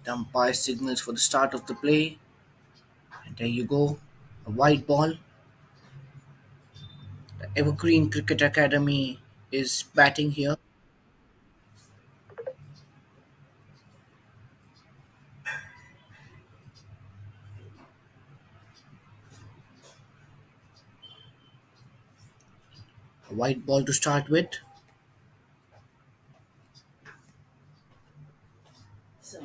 The umpire signals for the start of the play, and there you go. A white ball. The Evergreen Cricket Academy is batting here. A white ball to start with. A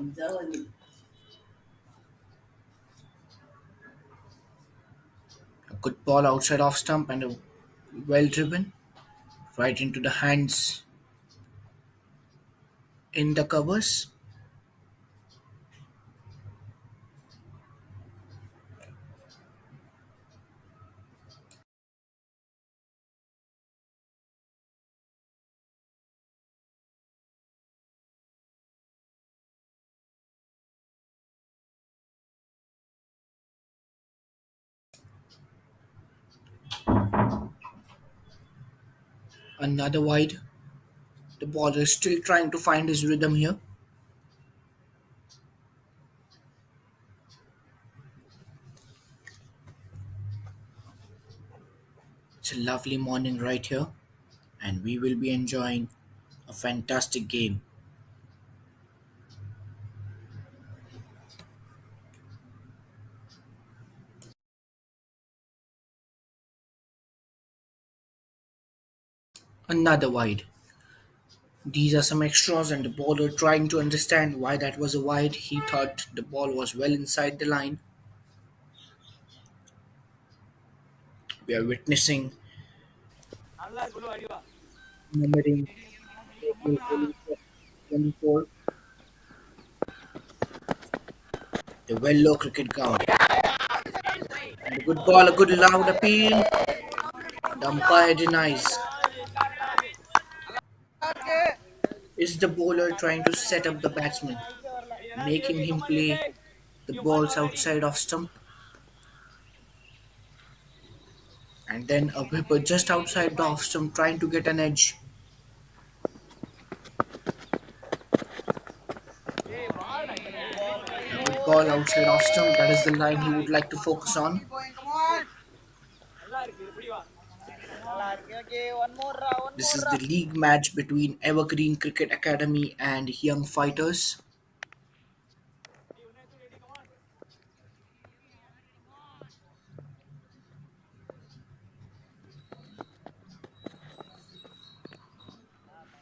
good ball outside off stump and a well driven right into the hands in the covers. Another wide. The ball is still trying to find his rhythm here. It's a lovely morning right here, and we will be enjoying a fantastic game. Another wide. These are some extras, and the bowler trying to understand why that was a wide. He thought the ball was well inside the line. We are witnessing numbering 24, the Wello cricket ground. And a good ball, a good loud appeal. The umpire denies. Is the bowler trying to set up the batsman, making him play the balls outside of stump? And then a whipper just outside the off stump trying to get an edge. A good ball outside off stump. That is the line he would like to focus on. This is the league match between Evergreen Cricket Academy and Young Fighters.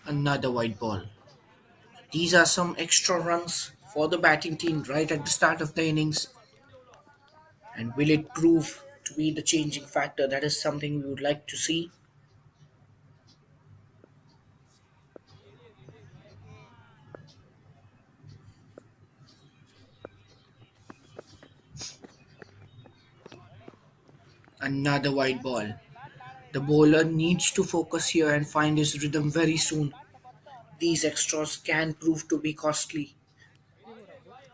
Another white ball. These are some extra runs for the batting team right at the start of the innings. And will it prove to be the changing factor? That is something we would like to see. Another white ball. The bowler needs to focus here and find his rhythm very soon. These extras can prove to be costly.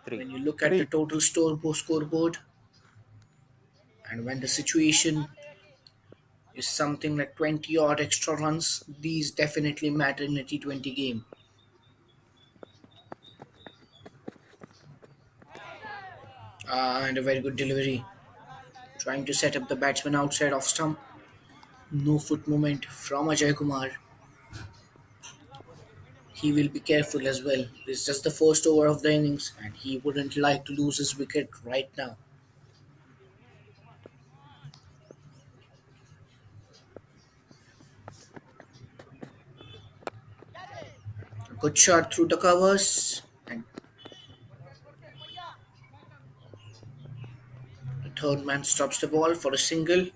Three. When you look at the total scoreboard, and when the situation is something like 20 odd extra runs, these definitely matter in a T20 game. And a very good delivery. Trying to set up the batsman outside off stump. No foot movement from Ajay Kumar. He will be careful as well. It's just the first over of the innings, and he wouldn't like to lose his wicket right now. A good shot through the covers, and the third man stops the ball for a single.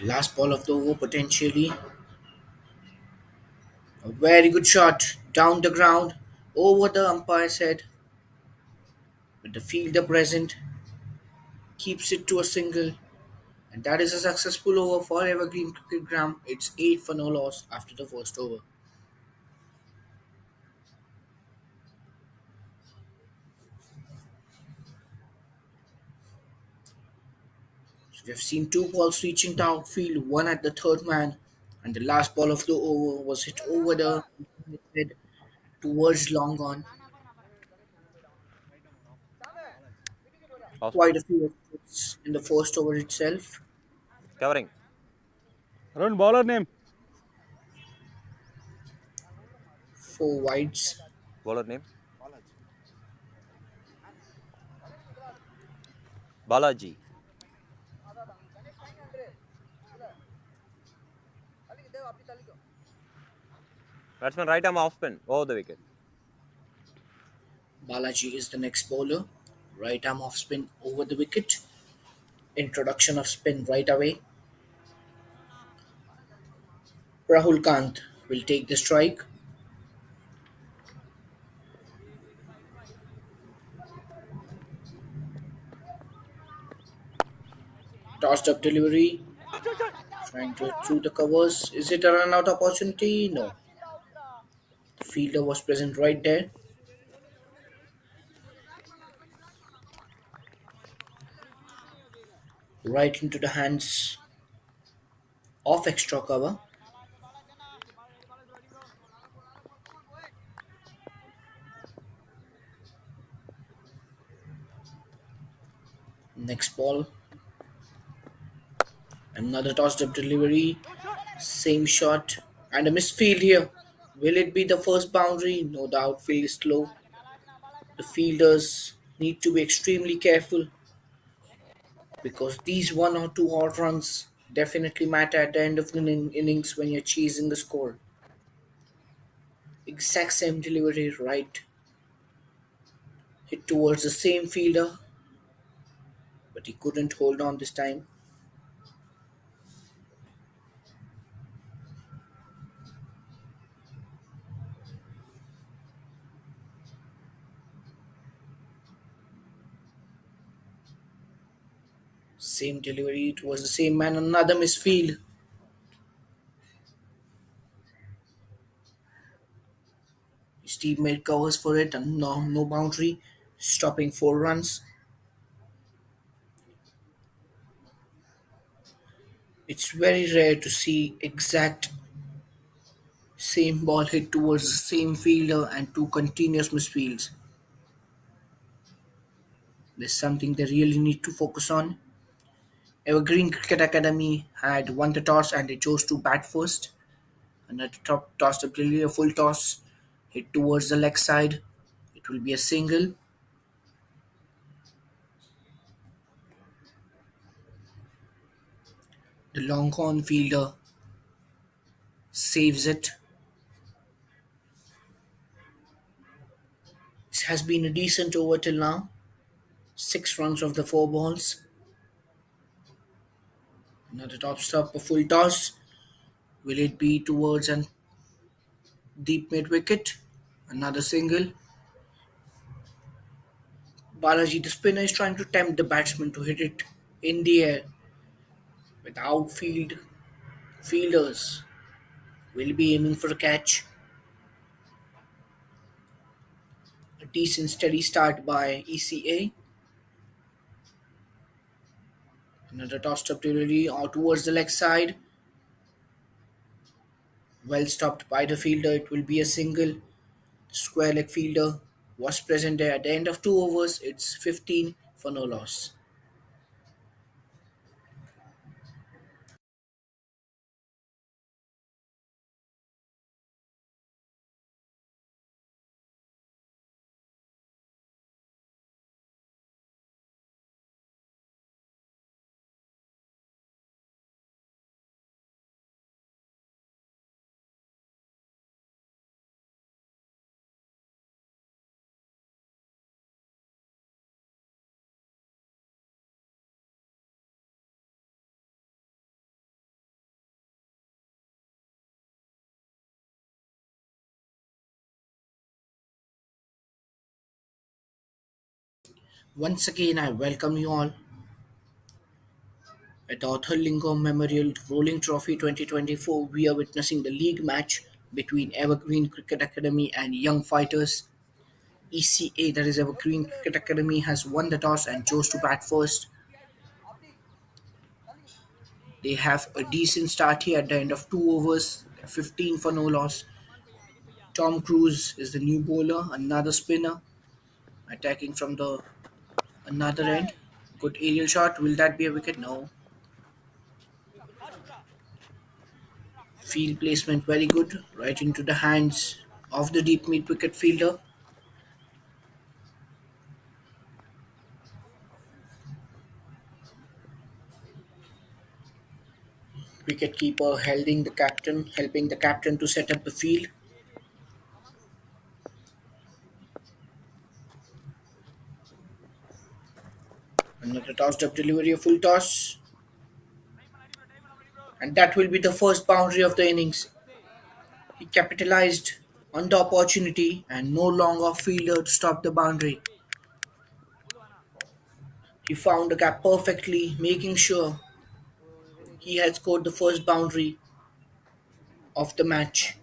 Last ball of the over potentially. A very good shot down the ground over the umpire's head. With the fielder present, keeps it to a single, and that is a successful over for Evergreen Cricket Ground. It's 8 for no loss after the first over. We've seen two balls reaching the outfield, one at the third man, and the last ball of the over was hit over the head towards long on. Off Quite spin. a few hits in the first over itself. Covering. Arun, bowler name. Four wides. Bowler name. Balaji. Batsman right arm off spin. Over the wicket. Balaji is the next bowler. Right arm off spin over the wicket. Introduction of spin right away. Rahul Kant will take the strike. Tossed up delivery. Trying to hit through the covers. Is it a run out opportunity? No. The fielder was present right there. Right into the hands of extra cover. Next ball. Another tossed up delivery. Same shot. And a misfield here. Will it be the first boundary? No, the outfield is slow. The fielders need to be extremely careful because these one or two hot runs definitely matter at the end of the innings when you're chasing the score. Exact same delivery, right? Hit towards the same fielder, but he couldn't hold on this time. Same delivery towards the same man, another misfield. His teammate covers for it, and no boundary, stopping 4 runs. It's very rare to see exact same ball hit towards the same fielder and two continuous misfields. There's something they really need to focus on. Evergreen Cricket Academy had won the toss and they chose to bat first. Another top toss up really a full toss hit towards the leg side. It will be a single. The long on fielder saves it. This has been a decent over till now. 6 runs of the 4 balls. Another top stop, a full toss. Will it be towards a deep mid wicket? Another single. Balaji, the spinner, is trying to tempt the batsman to hit it in the air with outfield fielders. Will be aiming for a catch. A decent steady start by ECA. Another tossed up delivery out towards the leg side. Well stopped by the fielder. It will be a single. Square leg fielder was present there at the end of 2 overs. It's 15 for no loss. Once again, I welcome you all at the AUTHILINGOM Memorial Rolling Trophy 2024. We are witnessing the league match between Evergreen Cricket Academy and Young Fighters. ECA, that is Evergreen Cricket Academy, has won the toss and chose to bat first. They have a decent start here at the end of 2 overs, 15 for no loss. Tom Cruise is the new bowler, another spinner attacking from the another end. Good aerial shot. Will that be a wicket? No. Field placement very good, right into the hands of the deep mid wicket fielder. Wicket keeper helping the captain to set up the field. Another tossed up delivery, a full toss, and that will be the first boundary of the innings. He capitalized on the opportunity and no longer fielder to stop the boundary. He found the gap perfectly, making sure he had scored the first boundary of the match.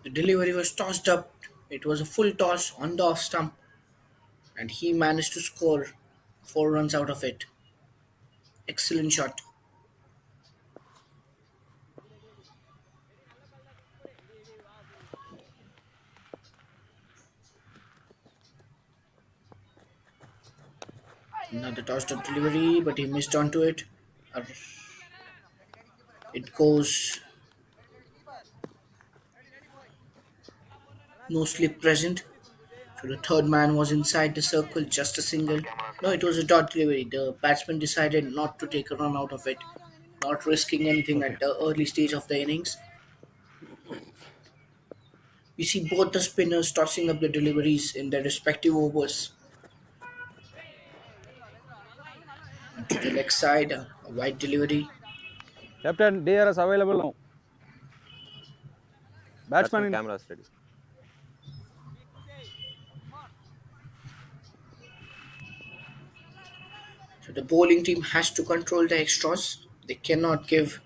The delivery was tossed up. It was a full toss on the off stump, and he managed to score 4 runs out of it. Excellent shot. Another tossed up delivery, but he missed onto it. Uh, It goes no slip present. So the third man was inside the circle, just a single. No, it was a dot delivery. The batsman decided not to take a run out of it, not risking anything Okay. at the early stage of the innings. We see both the spinners tossing up the deliveries in their respective overs. And to the leg side, a wide delivery. Captain, DRS available now. Batsman Batsman in. camera is ready. So the bowling team has to control the extras. They cannot give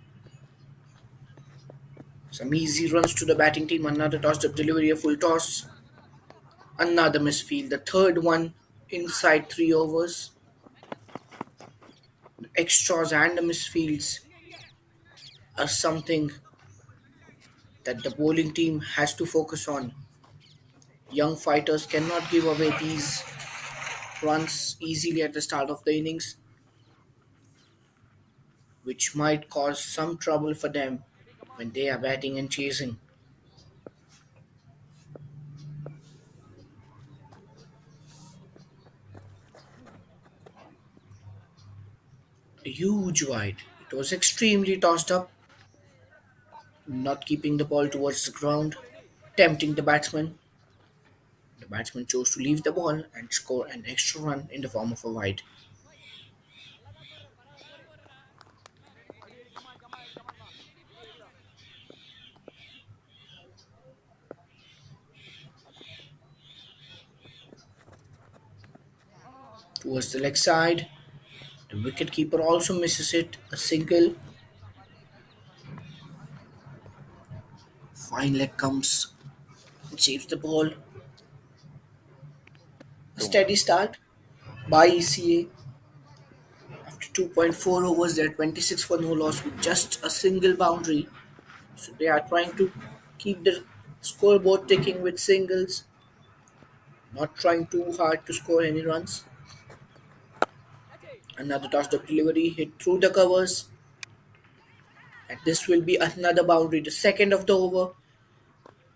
some easy runs to the batting team. Another tossed up delivery, a full toss. Another misfield. The third one inside 3 overs. The extras and the misfields are something that the bowling team has to focus on. Young fighters cannot give away these runs easily at the start of the innings, which might cause some trouble for them when they are batting and chasing. A huge wide. It was extremely tossed up, not keeping the ball towards the ground, tempting the batsman. The batsman chose to leave the ball and score an extra run in the form of a wide. Towards the leg side, the wicketkeeper also misses it. A single. Fine leg comes and saves the ball. A 2 more. steady start by ECA. After 2.4 overs, they're 26 for no loss with just a single boundary. So they are trying to keep the scoreboard ticking with singles, not trying too hard to score any runs. Another tossed up delivery hit through the covers, and this will be another boundary. The second of the over,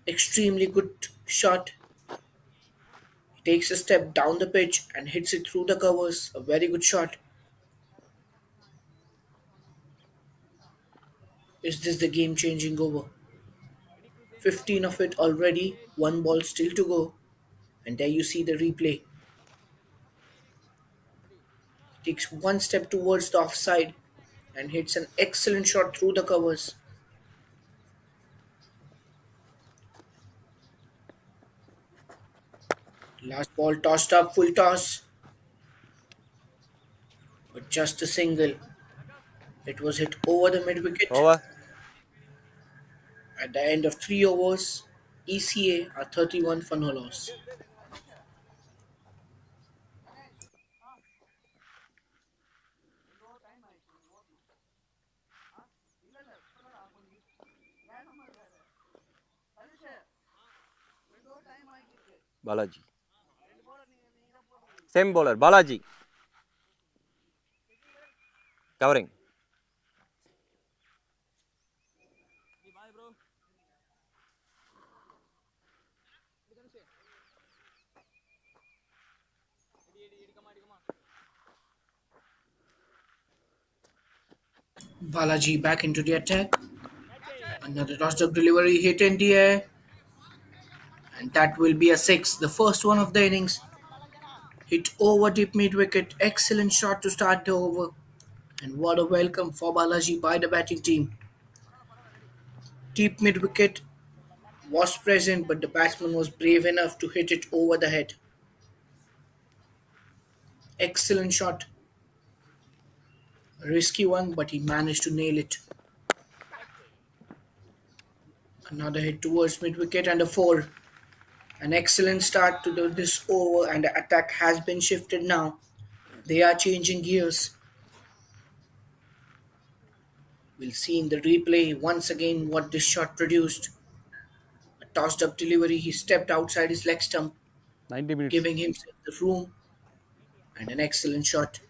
extremely good shot. He takes a step down the pitch and hits it through the covers. A very good shot. Is this the game changing over? 15 of it already, one ball still to go. And there you see the replay. He takes one step towards the offside and hits an excellent shot through the covers. Last ball tossed up, full toss, but just a single. It was hit over the mid wicket. Over. At the end of 3 overs, ECA are 31 for no loss. Balaji. Same bowler. Balaji. Covering. Balaji back into the attack. Another tossed up delivery hit in the air, and that will be a six, the first one of the innings. Hit over deep mid wicket. Excellent shot to start the over. And what a welcome for Balaji by the batting team. Deep mid wicket was present, but the batsman was brave enough to hit it over the head. Excellent shot. A risky one, but he managed to nail it. Another hit towards mid wicket and a four. An excellent start to this over, and the attack has been shifted now. They are changing gears. We'll see in the replay once again what this shot produced. A tossed up delivery, he stepped outside his leg stump, 90 minutes. giving himself the room, and an excellent shot.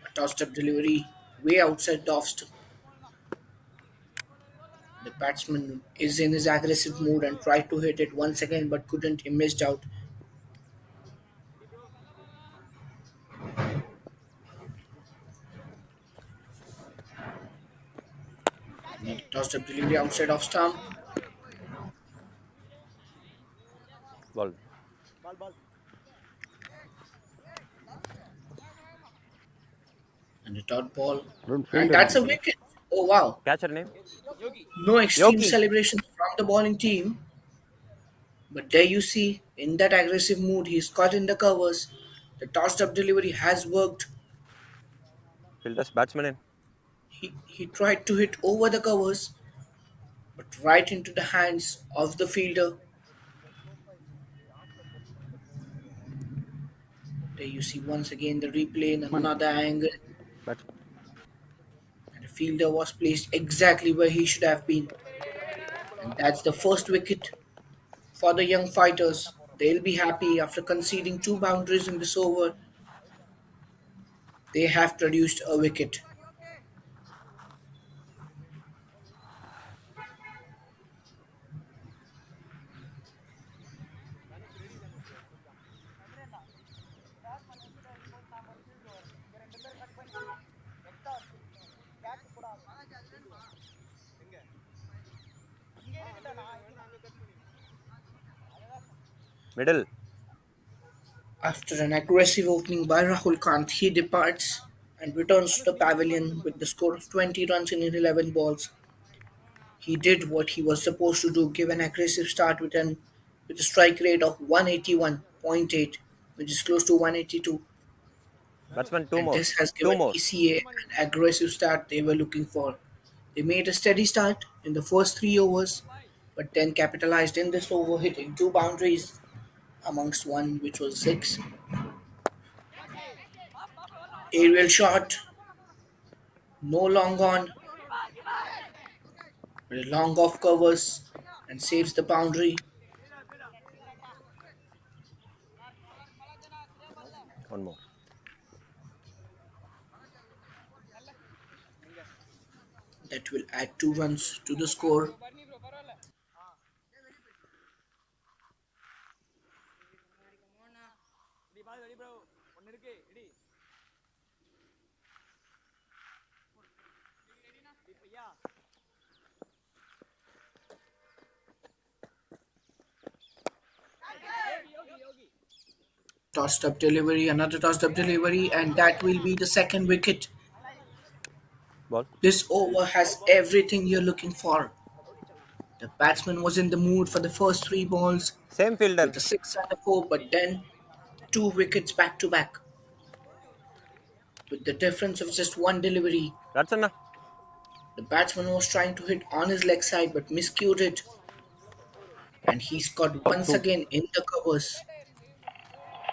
A tossed up delivery way outside the off stump. The batsman is in his aggressive mood and tried to hit it once again but couldn't. He missed out. Another tossed up delivery outside off stump. Ball. And a dot ball. Don't And field that's a it. wicket. Oh wow. Catcher name? No extreme Yogi. celebrations from the bowling team. But there you see, in that aggressive mood, he's caught in the covers. The tossed up delivery has worked. Fielders. Batsman in. He tried to hit over the covers, but right into the hands of the fielder. There you see once again the replay in Man, another angle. bats- And the fielder was placed exactly where he should have been. And that's the first wicket for the young fighters. They'll be happy after conceding two boundaries in this over. They have produced a wicket. Middle. After an aggressive opening by Rahul Kant, he departs and returns to the pavilion with the score of 20 runs in 11 balls. He did what he was supposed to do, give an aggressive start with a strike rate of 181.8, which is close to 182. Batsman. Two And more. this has Two given more. ECA an aggressive start they were looking for. They made a steady start in the first three overs, but then capitalized in this over, hitting two boundaries amongst one which was six. Aerial shot, no long on, but a long off covers and saves the boundary. One more. That will add 2 runs to the score. Tossed up delivery, another tossed up delivery, and that will be the second wicket. Ball. This over has everything you're looking for. The batsman was in the mood for the first three balls Same fielder. with a six and a four, but then two wickets back to back with the difference of just one delivery. That's enough. The batsman was trying to hit on his leg side but miscued it, and he scored once again in the covers.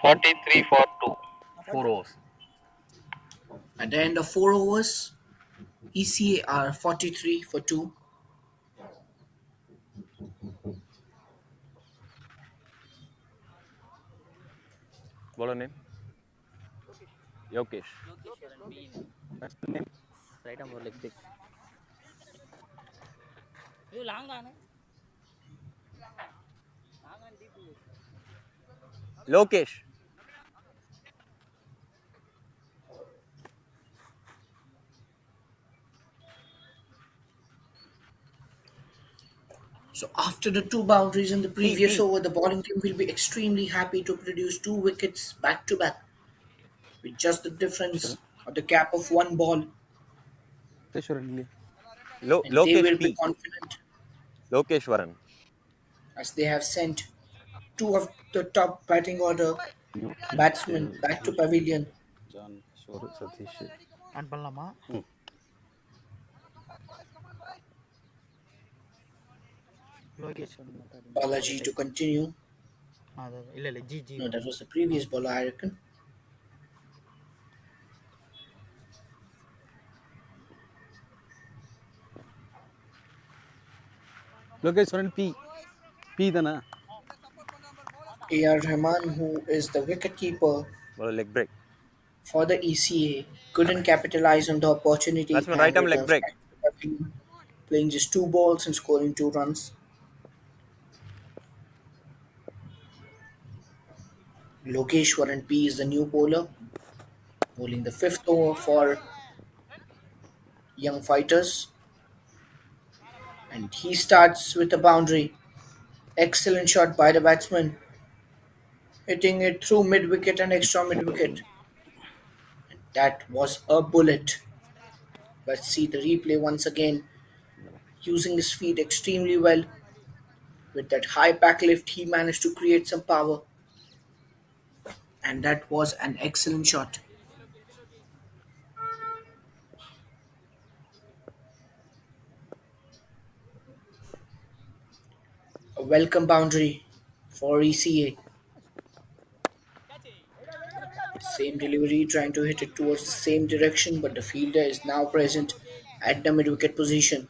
43 for 2. 4 overs. At the end of 4 overs, ECA are 43 for 2. Bowler name? Yokesh. Batsman name? Right arm or leg break. You long on. Long on deep. Lokesh. So after the two boundaries in the P previous P. over, the bowling team will be extremely happy to produce two wickets back to back with just the difference or the gap of one ball, Ishwaran. and they Lokesh will be P. confident Lokeshwaran. as they have sent two of the top batting order New batsmen back to pavilion. John Kishore Satish. And பண்ணலாமா லோகேஷ் வந்து மாட்டாரு Balaji to continue. அது இல்ல இல்ல G G No, that வரும் was the previous bowler, I reckon. Lokeshwaran P. P தானே? A.R. Rahman, who is the wicketkeeper Bowler leg break. for the ECA, couldn't capitalize on the opportunity Batsman right and arm leg returns break. back to the pavilion, playing just two balls and scoring 2 runs. Lokeshwaran P is the new bowler, bowling the fifth over for young fighters, and he starts with a boundary. Excellent shot by the batsman, hitting it through mid wicket and extra mid wicket. That was a bullet. Let's see the replay once again. Using his feet extremely well, with that high back lift, he managed to create some power, and that was an excellent shot. A welcome boundary for ECA. Same delivery, trying to hit it towards the same direction, but the fielder is now present at the mid wicket position.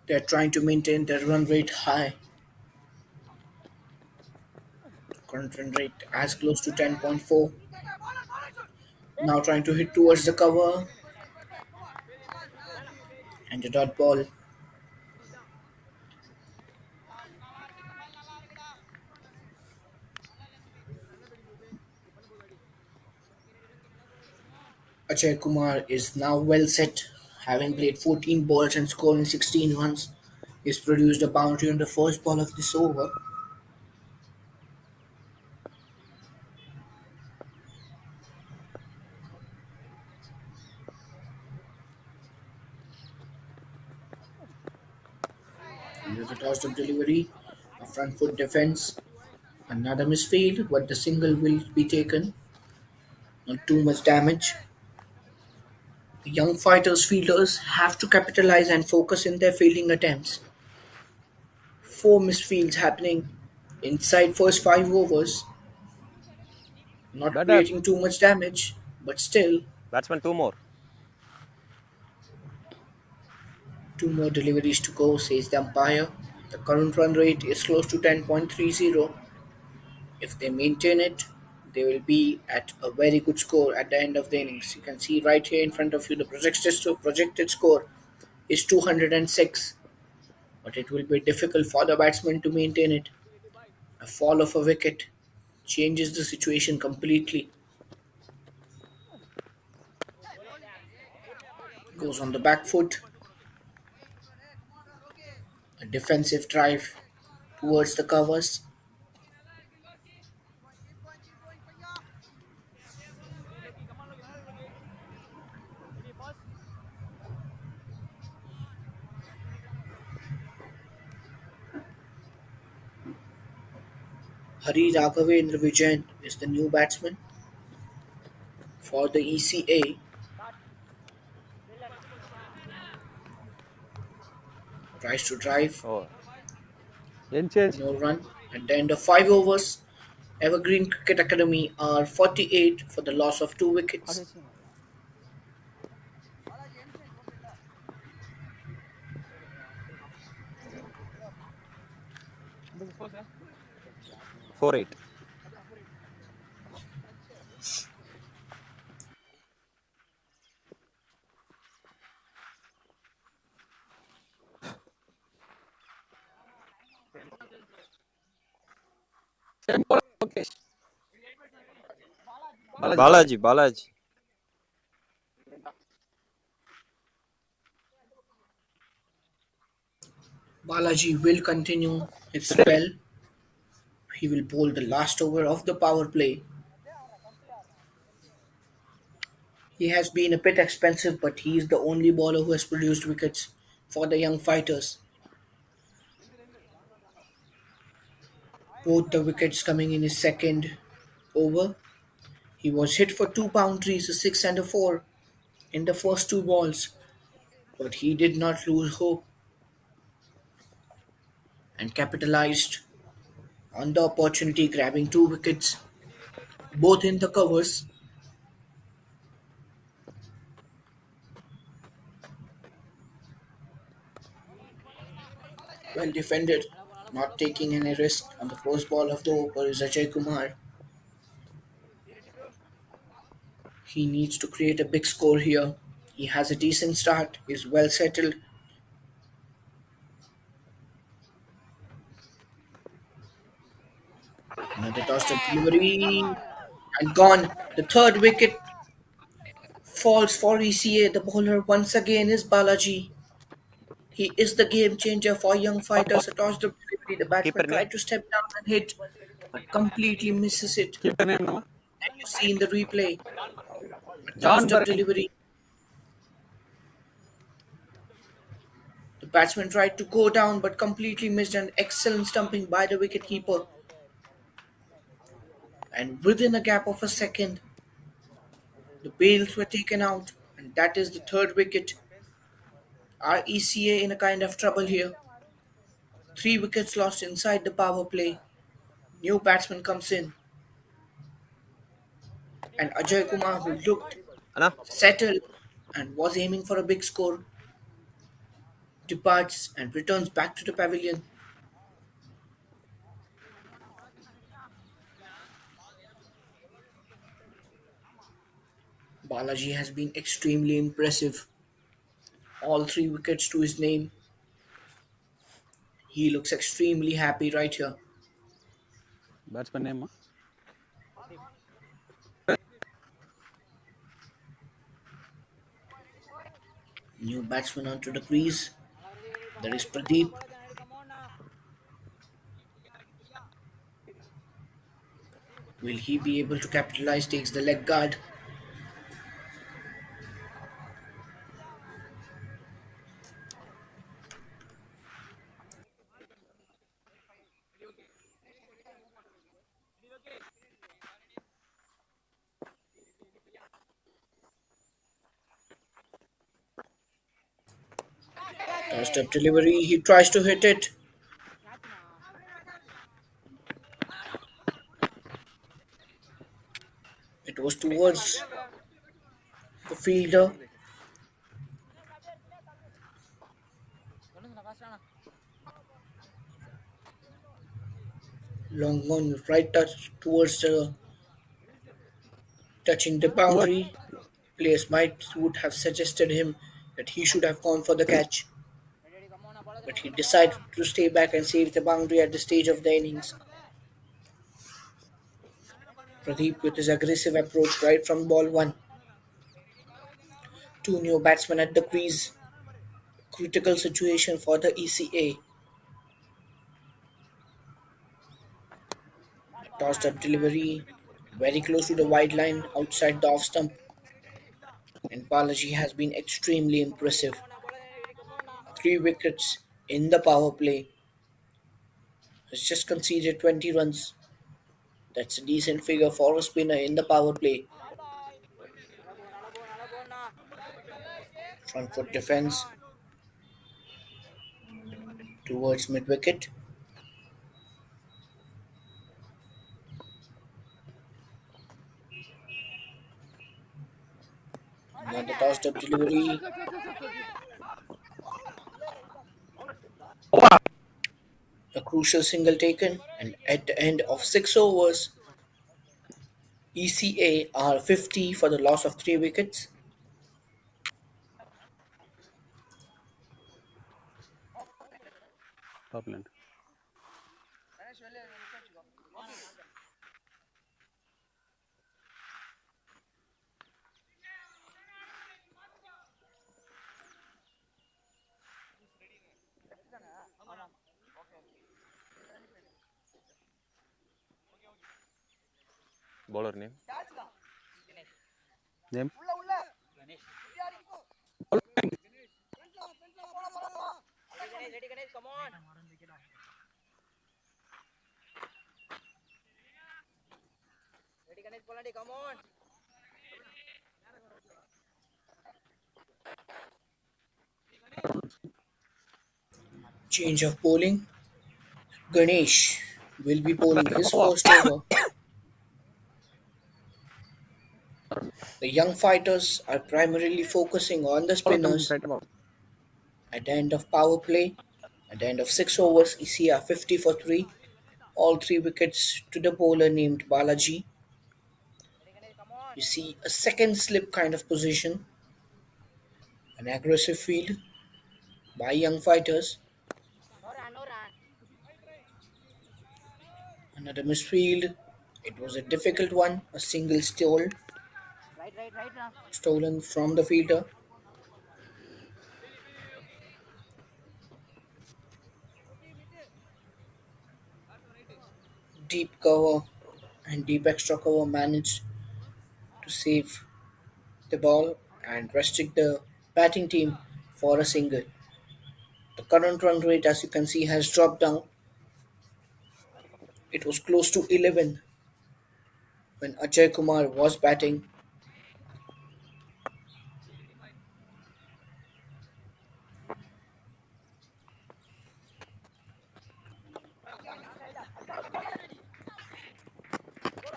They are trying to maintain their run rate high. Current run rate as close to 10.4. Now trying to hit towards the cover and a dot ball. Ajay Kumar is now well set, having played 14 balls and scoring 16 runs. He's produced a boundary on the first ball of this over. Under the tossed up delivery, a front foot defense, another misfield, but the single will be taken. Not too much damage. The young fighters fielders have to capitalize and focus in their fielding attempts. Four misfields happening inside first 5 overs, not Batter. creating too much damage, but still Batsman two more. two more deliveries to go, says the umpire. The current run rate is close to 10.30. If they maintain it, they will be at a very good score at the end of the innings. You can see right here in front of you the projected score is 206, but it will be difficult for the batsman to maintain it. A fall of a wicket changes the situation completely. Goes on the back foot, a defensive drive towards the covers. Hari Raghavendra Vijayan is the new batsman for the ECA. Tries to drive, Over. End change. no run. At the end of 5 overs, Evergreen Cricket Academy are 48 for the loss of 2 wickets. Balaji. 4-8. Same ball, Lokesh. Balaji. Balaji. Balaji will continue his spell. He will bowl the last over of the power play. He has been a bit expensive, but he is the only bowler who has produced wickets for the young fighters. Both the wickets coming in his second over. He was hit for 2 boundaries, a 6 and a 4 in the first 2 balls, but he did not lose hope and capitalized on the opportunity, grabbing 2 wickets, both in the covers. Well defended, not taking any risk on the first ball of the over is Ajay Kumar. He needs to create a big score here. He has a decent start, he's well settled. Another tossed up delivery and gone. The third wicket falls for ECA. The bowler once again is Balaji. He is the game changer for young fighters. A tossed up delivery. The batsman Keeper name? tried to step down and hit, but completely misses it. Keep the name now. And you see in the replay, a John tossed up Barry. delivery. The batsman tried to go down but completely missed an excellent stumping by the wicketkeeper. And within a gap of a second, the bails were taken out, and that is the third wicket. Our ECA in a kind of trouble here. 3 wickets lost inside the power play. New batsman comes in, and Ajay Kumar, who looked Anna? settled and was aiming for a big score, departs and returns back to the pavilion. Balaji has been extremely impressive. All 3 wickets to his name. He looks extremely happy right here. Batsman name. New batsman onto the crease. There is Pradeep. Will he be able to capitalize? Takes the leg guard. Tossed up delivery. He tries to hit it. It was towards the fielder. Long on right touch towards the touching the What? boundary. Players might would have suggested him that he should have gone for the catch, but he decided to stay back and save the boundary at the stage of the innings. Pradeep with his aggressive approach right from ball one. 2 new batsmen at the crease. Critical situation for the ECA. Tossed up delivery very close to the wide line outside the off stump, and Balaji has been extremely impressive. 3 wickets in the power play. Has just conceded 20 runs. That's a decent figure for a spinner in the power play. Front foot defense. towards mid wicket. Another tossed up delivery. A crucial single taken, and at the end of 6 overs, ECA are 50 for the loss of 3 wickets. Top land. Bowler name. Name. Change of bowling. Ganesh will be bowling his first over. The young fighters are primarily focusing on the Come spinners. right about. At the end of power play, at the end of 6 overs, ECA 50 for 3. All 3 wickets to the bowler named Balaji. You see a second slip kind of position, an aggressive field by young fighters. Another misfield. It was a difficult one, a single stolen from the fielder. Deep cover and deep extra cover managed to save the ball and restrict the batting team for a single. The current run rate, as you can see, has dropped down. It was close to 11 when Ajay Kumar was batting.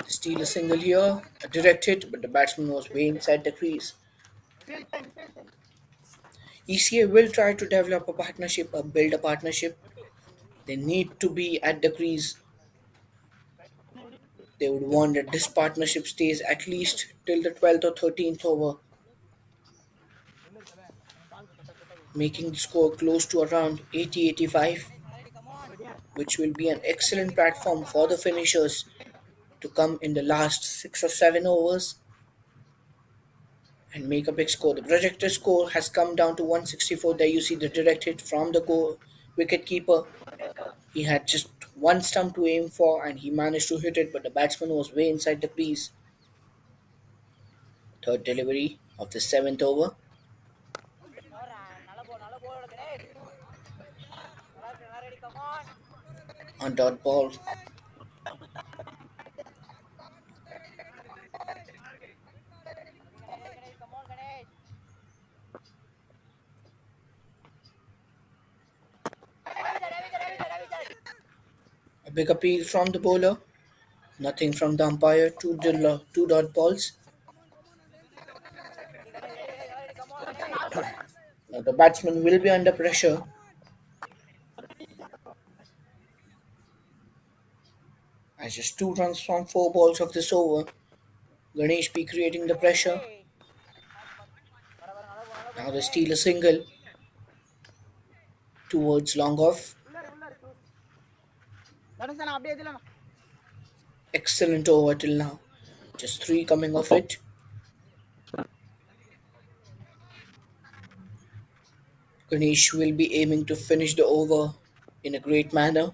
Steal a single here, a direct hit, but the batsman was way inside the crease. ECA will try to develop a partnership, build a partnership. They need to be at the crease. They would want that this partnership stays at least till the 12th or 13th over, making the score close to around 80-85, which will be an excellent platform for the finishers to come in the last 6 or 7 overs and make a big score. The projected score has come down to 164. There you see the direct hit from the wicket keeper. He had just one stump to aim for and he managed to hit it, but the batsman was way inside the crease. Third delivery of the 7th over. On dot ball. A big appeal from the bowler. Nothing from the umpire. Two dot balls. Now the batsman will be under pressure as just 2 runs from 4 balls of this over. Ganesh be creating the pressure. Now they steal a single towards long off. Excellent over till now. Just 3 coming off it. Ganesh will be aiming to finish the over in a great manner.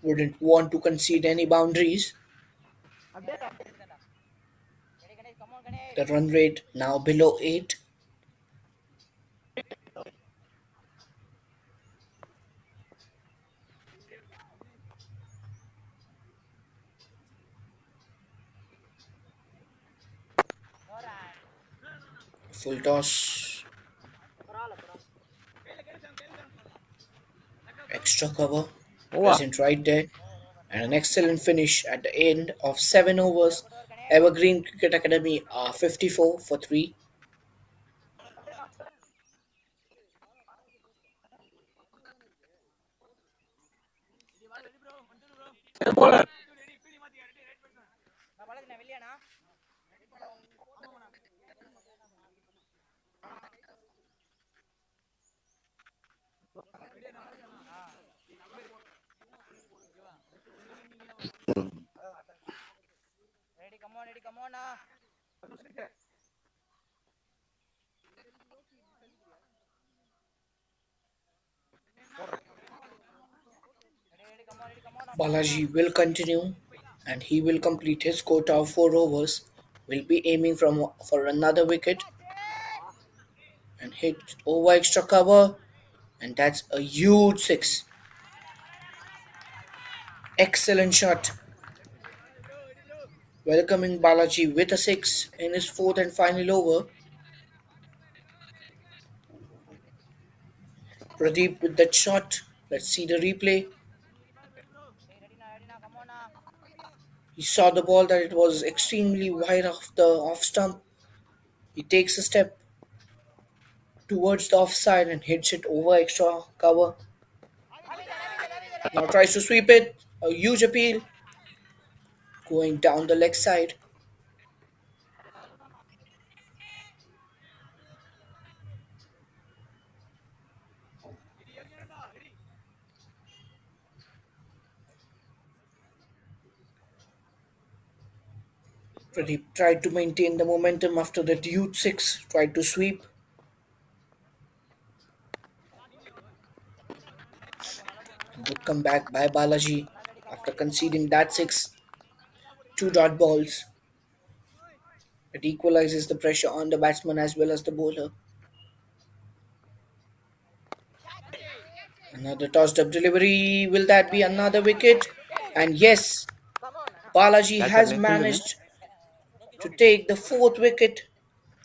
Wouldn't want to concede any boundaries. The run rate now below 8. Full toss. extra cover Over. present right there, and an excellent finish at the end of 7 overs. Evergreen Cricket Academy are 54 for 3. Bowler. Balaji will continue and he will complete his quota of 4 overs. Will be aiming for another wicket and hit over extra cover, and that's a huge 6. Excellent shot. Welcoming Balaji with a 6 in his fourth and final over. Pradeep with that shot. Let's see the replay. He saw the ball that it was extremely wide off the off stump. He takes a step towards the offside and hits it over extra cover. Now tries to sweep it. A huge appeal. Going down the leg side. Pradeep tried to maintain the momentum after that huge 6. Tried to sweep. A good comeback by Balaji after conceding that 6. 2 dot balls. It equalizes the pressure on the batsman as well as the bowler. Another tossed up delivery. Will that be another wicket? And yes, Balaji Catcher has ne field ne. managed to take the fourth wicket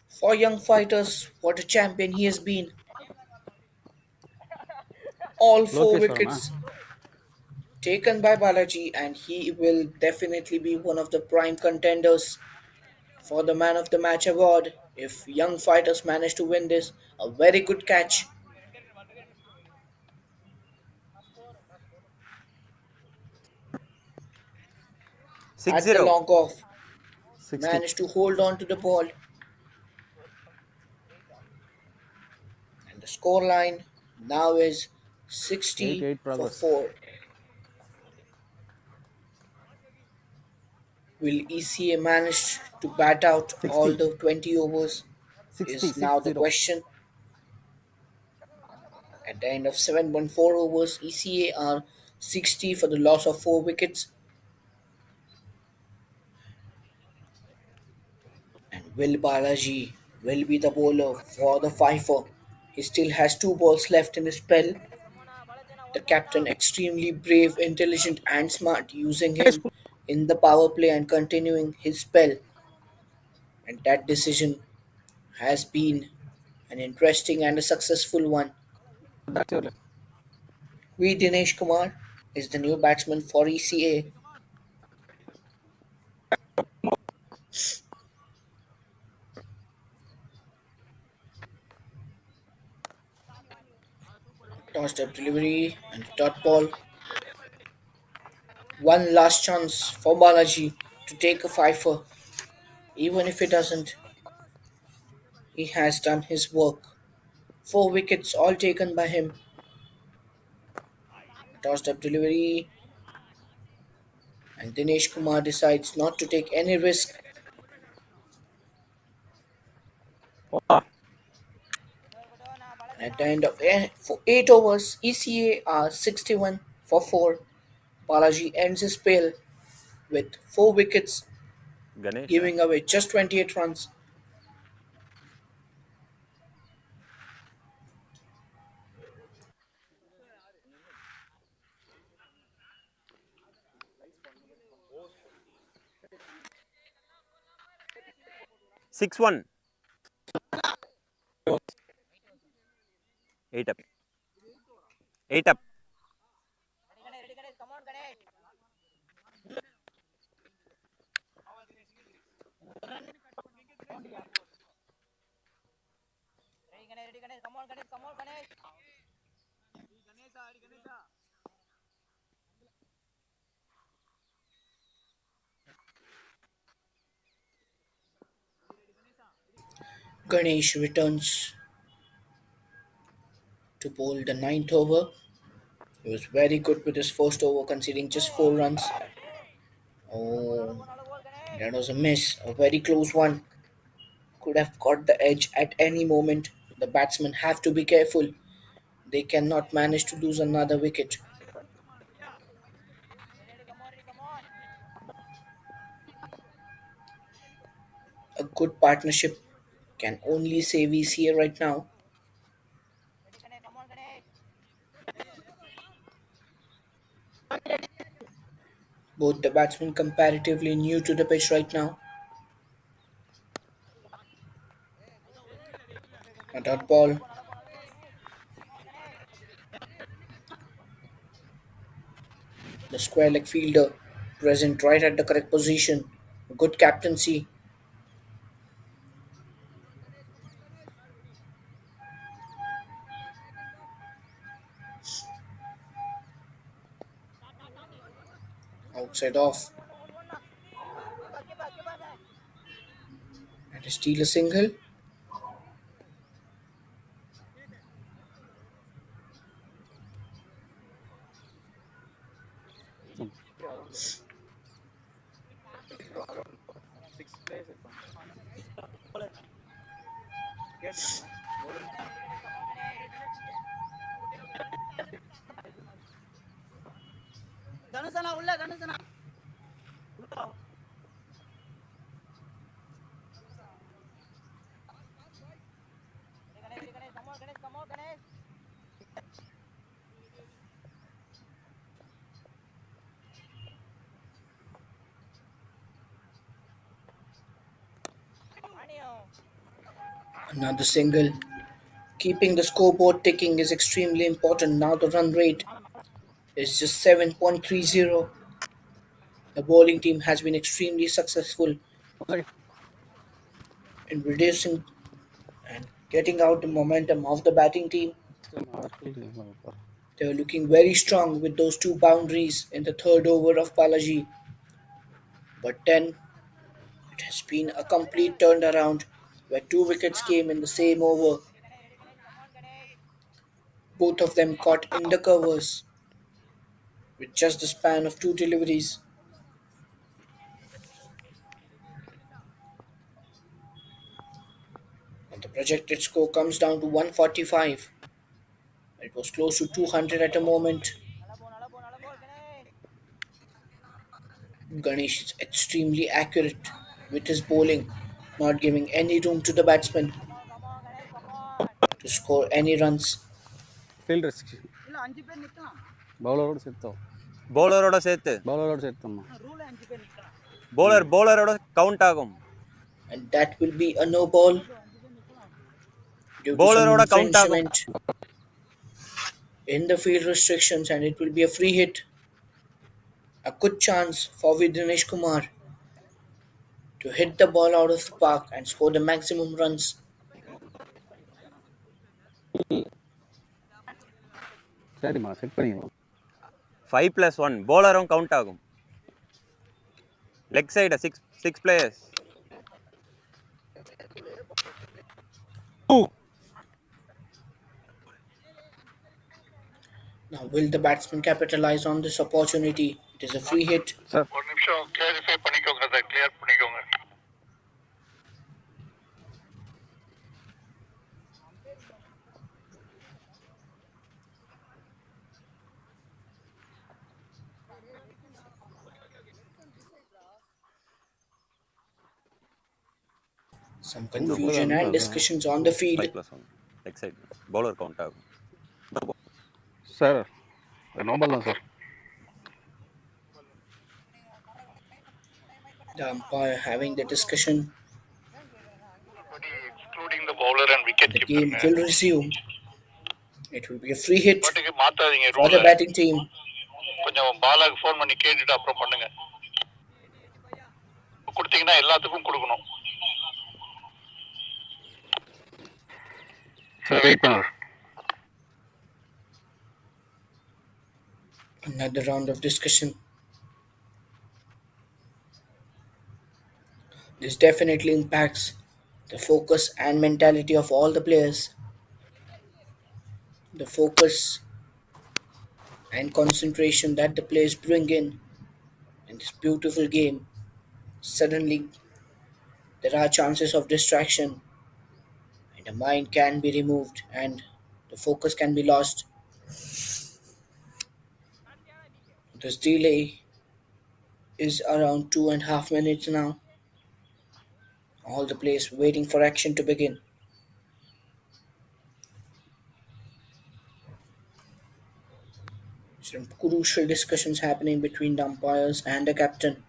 for young fighters. What a champion he has been. All 4 Lokeshwarama. wickets taken by Balaji, and he will definitely be one of the prime contenders for the Man of the Match award if young fighters manage to win this. A very good catch 6 at the 0. long off. 60. Managed to hold on to the ball, and the score line now is 60 8 for progress. 4. Will ECA manage to bat out all 60. the 20 overs? 60. Is now 6 the 0. question. At the end of 7.4 overs, ECA are 60 for the loss of 4 wickets. And Will Balaji will be the bowler for the fifer. He still has 2 balls left in his spell. The captain, extremely brave, intelligent, and smart, using him in the power play and continuing his spell. And that decision has been an interesting and a successful one. That's your left. V. Dinesh Kumar is the new batsman for ECA. Tossed up delivery and dot ball. One last chance for Balaji to take a fifer. Even if he doesn't, he has done his work. 4 wickets all taken by him. Tossed up delivery, and Dinesh Kumar decides not to take any risk. Over. At the end of 8 overs, ECA are 61 for 4. Balaji ends his spell with 4 wickets, Ganesh. giving away just 28 runs. 6 1. 8 up. 8 up. Ganesh returns to bowl the ninth over. He was very good with his first over, conceding just 4 runs. Oh, that was a miss, a very close one. Could have got the edge at any moment. The batsmen have to be careful. They cannot manage to lose another wicket. A good partnership can only save ease here right now. Both the batsmen comparatively new to the pitch right now. A dot ball. The square leg fielder present right at the correct position. Good captaincy. Outside off. And steal a single. Another single. Keeping the scoreboard ticking is extremely important. Now the run rate is just 7.30. The bowling team has been extremely successful in reducing and getting out the momentum of the batting team. They were looking very strong with those two boundaries in the third over of Balaji. But then it has been a complete turnaround where two wickets came in the same over. Both of them caught in the covers with just the span of two deliveries. And the projected score comes down to 145. It was close to 200 at a moment. Ganesh is extremely accurate with his bowling, not giving any room to the batsman to score any runs. Field restriction. Bowler setto. ಬೌಲರೋಡ ಸೇತು Bowler setto. ಬೌಲರೋಡ count ಆಗುಂ And that will be a no ball due to some ಬೌಲರೋಡ count ಆಗುಂ infringement in the field restrictions, and it will be a free hit. A good chance for Dinesh Kumar to hit the ball out of the park and score the maximum runs. சரிம்மா set பண்ணிடுவோம். 5+1 ಬೌಲரும் count ಆಗುಂ leg side 6 players. Now, will the batsman capitalize on this opportunity? It is a free hit. Sir ஒரு நிமிஷம் clarify பண்ணிக்கோங்க sir, clear பண்ணிக்கோங்க. Some confusion and discussions on the field. 5+1 leg side bowler count ಆಗುಂ sir normal தான் sir. The umpire having the discussion. Excluding the bowler and wicket The keeper. game will resume. It will be a free hit பாட்டுக்கு மாத்தாதீங்க for the rule. batting team. கொஞ்சம் பாலாக்கு phone பண்ணி கேட்டுட்டு அப்புறம் பண்ணுங்க. கொடுத்தீங்கன்னா எல்லாத்துக்கும் கொடுக்கணும். சார் வெயிட் பண்ணுங்க. Another round of discussion. This definitely impacts the focus and mentality of all the players. The focus and concentration that the players bring in this beautiful game. Suddenly, there are chances of distraction, and the mind can be removed, and the focus can be lost. This delay is around 2.5 minutes now. All the players waiting for action to begin. Some crucial discussions happening between the umpires and the captain.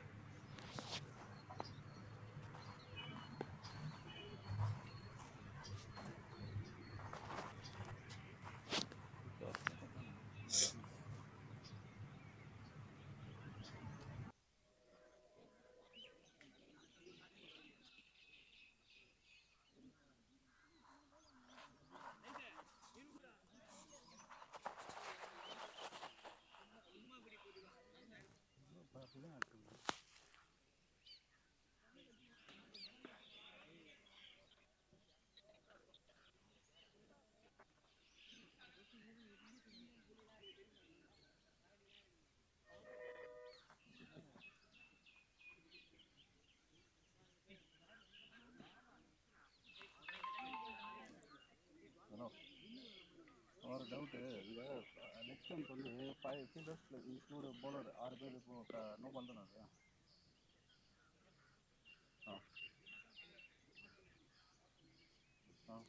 ஒரு doubt இதில் next time வந்து 5 fielders include bowler 6 பேர் இப்போ no பண்ணுறேன் அது ஆ ஆ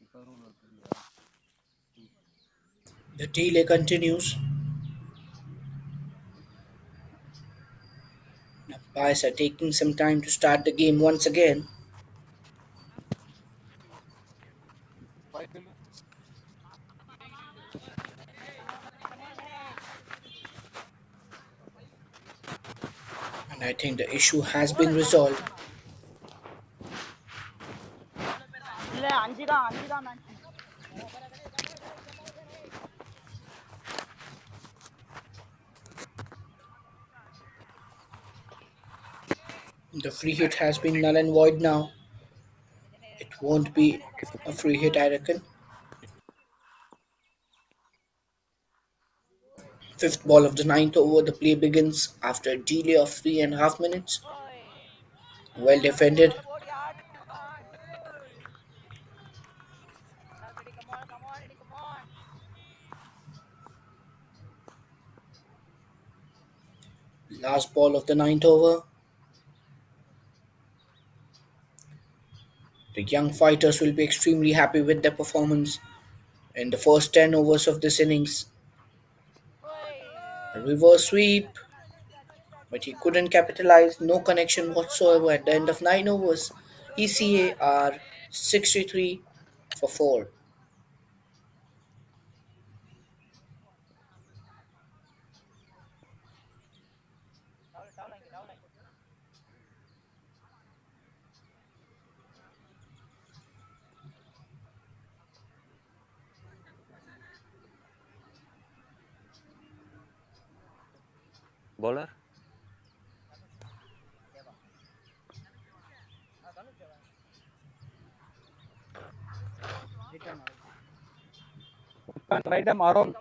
இப்போ rule இருக்கு இல்லையா The delay continues. The umpires are taking some time to start the game once again. 5 fielder And I think the issue has been resolved. இல்ல அஞ்சு தான் match. The free hit has been null and void now. It won't be a free hit, I reckon. Fifth ball of the ninth over, the play begins after a delay of 3.5 minutes. Well defended. Last ball of the ninth over. The young fighters will be extremely happy with their performance in the first 10 overs of this innings. A reverse sweep, but he couldn't capitalize. No connection whatsoever at the end of 9 overs. ECA are 63 for 4. bowler. Right time Arrol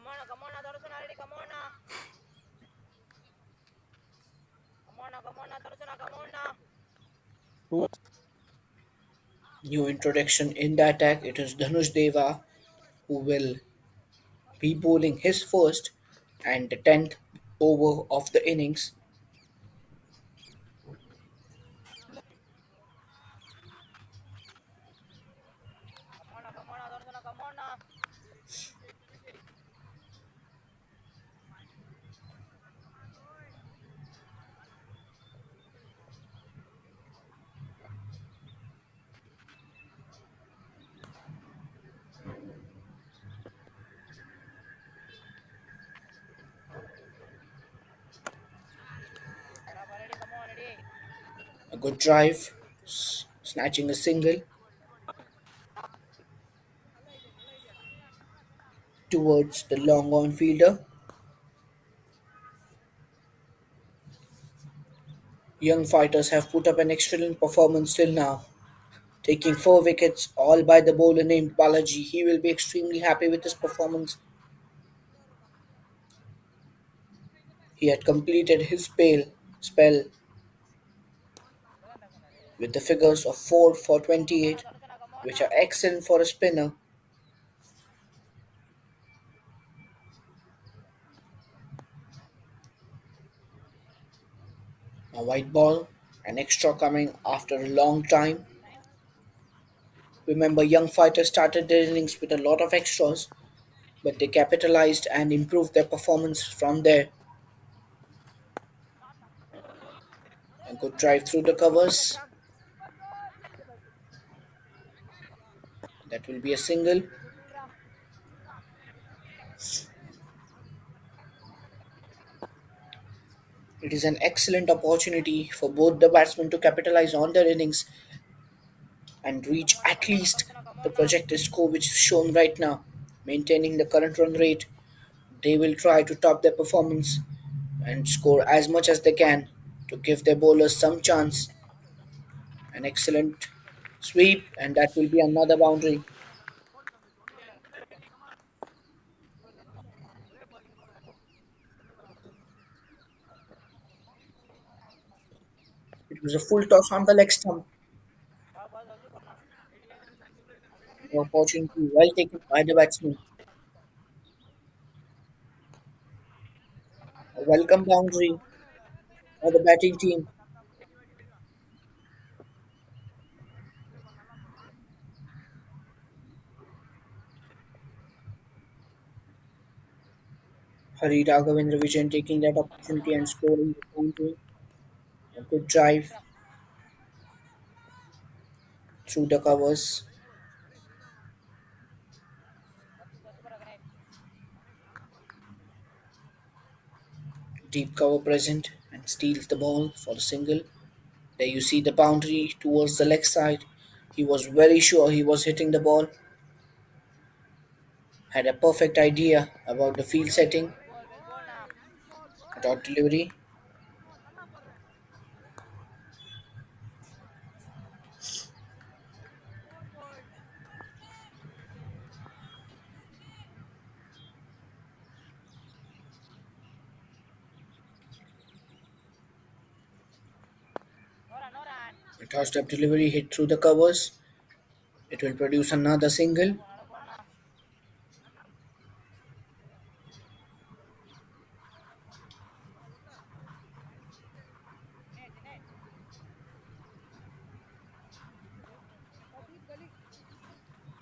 New introduction in the attack. It is Dhanush Deva who will be bowling his first and the 10th over of the innings. A good drive, snatching a single towards the long on fielder. Young fighters have put up an excellent performance till now, taking 4 wickets, all by the bowler named Balaji. He will be extremely happy with his performance. He had completed his spell with the figures of 4 for 28, which are excellent for a spinner. A white ball, an extra coming after a long time. Remember, young fighters started their innings with a lot of extras, but they capitalized and improved their performance from there. A good drive through the covers. That will be a single. It is an excellent opportunity for both the batsmen to capitalize on their innings and reach at least the projected score which is shown right now. Maintaining the current run rate, they will try to top their performance and score as much as they can to give their bowlers some chance. An excellent sweep, and that will be another boundary. It was a full toss on the leg stump. The opportunity well taken by the batsman. A welcome boundary for the batting team. Hari Raghavendra Vijayan taking that opportunity and scoring the boundary. A good drive through the covers. Deep cover present and steals the ball for the single. There you see the boundary towards the leg side. He was very sure he was hitting the ball, had a perfect idea about the field setting, dot delivery. A tossed up delivery hit through the covers. It will produce another single.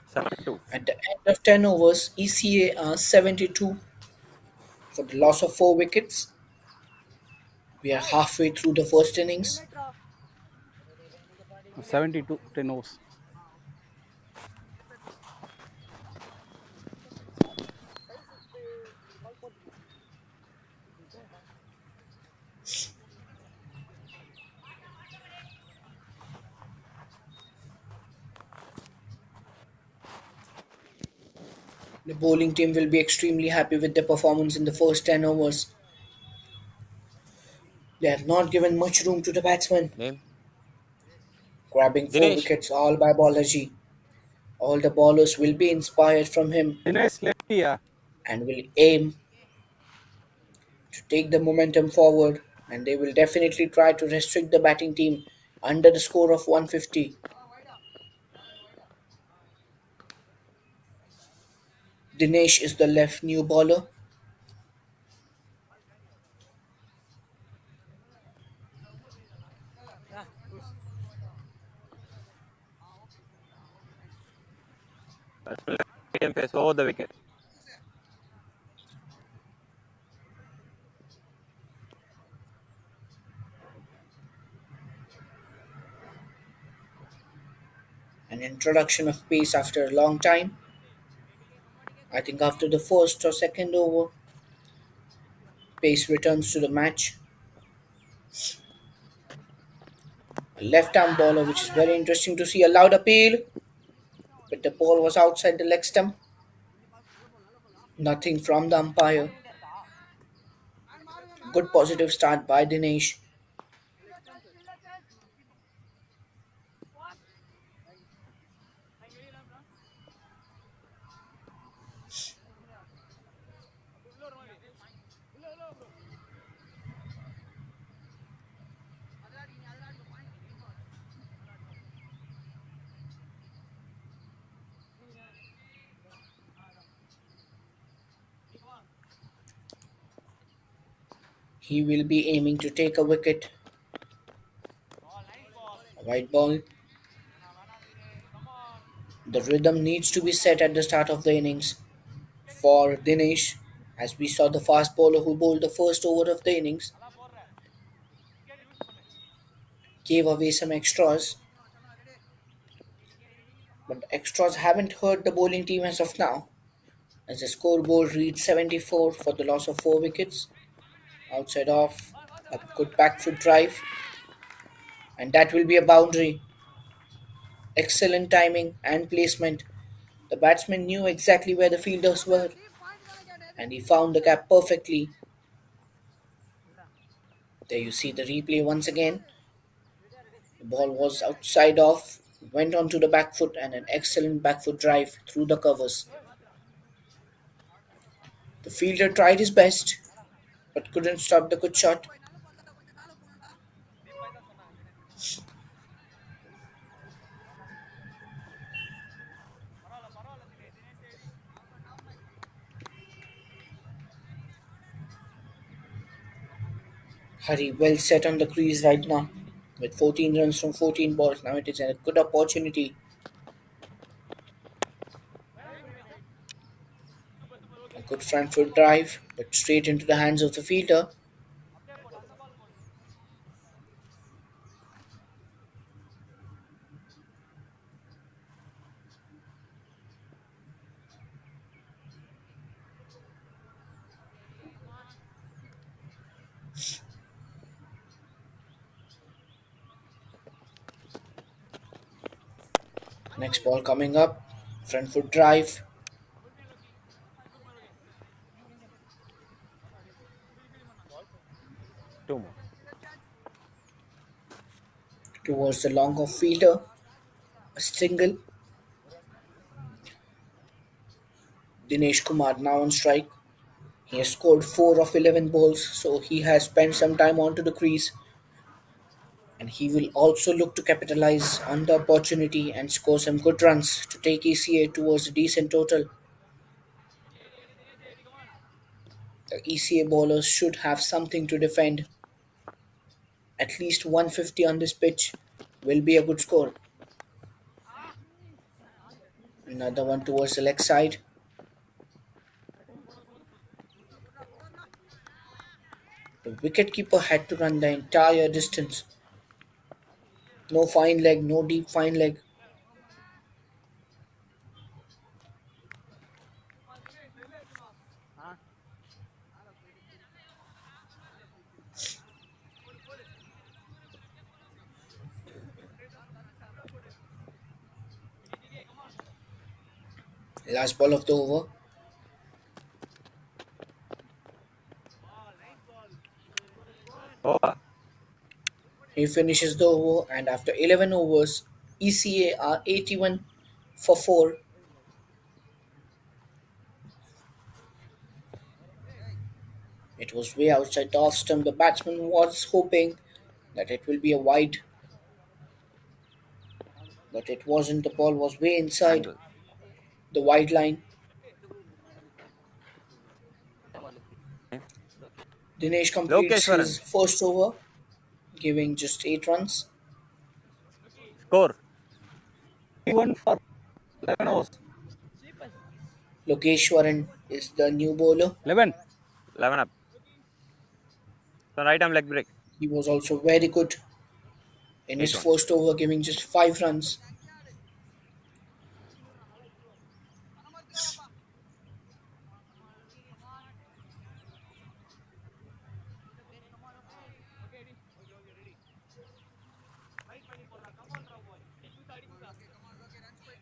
Seven two. At the end of 10 overs, ECA are 72 for the loss of 4 wickets. We are halfway through the first innings. 72 10 overs. The bowling team will be extremely happy with their performance in the first 10 overs. They have not given much room to the batsmen, Name? grabbing 4 Dinesh. wickets all by Balaji. All the bowlers will be inspired from him Dinesh lefty, yeah. and will aim to take the momentum forward, and they will definitely try to restrict the batting team under the score of 150. Dinesh is the left new bowler. Medium pace over the wicket. An introduction of pace after a long time. I think after the first or second over, pace returns to the match. A left arm bowler, which is very interesting to see. A loud appeal, but the ball was outside the leg stump. Nothing from the umpire. Good positive start by Dinesh. He will be aiming to take a wicket. A white ball. The rhythm needs to be set at the start of the innings for Dinesh, as we saw the fast bowler who bowled the first over of the innings gave away some extras, but the extras haven't hurt the bowling team as of now, as the scoreboard reads 74 for the loss of 4 wickets. Outside off, a good back foot drive, and that will be a boundary. Excellent timing and placement. The batsman knew exactly where the fielders were, and he found the gap perfectly. There you see the replay once again. The ball was outside off, went onto the back foot, and an excellent back foot drive through the covers. The fielder tried his best, but couldn't stop the good shot. Hari well set on the crease right now. With 14 runs from 14 balls, now it is a good opportunity. A good front foot drive, but straight into the hands of the fielder. Next ball coming up, front foot drive Two more. towards the long off fielder. A single. Dinesh Kumar now on strike. He has scored 4 of 11 balls, so he has spent some time onto the crease. And he will also look to capitalize on the opportunity and score some good runs to take ECA towards a decent total. The ECA bowlers should have something to defend. At least 150 on this pitch will be a good score. Another one towards the leg side. The wicketkeeper had to run the entire distance. No fine leg, no deep fine leg. Last ball of the over. Over. He finishes the over, and after 11 overs, ECA are 81 for 4. It was way outside the off stump. The batsman was hoping that it will be a wide, but it wasn't. The ball was way inside Angle. the wide line. Dinesh completes Lokeshwaran. his first over, giving just 8 runs. Score. 1 for 11 overs. Lokeshwaran is the new bowler. 11. 11 up. So right arm leg break. He was also very good in his 8-1. first over, giving just 5 runs.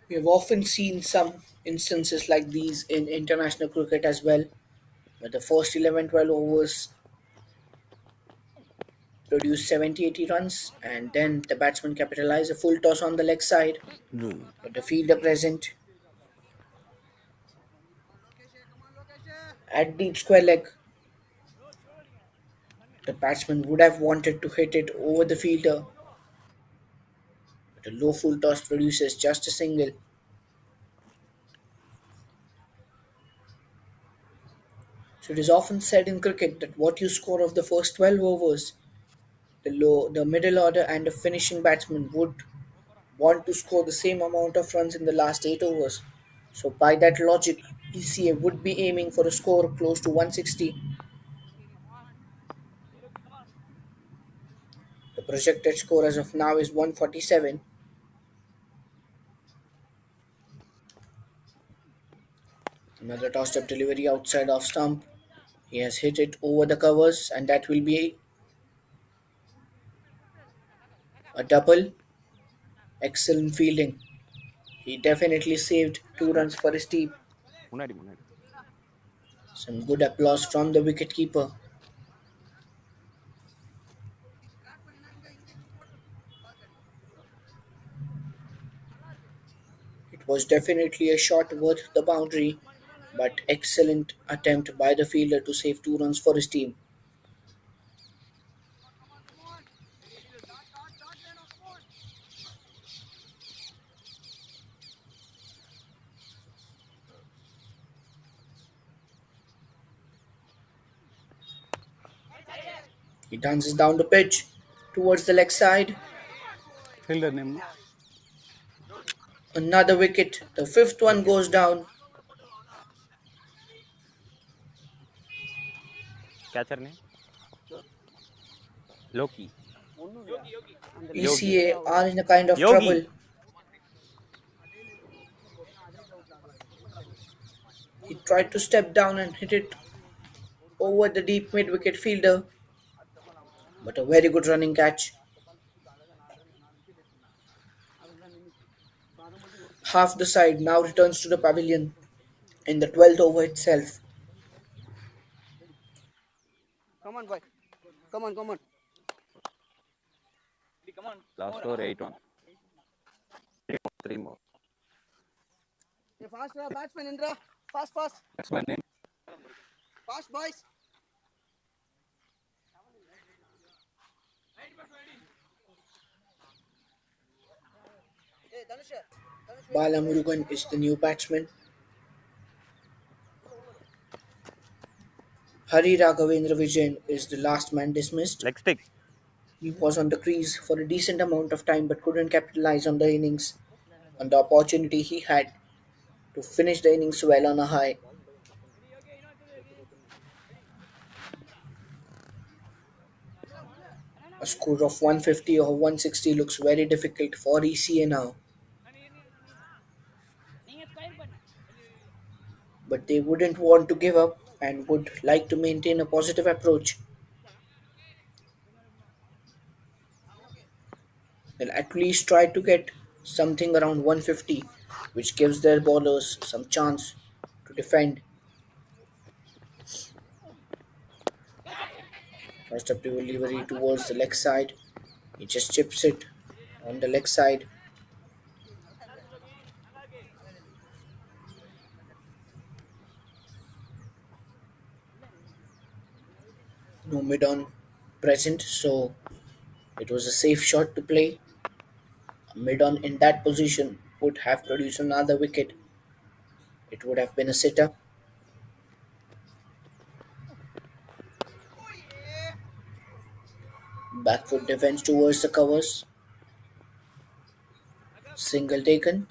We have often seen some instances like these in international cricket as well, where the first 11 12 overs produce 70-80 runs, and then the batsman capitalize a full toss on the leg side, but the fielder present at deep square leg. The batsman would have wanted to hit it over the fielder, but a low full toss produces just a single. So it is often said in cricket that what you score of the first 12 overs, the middle order and the finishing batsman would want to score the same amount of runs in the last 8 overs. So by that logic, ECA would be aiming for a score close to 160. The projected score as of now is 147. Another tossed up delivery outside off stump. He has hit it over the covers, and that will be a double. Excellent fielding. He definitely saved 2 runs for his team. முன்னாடி முன்னாடி Some good applause from the wicketkeeper. It was definitely a shot worth the boundary, but excellent attempt by the fielder to save 2 runs for his team. He dances down the pitch towards the leg side. Fielder name. Another wicket. The fifth one goes down. catcher name Loki. Yogi. ECA are in a kind of Yogi. trouble. He tried to step down and hit it over the deep mid wicket fielder, but a very good running catch. Half the side now returns to the pavilion in the 12th over itself. Come on, boy. Come on, come on. Last score 8-1. 3 more. Hey, fast, batsman, Indra. Fast, fast. That's my name. Fast, boys. Hey, Dhanush. Balamurugan is the new batsman. Hari Raghavendra Vijayan is the last man dismissed. Leg stick. He was on the crease for a decent amount of time but couldn't capitalize on the innings, on the opportunity he had to finish the innings well on a high. A score of 150 or 160 looks very difficult for ECA now. But they wouldn't want to give up and would like to maintain a positive approach. They'll at least try to get something around 150, which gives their bowlers some chance to defend. First up delivery towards the leg side. He just chips it on the leg side. No mid on present, so it was a safe shot to play. A mid on in that position would have produced another wicket. It would have been a sitter. Back foot defense towards the covers. Single taken.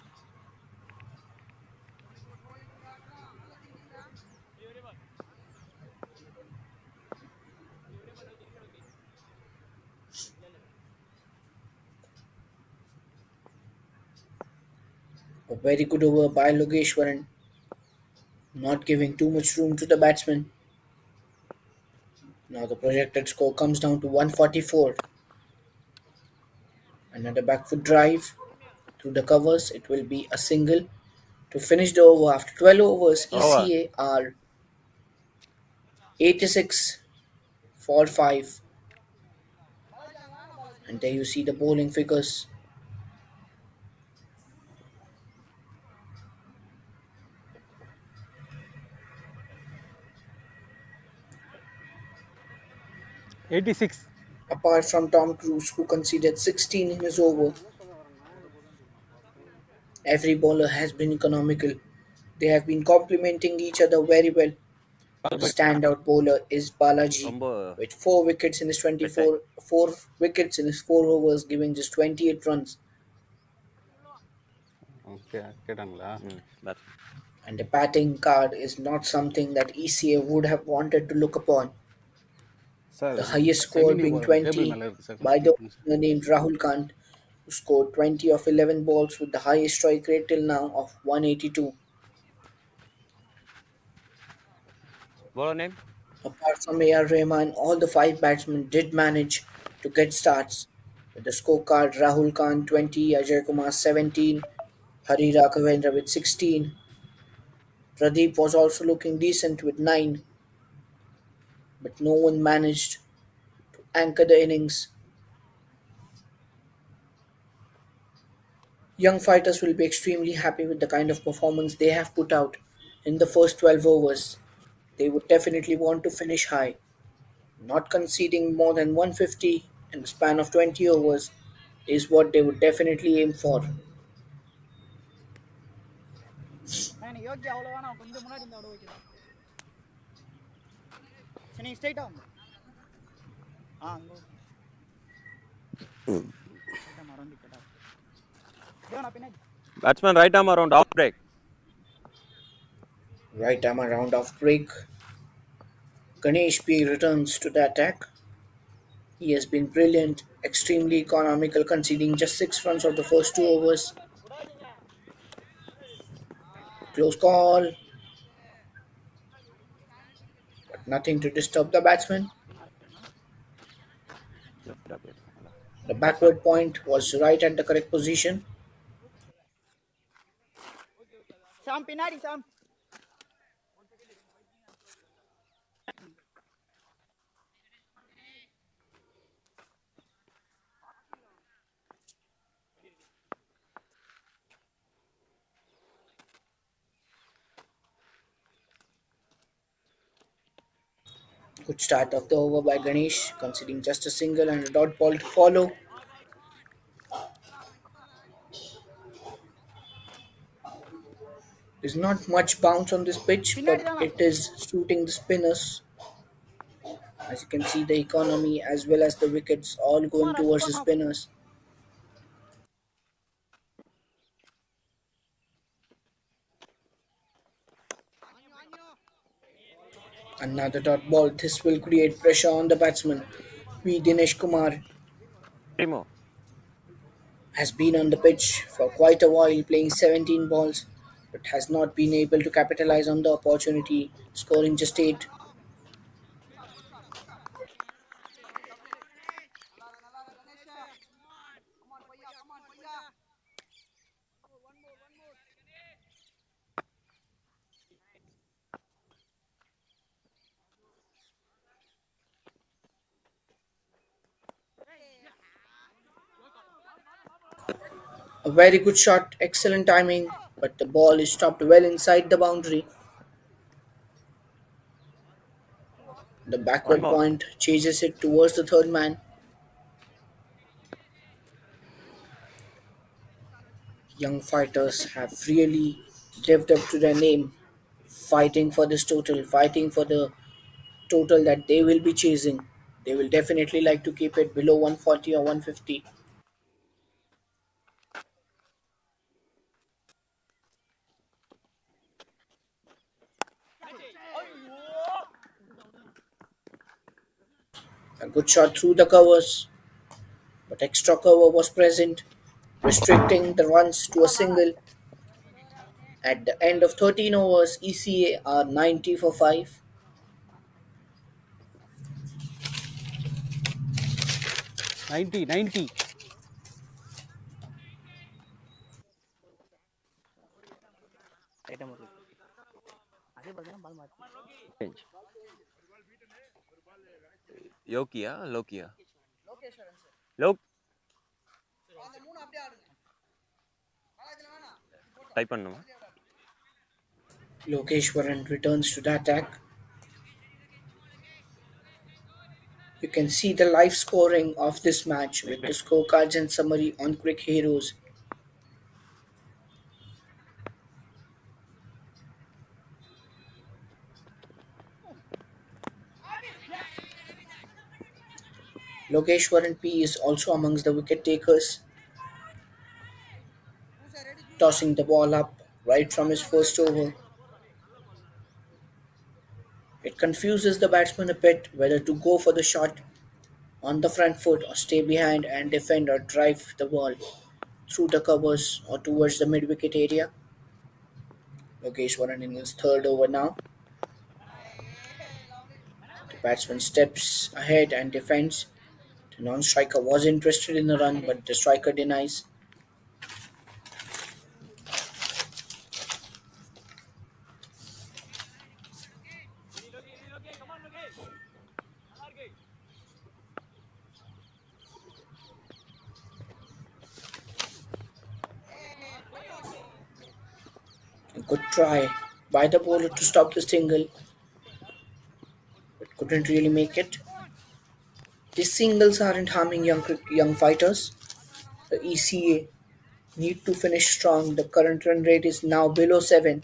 A very good over by Logeshwaran, not giving too much room to the batsman. Now the projected score comes down to 144. Another back foot drive through the covers. It will be a single to finish the over. After 12 overs, Over. ECA are 86 for 5. And there you see the bowling figures. '86. Apart from Tom Cruise, who conceded 16 in his over, every bowler has been economical. They have been complementing each other very well. The standout bowler is Balaji, ரொம்ப with 4 wickets in his பெட்டாய் 24 4 wickets in his 4 overs, giving just 28 runs. Okay கேட்டாங்களா? Batsman. And the batting card is not something that ECA would have wanted to look upon. Sir The highest score செமினி being table 20 மேலே இருக்குது sir, by கொஞ்சம் the தூக்குங்க sir. opener named Rahul Kant, who scored 20 of 11 balls with the highest strike rate till now of 182. bowler name? Apart from AR Rahman, all the 5 batsmen did manage to get starts. With the scorecard, Rahul Khan 20, Ajay Kumar 17, Hari Raghavendra with 16. Pradeep was also looking decent with 9, but no one managed to anchor the innings. Young fighters will be extremely happy with the kind of performance they have put out in the first 12 overs. They would definitely want to finish high. Not conceding more than 150 in the span of 20 overs is what they would definitely aim for. எனக்கு யோகி அவ்வளோ வேணாம், கொஞ்சம் முன்னாடி இருந்தா அவ்வளோ okay தான். சரி நீங்கள் ஸ்ட்ரைட்டாக வாங்க. அங்கே ஸ்ட்ரைட்டாக மரம் கேட்டா நான் பின்னாடி batsman right arm around off break. Right arm around off break. Ganesh P returns to the attack. He has been brilliant, extremely economical, conceding just 6 runs of the first 2 overs. Close call, but nothing to disturb the batsman. The batsman backward point was right at the correct position. சாம் பின்னாடி சாம். Good start of the over by Ganesh, conceding just a single and a dot ball to follow. There's not much bounce on this pitch, பின்னாடி but தானா it is suiting the spinners. As you can see, the economy as well as the wickets all சும்மா going rush towards the பண்ணா. spinners. Another dot ball. This will create pressure on the batsman. V. Dinesh Kumar Primo. has been on the pitch for quite a while, playing 17 balls, but has not been able to capitalize on the opportunity, scoring just 8. A very good shot, excellent timing, but the ball is stopped well inside the boundary. The one backward more. point chases it towards the third man. Young fighters have really lived up to their name, fighting for this total, fighting for the total that they will be chasing. They will definitely like to keep it below 140 or 150. A good shot through the covers, but extra cover was present, restricting the runs to a single. At the end of 13 overs, ECA are 90 for 5. 90. ரைட்டாக மட்டும் அதே பார்த்தீங்கன்னா ball மாற்றி change. யோக்கியா லோக்கியா? Lokeshwaran sir. லோக் type பண்ணுமா? Lokeshwaran returns to the attack. You can see the live scoring of this match Next with the next. scorecards and summary on Quick Heroes. Lokeshwaran P is also amongst the wicket takers, tossing the ball up right from his first over. It confuses the batsman a bit whether to go for the shot on the front foot or stay behind and defend or drive the ball through the covers or towards the mid wicket area. Lokeshwaran in his third over now. The batsman steps ahead and defends. The non striker was interested in the run, but the striker denies. A good try by the bowler to stop the single, but couldn't really make it. These singles aren't harming young fighters. The ECA need to finish strong. The current run rate is now below 7.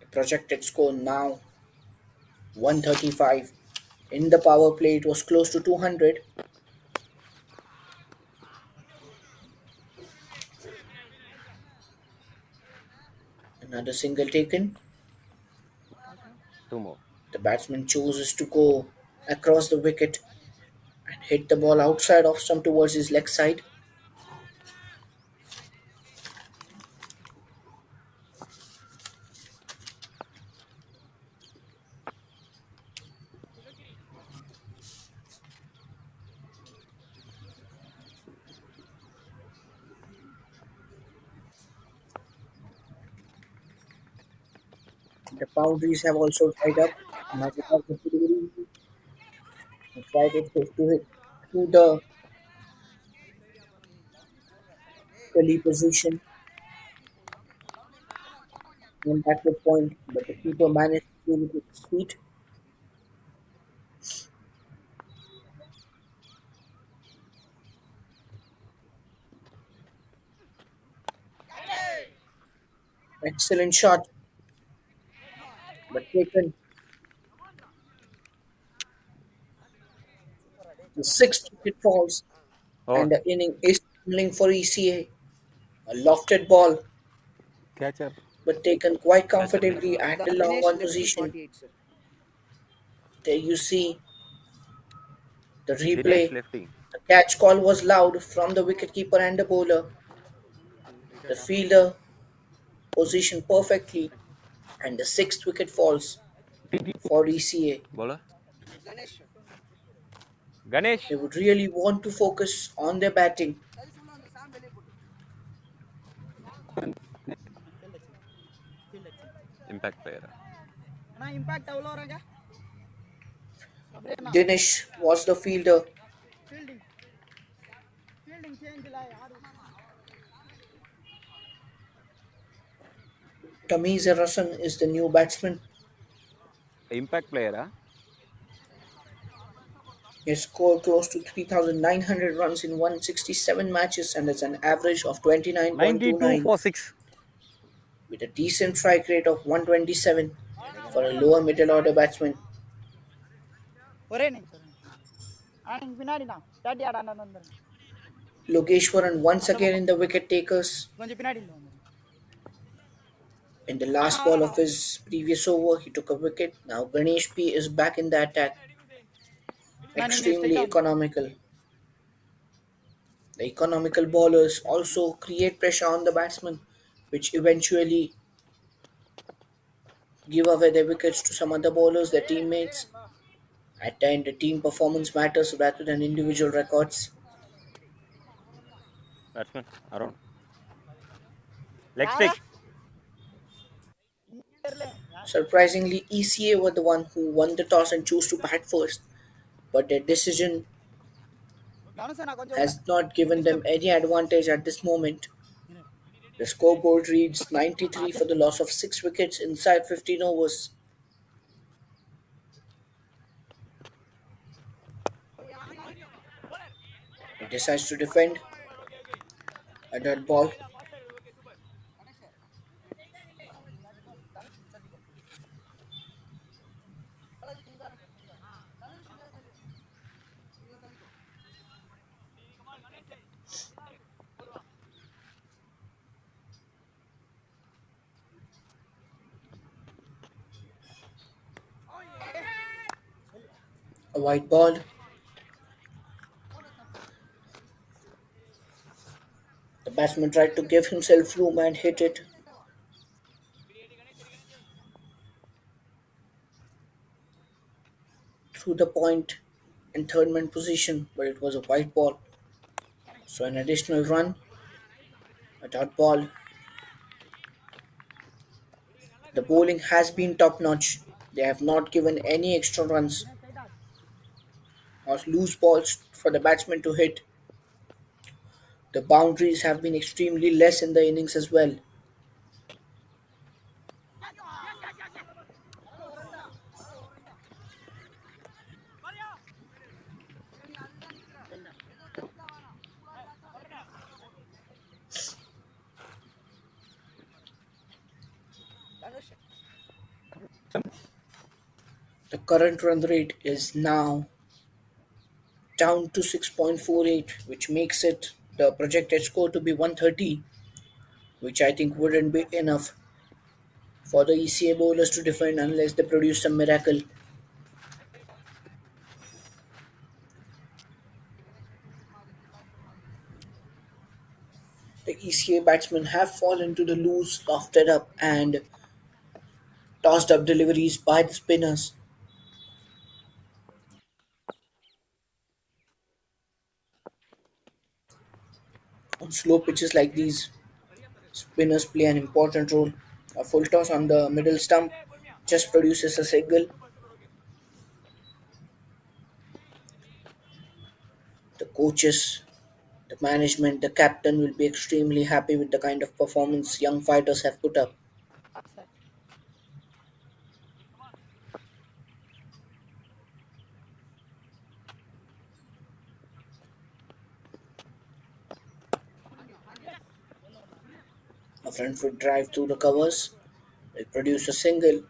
The projected score now 135. In the power play, it was close to 200. Another single taken. Two more. The batsman chooses to go across the wicket and hit the ball outside of stump towards his leg side. The boundaries have also dried up. Now because the delivery tried it to hit through the gully position on backward point, but the keeper managed to clear it with his feet. Excellent shot, but taken. The sixth wicket falls, Over. and the inning is tumbling for ECA. A lofted ball, Catcher. but taken quite Catcher left. comfortably at the long Dinesh on left to position. 48, sir. There you see the Dinesh replay. lefty. The catch call was loud from the wicketkeeper and the bowler. The fielder positioned perfectly, and the sixth wicket falls for ECA. Bowler. Ganesh. They would really want to focus on their batting. Impact player. ಅಣ್ಣ impact ಅವಲವರಾಗ ಸಬ್ರೇನಾ Dinesh was the fielder. Fielding fielding change ಇಲ್ಲ ಯಾರು Tamiz Rasan is the new batsman. Impact player. He has scored close to 3,900 runs in 167 matches and has an average of 92 29.29 for 6. with a decent strike rate of 127 for a lower middle order batsman. ஒரே நிமிஷம் அண்ணா இங்க பின்னாடிண்ணா thirty ஆட அண்ணன் வந்துருங்க Logeshwaran once again in the wicket takers. கொஞ்சம் பின்னாடி இருந்து வந்துருங்க In the last ball of his previous over, he took a wicket. Now Ganesh P is back in the attack. நான் நீங்க Extremely ஸ்ட்ரைட்டா economical. The economical bowlers also create pressure on the batsmen, which eventually give away their wickets to some other bowlers, their teammates. At the end, the team performance matters rather than individual records. Batsman. Around. Leg யாரா stick. தெரியல Surprisingly, ECA were the one who won the toss and chose to bat first, but their decision தனுஷனா கொஞ்சம் உள்ள has not given them disturb. any advantage at this moment. The scoreboard reads 93 for the loss of 6 wickets inside 15 overs. He decides to defend a dead ball. A white ball. The batsman tried to give himself room and hit it through the point in third man position, but it was a white ball. So an additional run, a dot ball. The bowling has been top notch. They have not given any extra runs or loose balls for the batsman to hit. The boundaries have been extremely less in the innings as well. The current run rate is now down to 6.48, which makes it the projected score to be 130, which I think wouldn't be enough for the ECA bowlers to defend unless they produce some miracle. The ECA batsmen have fallen to the loose, lofted up, and tossed up deliveries by the spinners. On slow pitches like these, spinners play an important role. A full toss on the middle stump just produces a single. The coaches, the management, the captain will be extremely happy with the kind of performance young fighters have put up. A front foot drive through the covers will produce a single.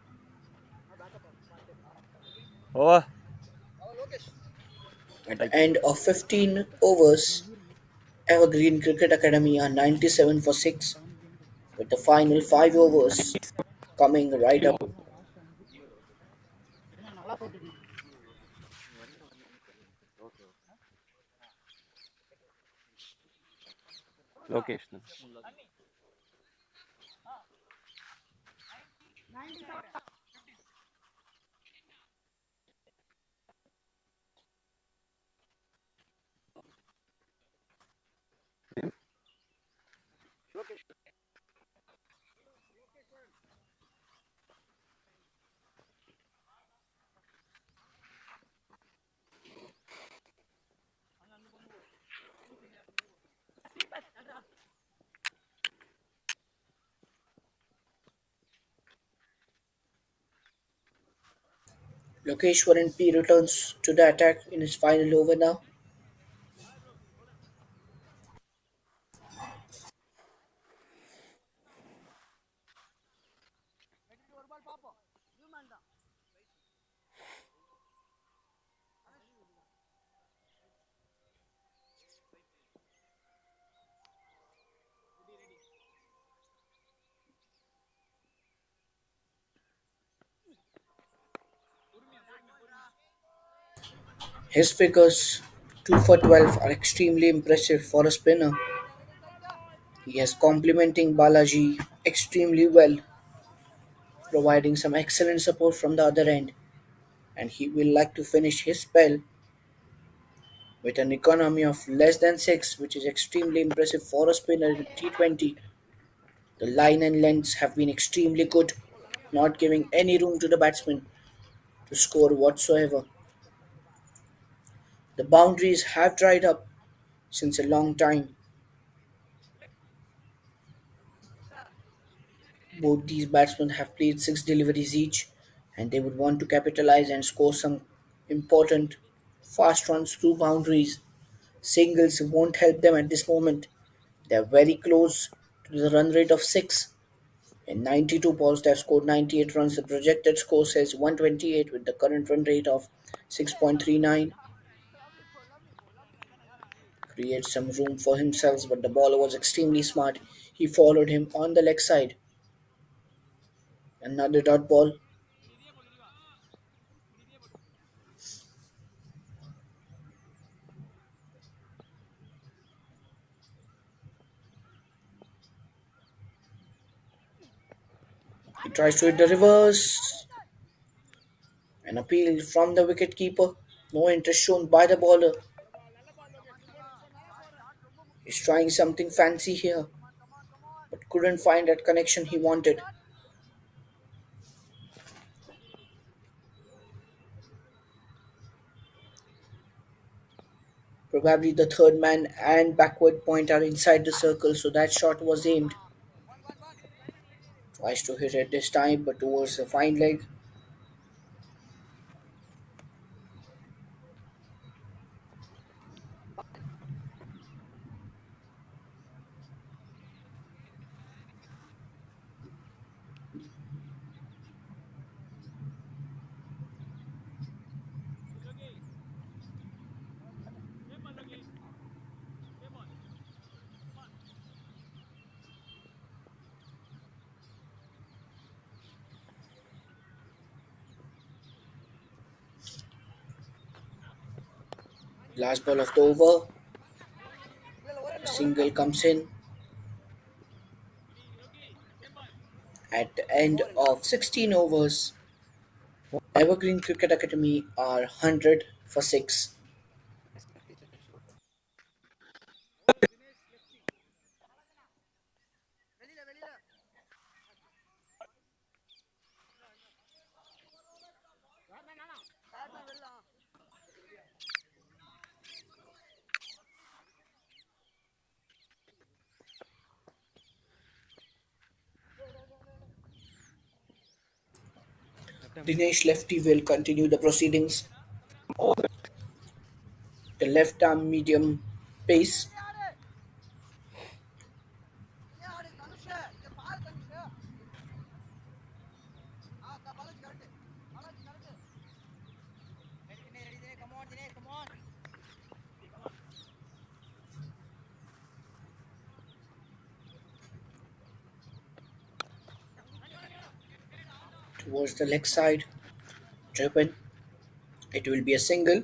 Over. At the Right. end of 15 overs, Evergreen Cricket Academy are 97 for 6, with the final 5 overs coming right up. நல்லா போயிட்டு இருக்கு. Location. Lokeshwaran P returns to the attack in his final over now. His figures 2 for 12 are extremely impressive for a spinner. He is complementing Balaji extremely well, providing some excellent support from the other end, and he will like to finish his spell with an economy of less than 6, which is extremely impressive for a spinner in T20. The line and lengths have been extremely good, not giving any room to the batsman to score whatsoever. The boundaries have dried up since a long time. Both these batsmen have played 6 deliveries each, and they would want to capitalize and score some important fast runs through boundaries. Singles won't help them at this moment. They're very close to the run rate of 6. In 92 balls, they've scored 98 runs. The projected score says 128 with the current run rate of 6.39. Creates some room for himself, but the bowler was extremely smart. He followed him on the leg side. Another dot ball. He tries to hit the reverse. An appeal from the wicket keeper. No interest shown by the bowler. He's trying something fancy here, but couldn't find that connection he wanted. Probably the third man and backward point are inside the circle, so that shot was aimed. Tries to hit it this time, but towards the fine leg. Last ball of the over. A single comes in at the end of 16 overs. Evergreen Cricket Academy are 100 for 6. Dinesh Lefty will continue the proceedings. The left arm medium pace. Towards the leg side. Driven. It will be a single.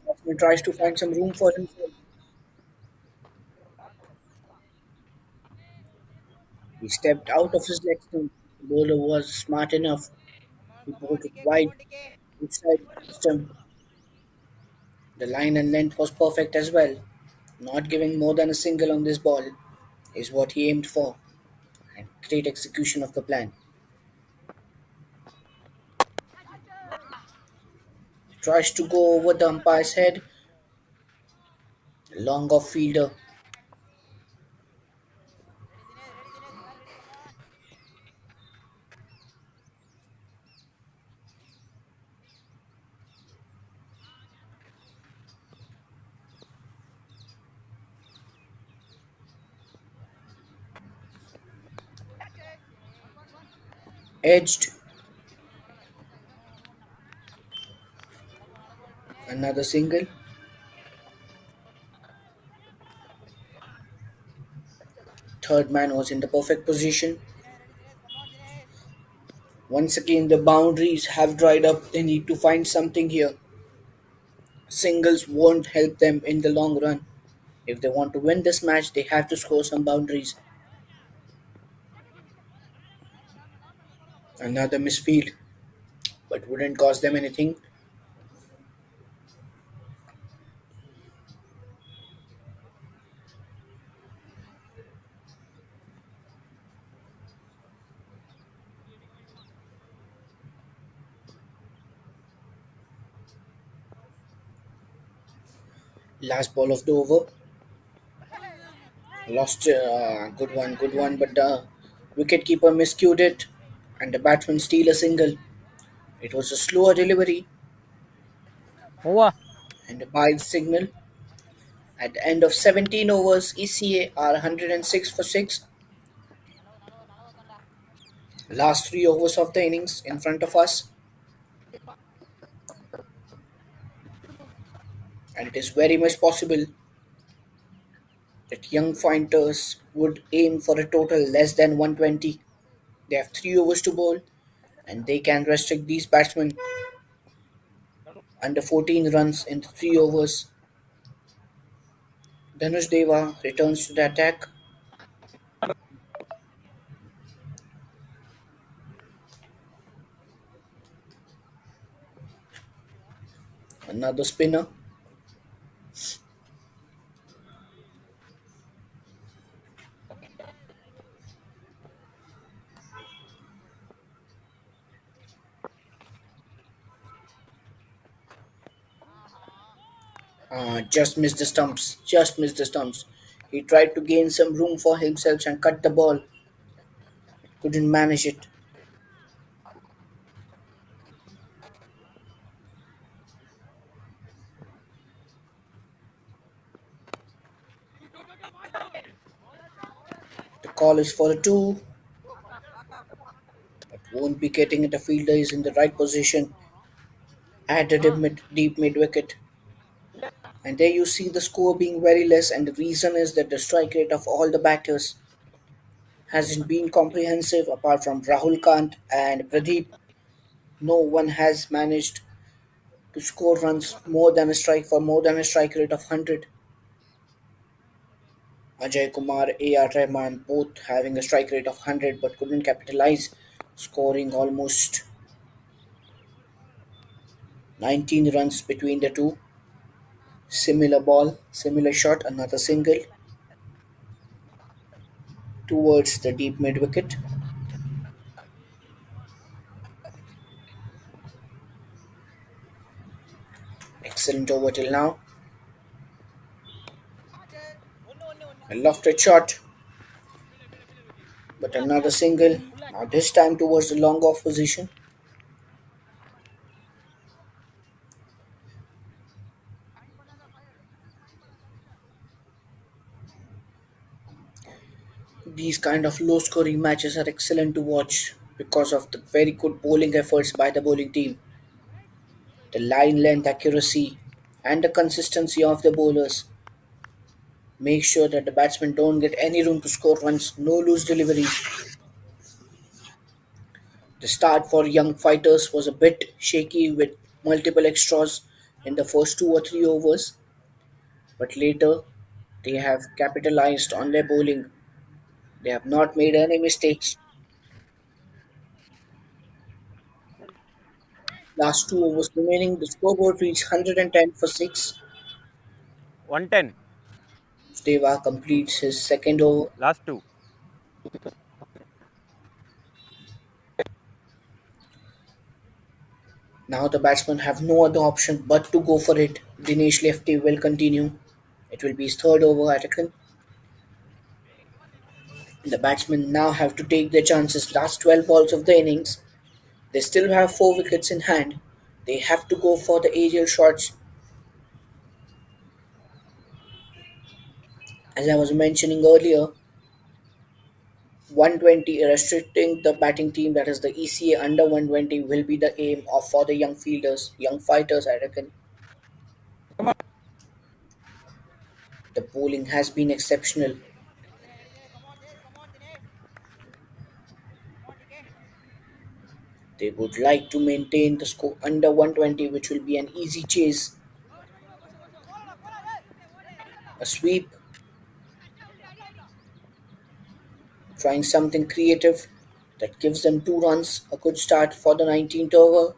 Batsman tries to find some room for himself. He stepped out of his leg stump. The bowler was smart enough. He bowled it wide inside the stump. The line and length was perfect as well. Not giving more than a single on this ball is what he aimed for, and great execution of the plan. Tries to go over the umpire's head. Long off fielder. Edged. Another single. Third man was in the perfect position. Once again, the boundaries have dried up. They need to find something here. Singles won't help them in the long run. If they want to win this match, they have to score some boundaries. Another misfield, but wouldn't cost them anything. Last ball of the over. Lost, good one, but the wicketkeeper miscued it, and the batsman steal a single. It was a slower delivery Over. and a bide signal. At the end of 17 overs, ECA are 106 for 6. Last 3 overs of the innings in front of us, and it is very much possible that young fighters would aim for a total less than 120. They have 3 overs to bowl, and they can restrict these batsmen under 14 runs in 3 overs. Dhanush Deva returns to the attack. Another spinner. Just missed the stumps. Just missed the stumps. He tried to gain some room for himself and cut the ball. Couldn't manage it. The call is for a two, but won't be getting it. The fielder is in the right position at the deep mid wicket. And there you see the score being very less, and the reason is that the strike rate of all the batters hasn't been comprehensive apart from Rahul Kant and Pradeep. No one has managed to score runs more than a strike rate of 100. Ajay Kumar, A.R. Rahman both having a strike rate of 100 but couldn't capitalize, scoring almost 19 runs between the two. Similar ball, similar shot, another single towards the deep mid wicket. Excellent over till now. A lofted shot, but another single. Now this time towards the long off position. These kind of low scoring matches are excellent to watch because of the very good bowling efforts by the bowling team, the line length accuracy, and the consistency of the bowlers. Make sure that the batsmen don't get any room to score runs, no loose deliveries. The start for young fighters was a bit shaky with multiple extras in the first 2 or 3 overs, but later they have capitalized on their bowling. They have not made any mistakes. Last 2 overs remaining, the scoreboard reached 110 for 6. 110. Deva completes his second over. Last two. Now the batsmen have no other option but to go for it. Dinesh Lefty will continue. It will be his third over at a. The batsmen now have to take their chances. Last 12 balls of the innings, they still have 4 wickets in hand. They have to go for the aerial shots. As I was mentioning earlier, 120 restricting the batting team, that is the ECA under 120, will be the aim of for the young fielders, young fighters. I reckon the bowling has been exceptional. They would like to maintain the score under 120, which will be an easy chase. A sweep, trying something creative that gives them 2 runs, a good start for the 19th over.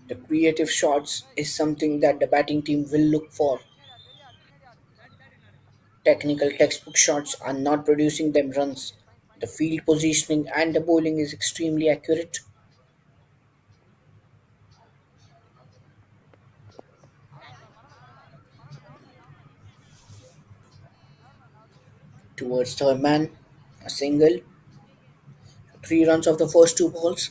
The creative shots is something that the batting team will look for. Technical textbook shots are not producing them runs. The field positioning and the bowling is extremely accurate. Towards third man, a single, 3 runs of the first 2 balls.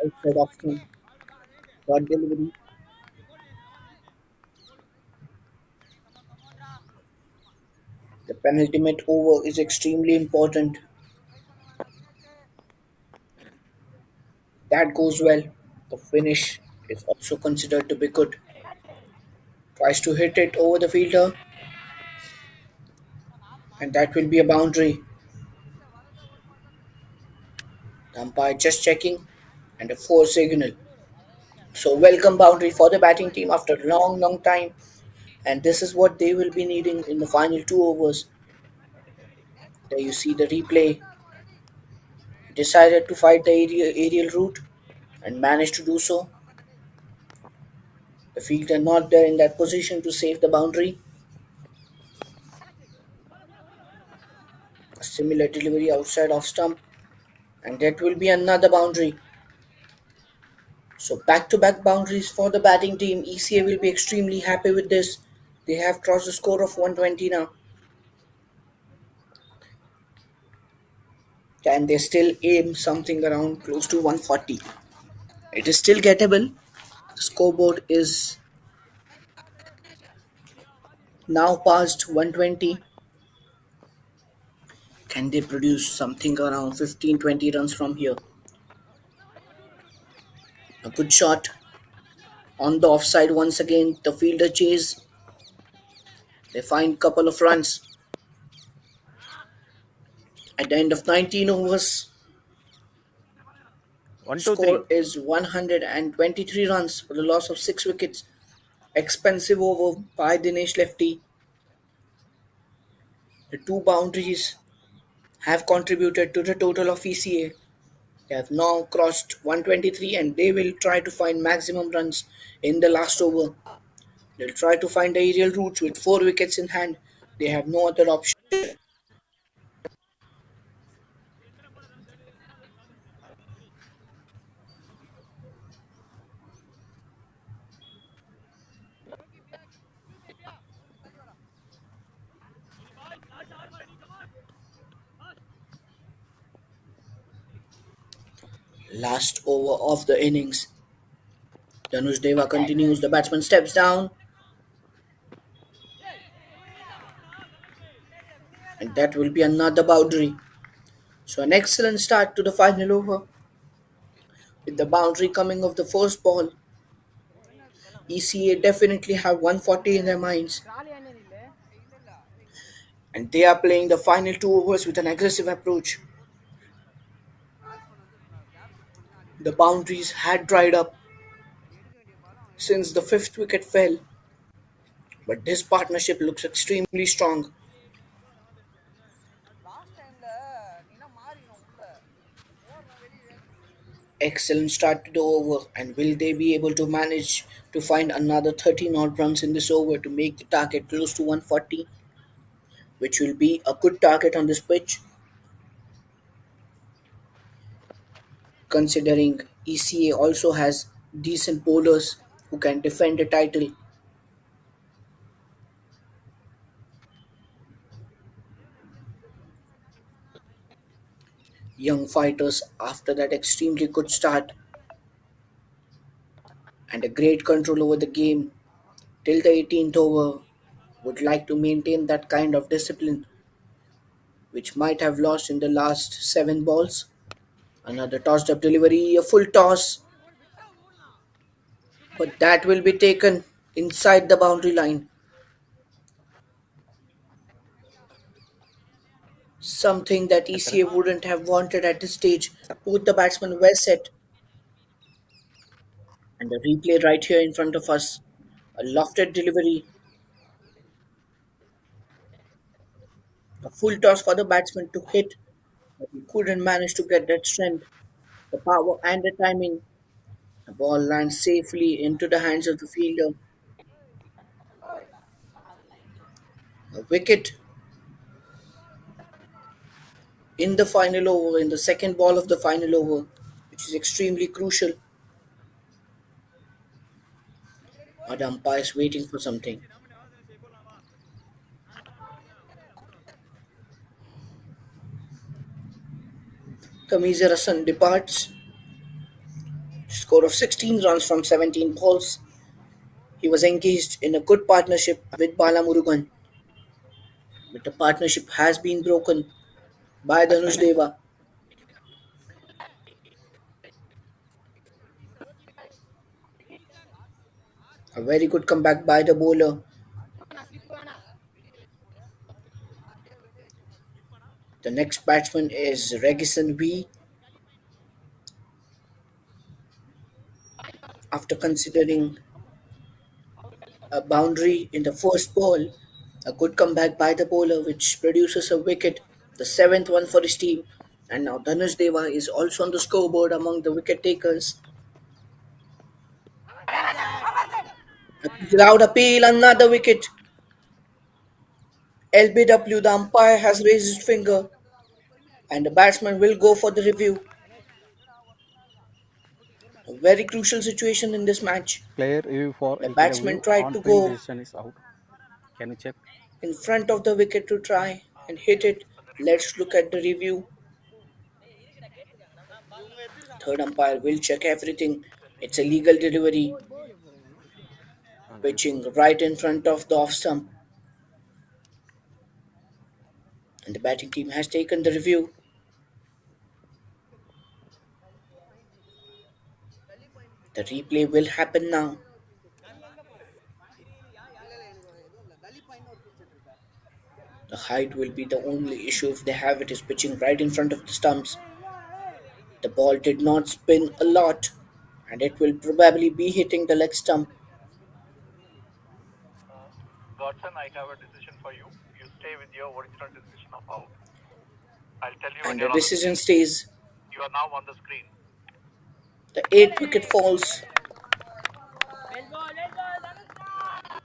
Outside of stump, short delivery. The penultimate over is extremely important. That goes well. The finish is also considered to be good. Tries to hit it over the fielder, and that will be a boundary. The umpire just checking, and a 4 signal. So, welcome boundary for the batting team after a long, long time. And this is what they will be needing in the final 2 overs. There you see the replay. He decided to fight the aerial route and managed to do so. The fielder not there in that position to save the boundary. A similar delivery outside of stump, and that will be another boundary. So back to back boundaries for the batting team. ECA will be extremely happy with this. They have crossed the score of 120 now. Can they still aim something around close to 140? It is still gettable. The scoreboard is now past 120. Can they produce something around 15-20 runs from here? A good shot on the offside once again. The fielder chase. They find couple of runs. At the end of 19 overs, One, two, score three. is 123 runs for the loss of 6 wickets. Expensive over by Dinesh Lefty. The 2 boundaries have contributed to the total of ECA. They have now crossed 123 and they will try to find maximum runs in the last over. They'll try to find the aerial routes with 4 wickets in hand. They have no other option. Last over of the innings. Danush Deva continues. The batsman steps down, and that will be another boundary. So, an excellent start to the final over with the boundary coming of the first ball. ECA definitely have 140 in their minds, and they are playing the final 2 overs with an aggressive approach. The boundaries had dried up since the fifth wicket fell, but this partnership looks extremely strong. Excellent start to the over, and will they be able to manage to find another 13 odd runs in this over to make the target close to 140, which will be a good target on this pitch, considering ECA also has decent bowlers who can defend the title. Young fighters after that extremely good start and a great control over the game till the 18th over would like to maintain that kind of discipline which might have lost in the last 7 balls. Another tossed up delivery, a full toss, but that will be taken inside the boundary line. something that Yes, sir. ECA wouldn't have wanted at this stage. Both the batsmen were set, and the replay right here in front of us. A lofted delivery, a full toss for the batsman to hit, but he couldn't manage to get that strength, the power, and the timing. The ball lands safely into the hands of the fielder. A wicket in the final over, in the second ball of the final over, which is extremely crucial. Our umpire is waiting for something. Kamizer Hassan departs. Score of 16 runs from 17 balls. He was engaged in a good partnership with Bala Murugan, but the partnership has been broken by Dhanush Deva. A very good comeback by the bowler. The next batsman is Regison V. After considering a boundary in the first ball, a good comeback by the bowler, which produces a wicket, the seventh one for his team. And now Dhanush Deva is also on the scoreboard among the wicket takers. A loud appeal, another wicket. LBW, the umpire has raised his finger, and the batsman will go for the review. A very crucial situation in this match. Player review for The batsman LPW tried on to field go decision is out. Can you check? in front of the wicket to try and hit it. Let's look at the review. Third umpire will check everything. It's a legal delivery, pitching right in front of the off stump. And the batting team has taken the review. The replay will happen now. The height will be the only issue if they have it is pitching right in front of the stumps. The ball did not spin a lot, and it will probably be hitting the leg stump. Godson, I have a decision for you. You stay with your original decision of out. I'll tell you when And the you're on the decision screen. stays. You are now on the screen. The eighth wicket falls.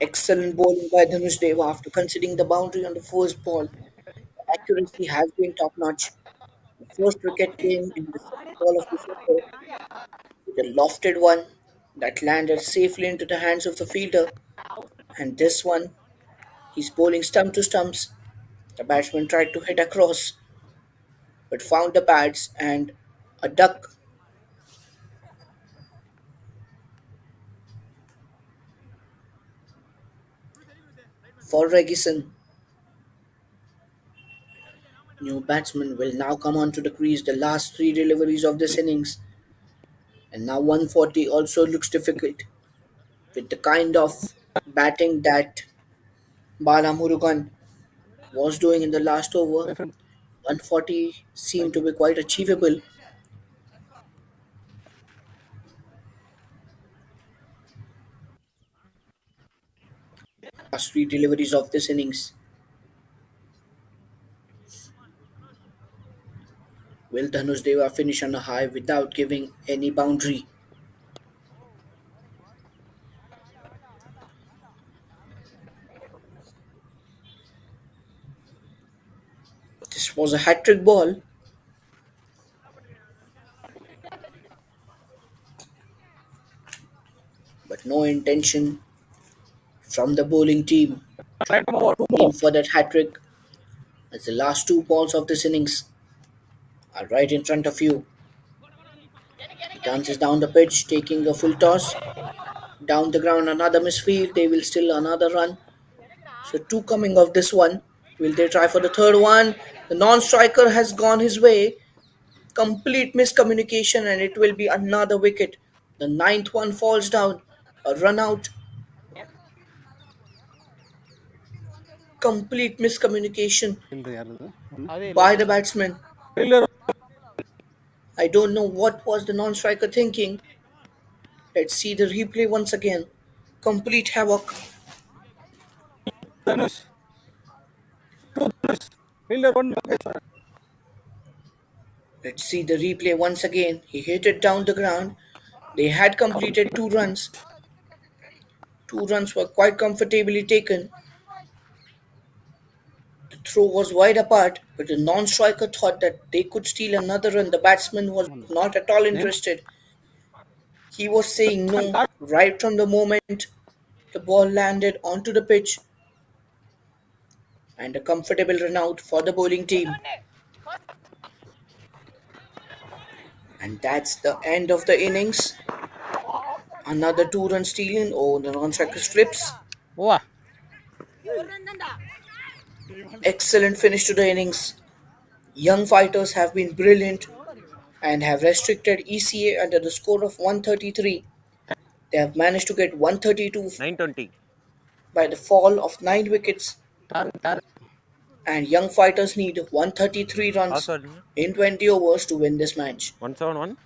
Excellent bowling by Dhanush Deva after conceding the boundary on the first ball. The accuracy has been top notch. The first wicket came in the second ball of this over with a lofted one that landed safely into the hands of the fielder. And this one, he's bowling stump to stumps. The batsman tried to hit across but found the pads and a duck for Regison. New batsman will now come onto the crease. The last three deliveries of this innings, and now 140 also looks difficult with the kind of batting that Bala Murugan was doing in the last over. My friend, 140 seemed thank to you. be quite achievable. Last three deliveries of this innings. Will Dhanush Deva finish on a high without giving any boundary? This was a hat trick ball, but no intention from the bowling team. Try to more, two Aim more. for that hat trick as the last two balls of this innings are right in front of you. He dances down the pitch, taking a full toss. Down the ground, another misfield. They will still another run. So two coming of this one. Will they try for the third one? The non-striker has gone his way. Complete miscommunication, and it will be another wicket. The ninth one falls down. A run out. Complete miscommunication Fielder ಯಾರದು ಅದೇ by the location. batsman. Fielder I don't know what was the non-striker thinking. Let's see the replay once again. Complete havoc. Dhanush to Dhanush fielder one Lokeshwara Let's see the replay once again. He hit it down the ground. They had completed 2 runs. 2 runs were quite comfortably taken. The throw was wide apart, but the non-striker thought that they could steal another run. The batsman was not at all name interested. He was saying no right from the moment the ball landed onto the pitch, and a comfortable run out for the bowling team. And that's the end of the innings. Another 2 run stealing. Oh, the non-striker flips. ವಾ Excellent finish to the innings. Young fighters have been brilliant and have restricted ECA under the score of 133. They have managed to get 132 920. by the fall of 9 wickets, ಟಾರ್ ಟಾರ್ and young fighters need 133 runs Also, in 20 overs to win this match. 171,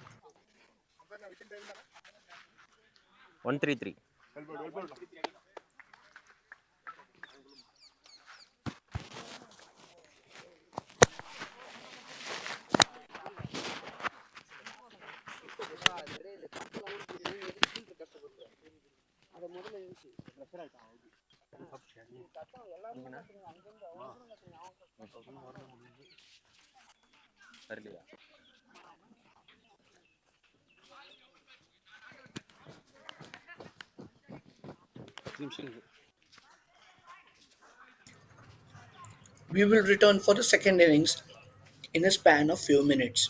133. ನಿಮಿಷ ಇದೆ We will return for the second innings in a span of few minutes.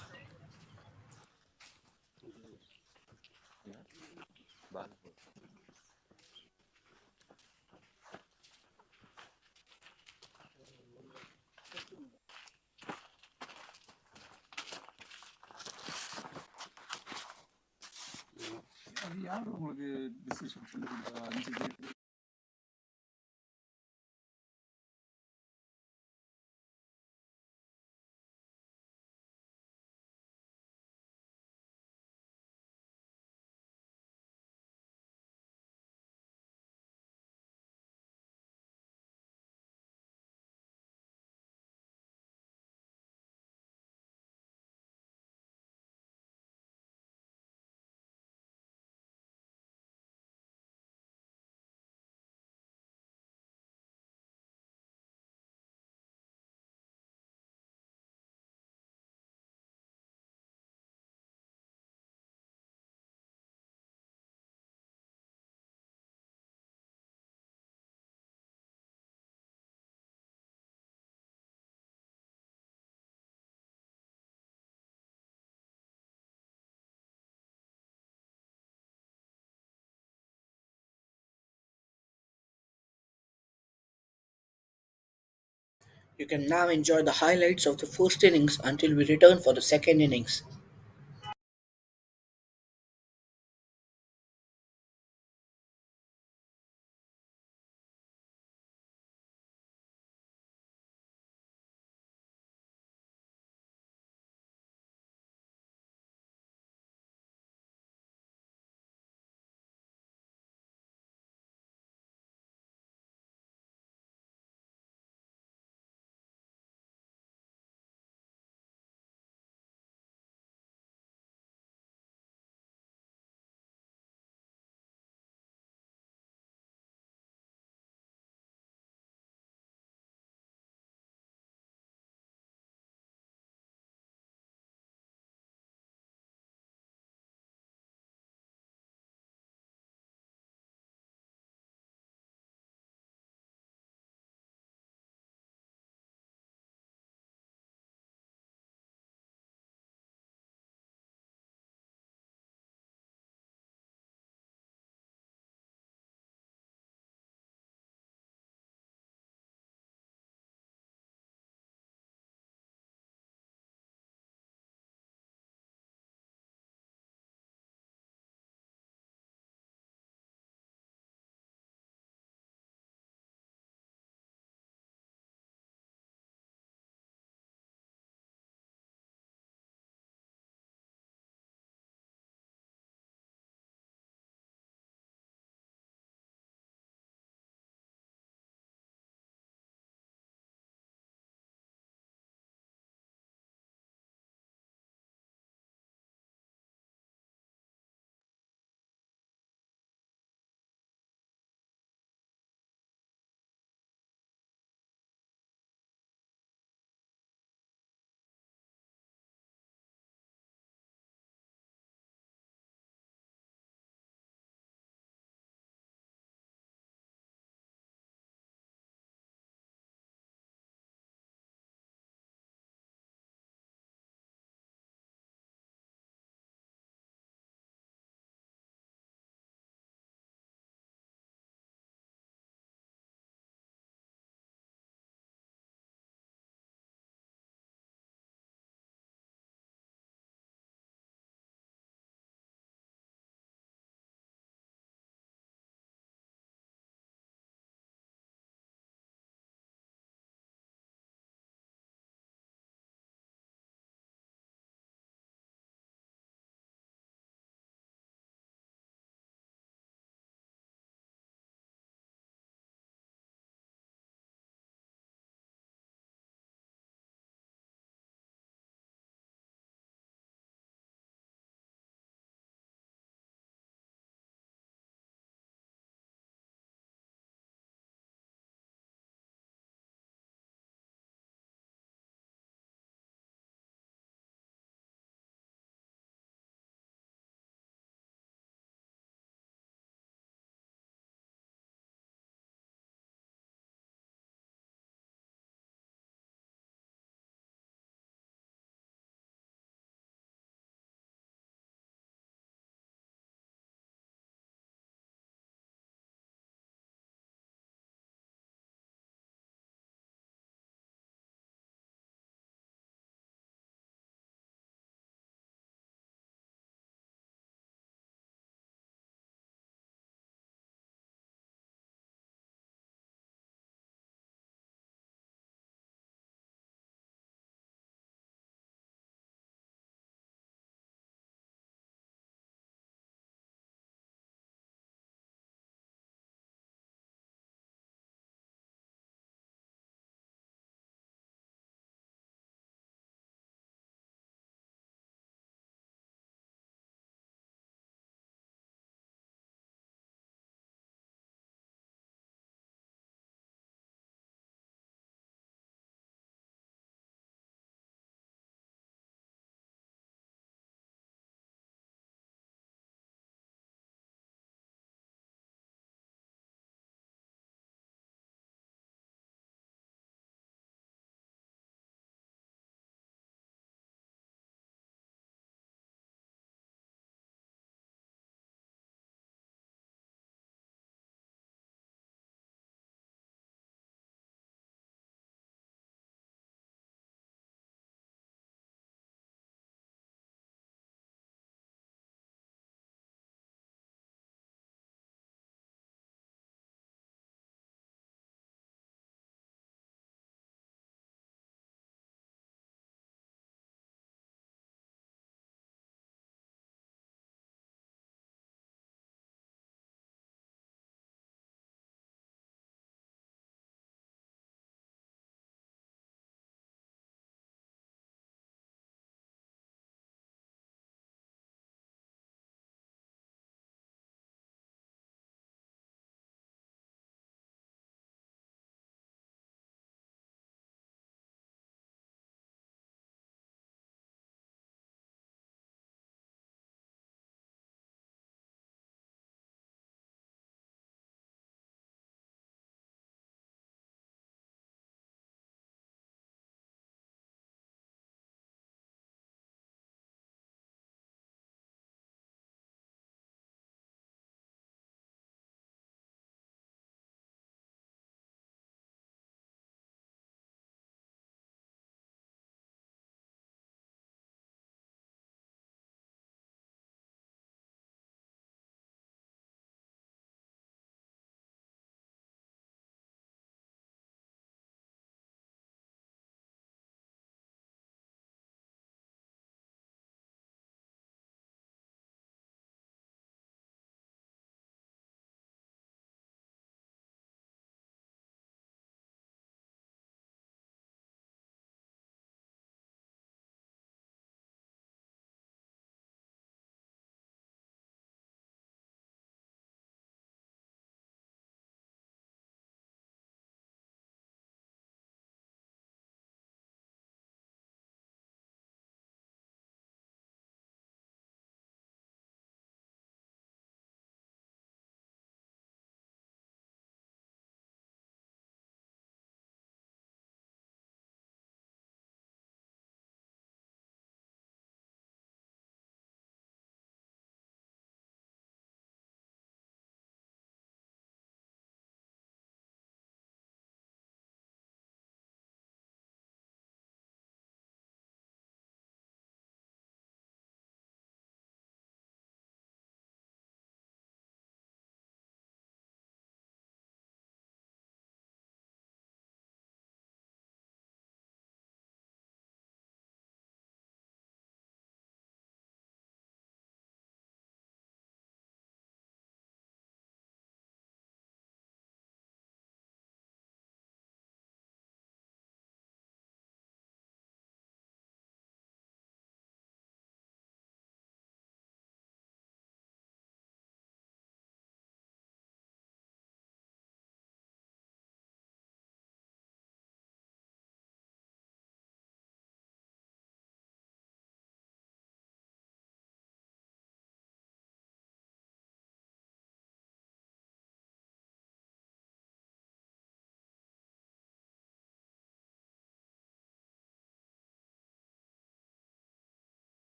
அது யார் உங்களுக்கு decision சொல்லி கொடுத்தா 5 You can now enjoy the highlights of the first innings until we return for the second innings.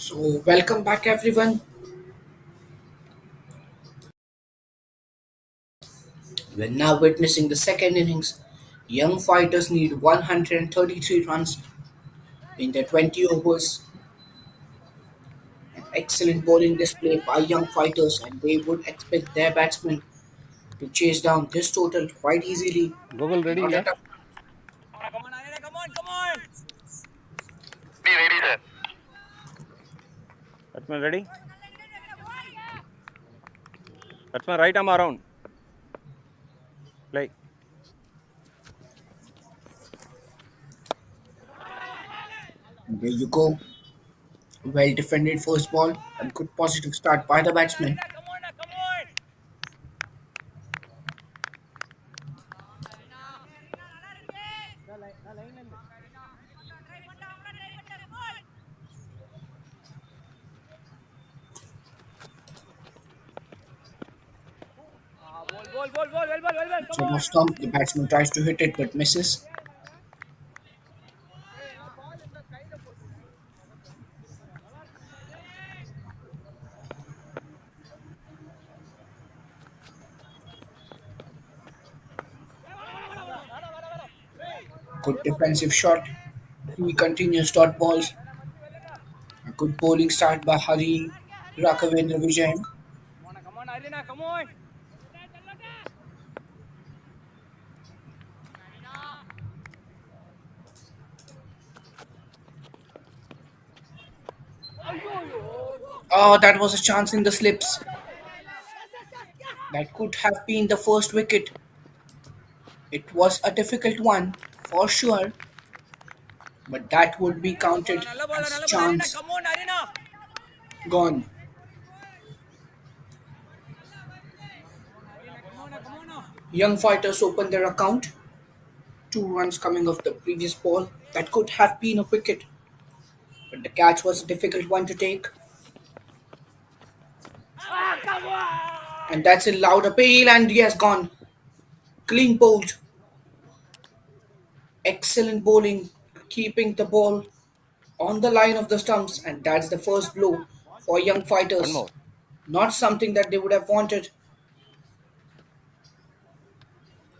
So, welcome back, everyone. We're now witnessing the second innings. Young fighters need 133 runs in their 20 overs. An excellent bowling display by young fighters, and they would expect their batsmen to chase down this total quite easily. Google ready, Not a yeah? tough. Be ready there. Batsman ready? Batsman right arm around. Play. There you go. Well defended first ball. A good positive start by the batsman. It's an off stump. The batsman tries to hit it but misses. Good defensive shot. He continues dot balls. A good bowling start by Hari Rakhavendra Vijayan. Oh, that was a chance in the slips. That could have been the first wicket. It was a difficult one, for sure, but that would be counted as chance gone. Young fighters opened their account. 2 runs coming off the previous ball. That could have been a wicket, but the catch was a difficult one to take. And that's a loud appeal, and he has gone. Clean bowled. Excellent bowling, keeping the ball on the line of the stumps, and that's the first blow for young One fighters. more. Not something that they would have wanted.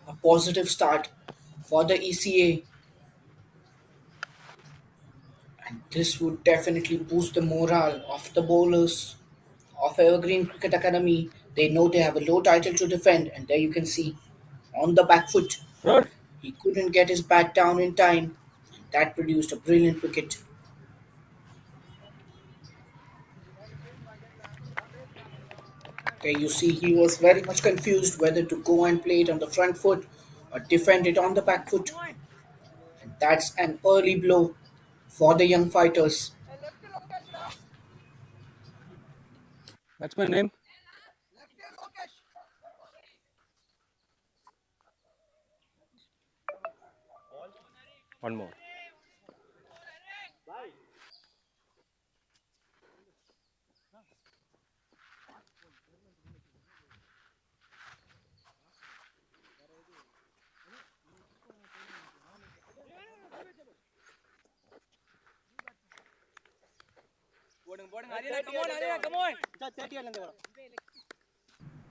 A positive start for the ECA, and this would definitely boost the morale of the bowlers of Evergreen Cricket Academy. They know they have a low title to defend, and there you can see on the back foot, Good. he couldn't get his bat down in time. That produced a brilliant wicket. There you see he was very much confused whether to go and play it on the front foot or defend it on the back foot. And that's an early blow for the young fighters. Batsman name? One more.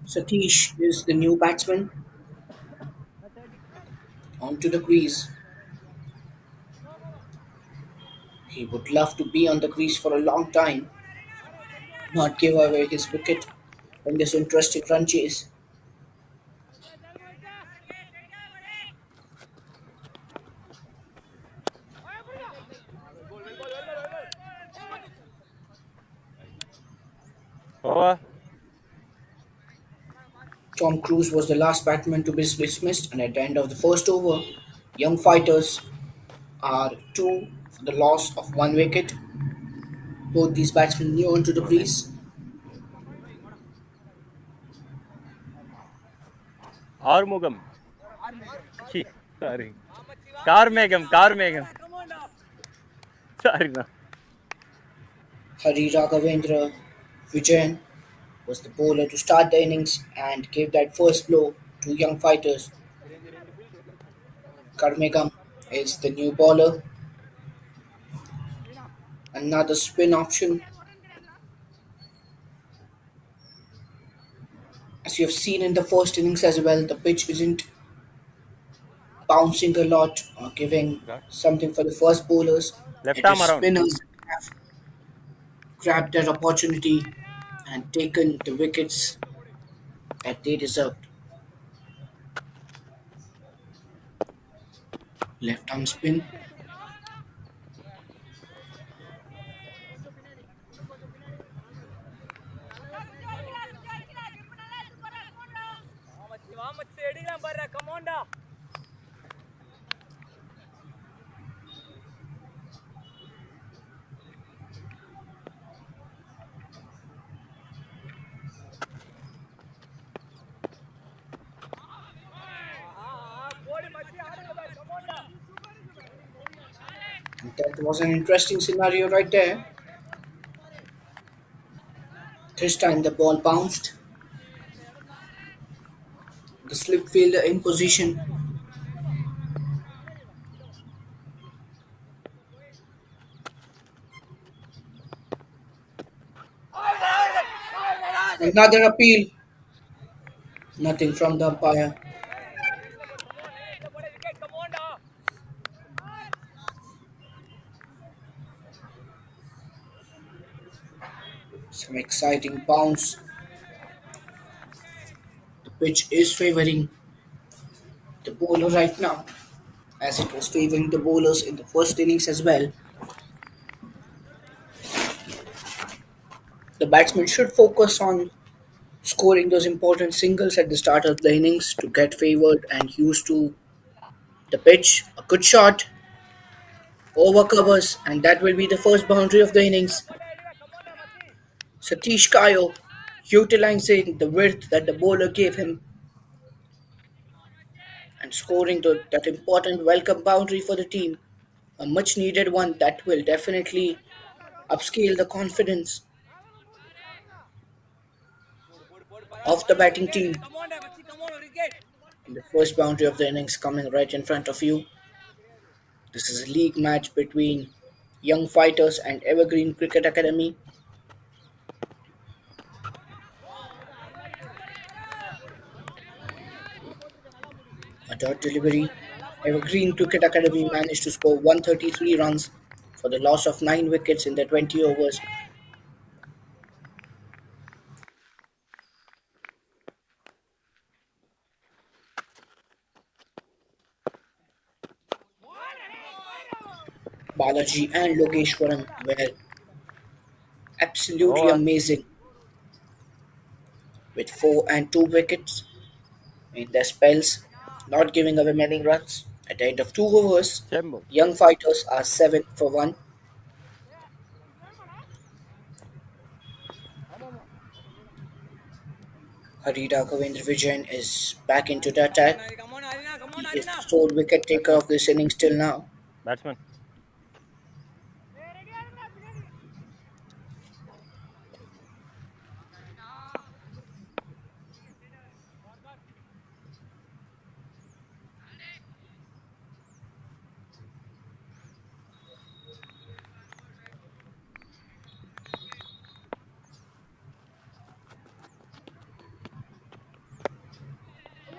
Satish is the new batsman onto the crease. He would love to be on the crease for a long time, not give away his wicket in this interesting run chase. Over. Tom Cruise was the last batsman to be dismissed, and at the end of the first over, young fighters are two for the loss of 1 wicket. Both these batsmen new onto the Your name? crease. Armugam. Chi. Sorry. Karmegam. Karmegam. Sorry, no. Hari Raghavendra Vijayan was the bowler to start the innings and gave that first blow to young fighters. Karmegam is the new bowler. Another spin option. As you have seen in the first innings as well, the pitch isn't bouncing a lot or giving Got something for the first bowlers. left It is arm around. spinners that have grabbed that opportunity and taken the wickets that they deserved. Left arm spin. And that was an interesting scenario right there. This time the ball bounced. The slip fielder in position. Another appeal. Nothing from the umpire. Some exciting bounce. The pitch is favoring the bowler right now, as it was favoring the bowlers in the first innings as well. The batsman should focus on scoring those important singles at the start of the innings to get favored and used to the pitch. A good shot, over covers, and that will be the first boundary of the innings. Satish Kayo utilizing the width that the bowler gave him and scoring that important welcome boundary for the team. A much needed one that will definitely upscale the confidence of the batting team. In the first boundary of the innings coming right in front of you. This is a league match between Young Fighters and Evergreen Cricket Academy. A dot delivery. Evergreen Cricket Academy managed to score 133 runs for the loss of 9 wickets in the 20 overs. Balaji and Logeshwaran were absolutely Over. amazing with 4 and 2 wickets in their spells, not giving away many runs. At the end of 2 overs, Chembo. Young Fighters are 7 for 1. Hari Raghavendra Vijayan is back into the attack. He is the sole wicket taker Batsman. of this innings till now. Batsman.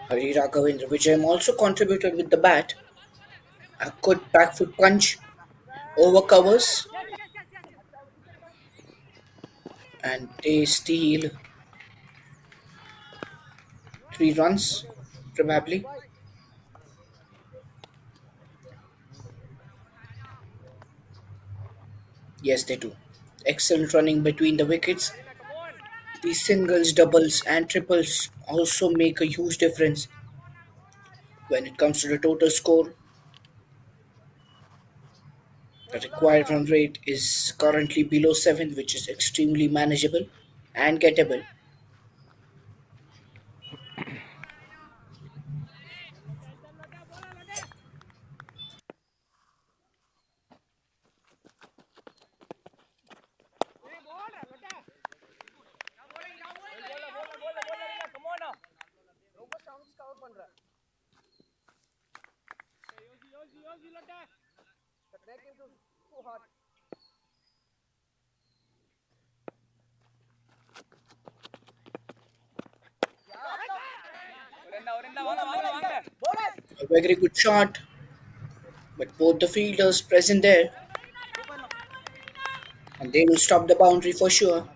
Hari Raghavendra Vijayan also contributed with the bat. A good back foot punch over covers, and they steal 3 runs, probably. Yes, they do. Excellent running between the wickets. These singles, doubles, and triples also make a huge difference when it comes to the total score. The required run rate is currently below 7, which is extremely manageable and gettable. A very good shot, but both the fielders present there, and they will stop the boundary for sure.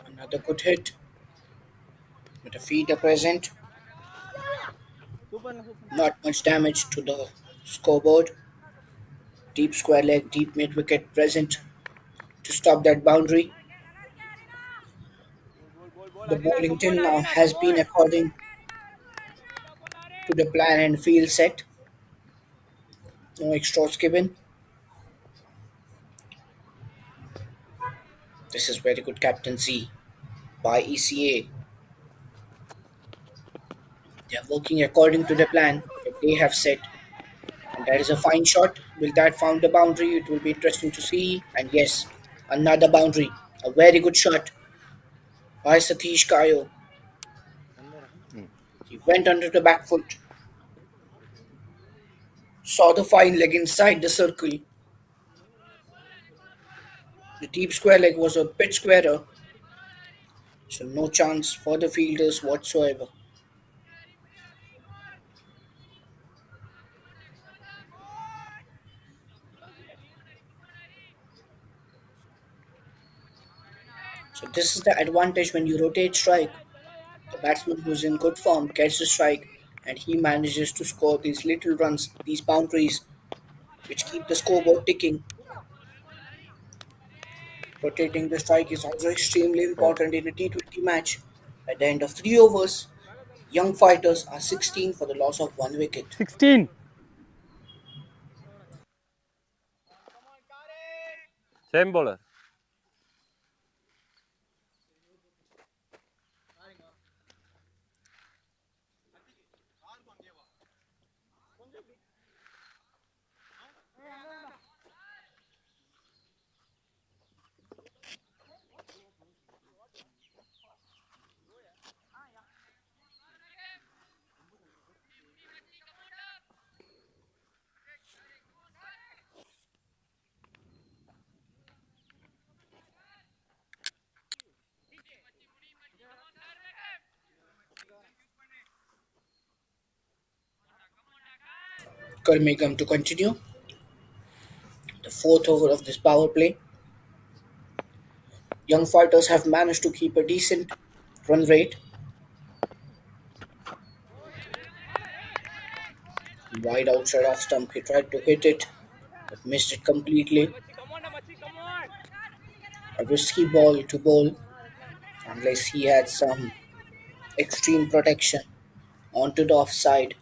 Another good hit, but a fielder present. Not much damage to the scoreboard. Deep square leg, deep mid wicket present to stop that boundary. The bowling till now has been according to the plan and field set. No extras given. This is very good captaincy by ECA. They are working according to the plan that they have set. And that is a fine shot. Will that found the boundary? It will be interesting to see. And yes, another boundary. A very good shot by Satish Kayo. He went under the back foot. Saw the fine leg inside the circle. The deep square leg was a bit squarer, so no chance for the fielders whatsoever. So this is the advantage when you rotate strike. The batsman who's in good form gets the strike and he manages to score these little runs, these boundaries, which keep the scoreboard ticking. Rotating the strike is also extremely Four. important in a T20 match. At the end of 3 overs, young fighters are 16 for the loss of 1 wicket. 16. Same bowler. Kurmegam to continue the fourth over of this power play. Young fighters have managed to keep a decent run rate. Wide outside off stump, he tried to hit it but missed it completely. A risky ball to bowl unless he had some extreme protection onto the offside.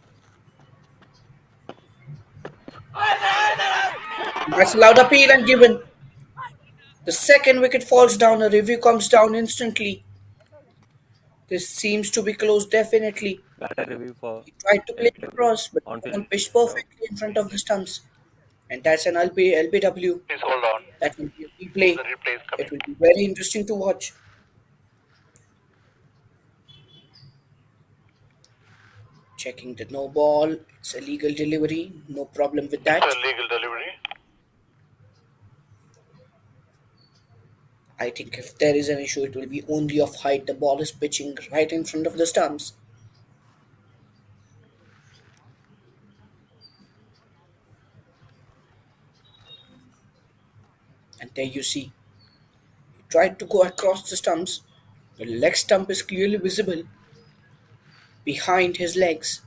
That's allowed appeal and given. The second wicket falls down, a review comes down instantly. This seems to be close definitely. Batter review for He tried to play it LBW. across, but On the field. ball pitched perfectly in front of the stumps. And that's an LBW. Please hold on. That will be a replay. The replay is coming. It will be very interesting to watch. Checking the no ball. It's a legal delivery. No problem with It's that. a legal delivery. I think if there is an issue, it will be only of height. The ball is pitching right in front of the stumps. And there you see. He tried to go across the stumps. The leg stump is clearly visible behind his legs.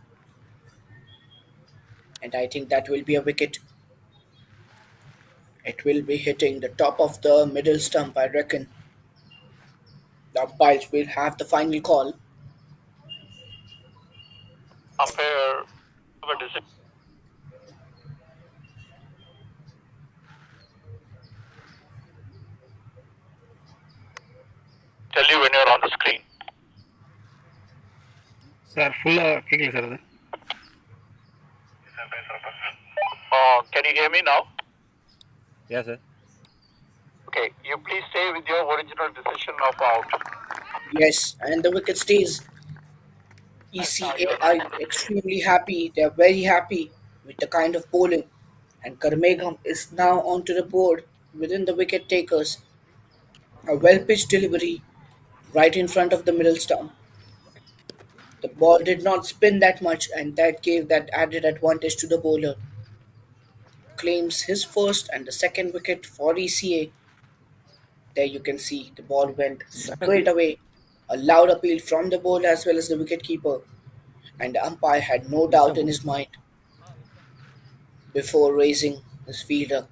And I think that will be a wicket. It will be hitting the top of the middle stump, I reckon. The umpires will have the final call. Umpire, what is it? Tell you when you're on the screen. Sir ஃபுல்லாக கேட்கல sir அது Can you hear me now? Yes, sir. Okay, you please stay with your original decision of out. Yes, and the wicket stays. I'll start ECA your are time. extremely happy. They are very happy with the kind of bowling. And Karmegam is now onto the board within the wicket takers. A well pitched delivery right in front of the middle stump. The ball did not spin that much, and that gave that added advantage to the bowler. Claims his first and the second wicket for ECA. There you can see the ball went Weapon. straight away. A loud appeal from the bowler as well as the wicketkeeper, and the umpire had no It's a doubt in hook. his mind before raising his fielder.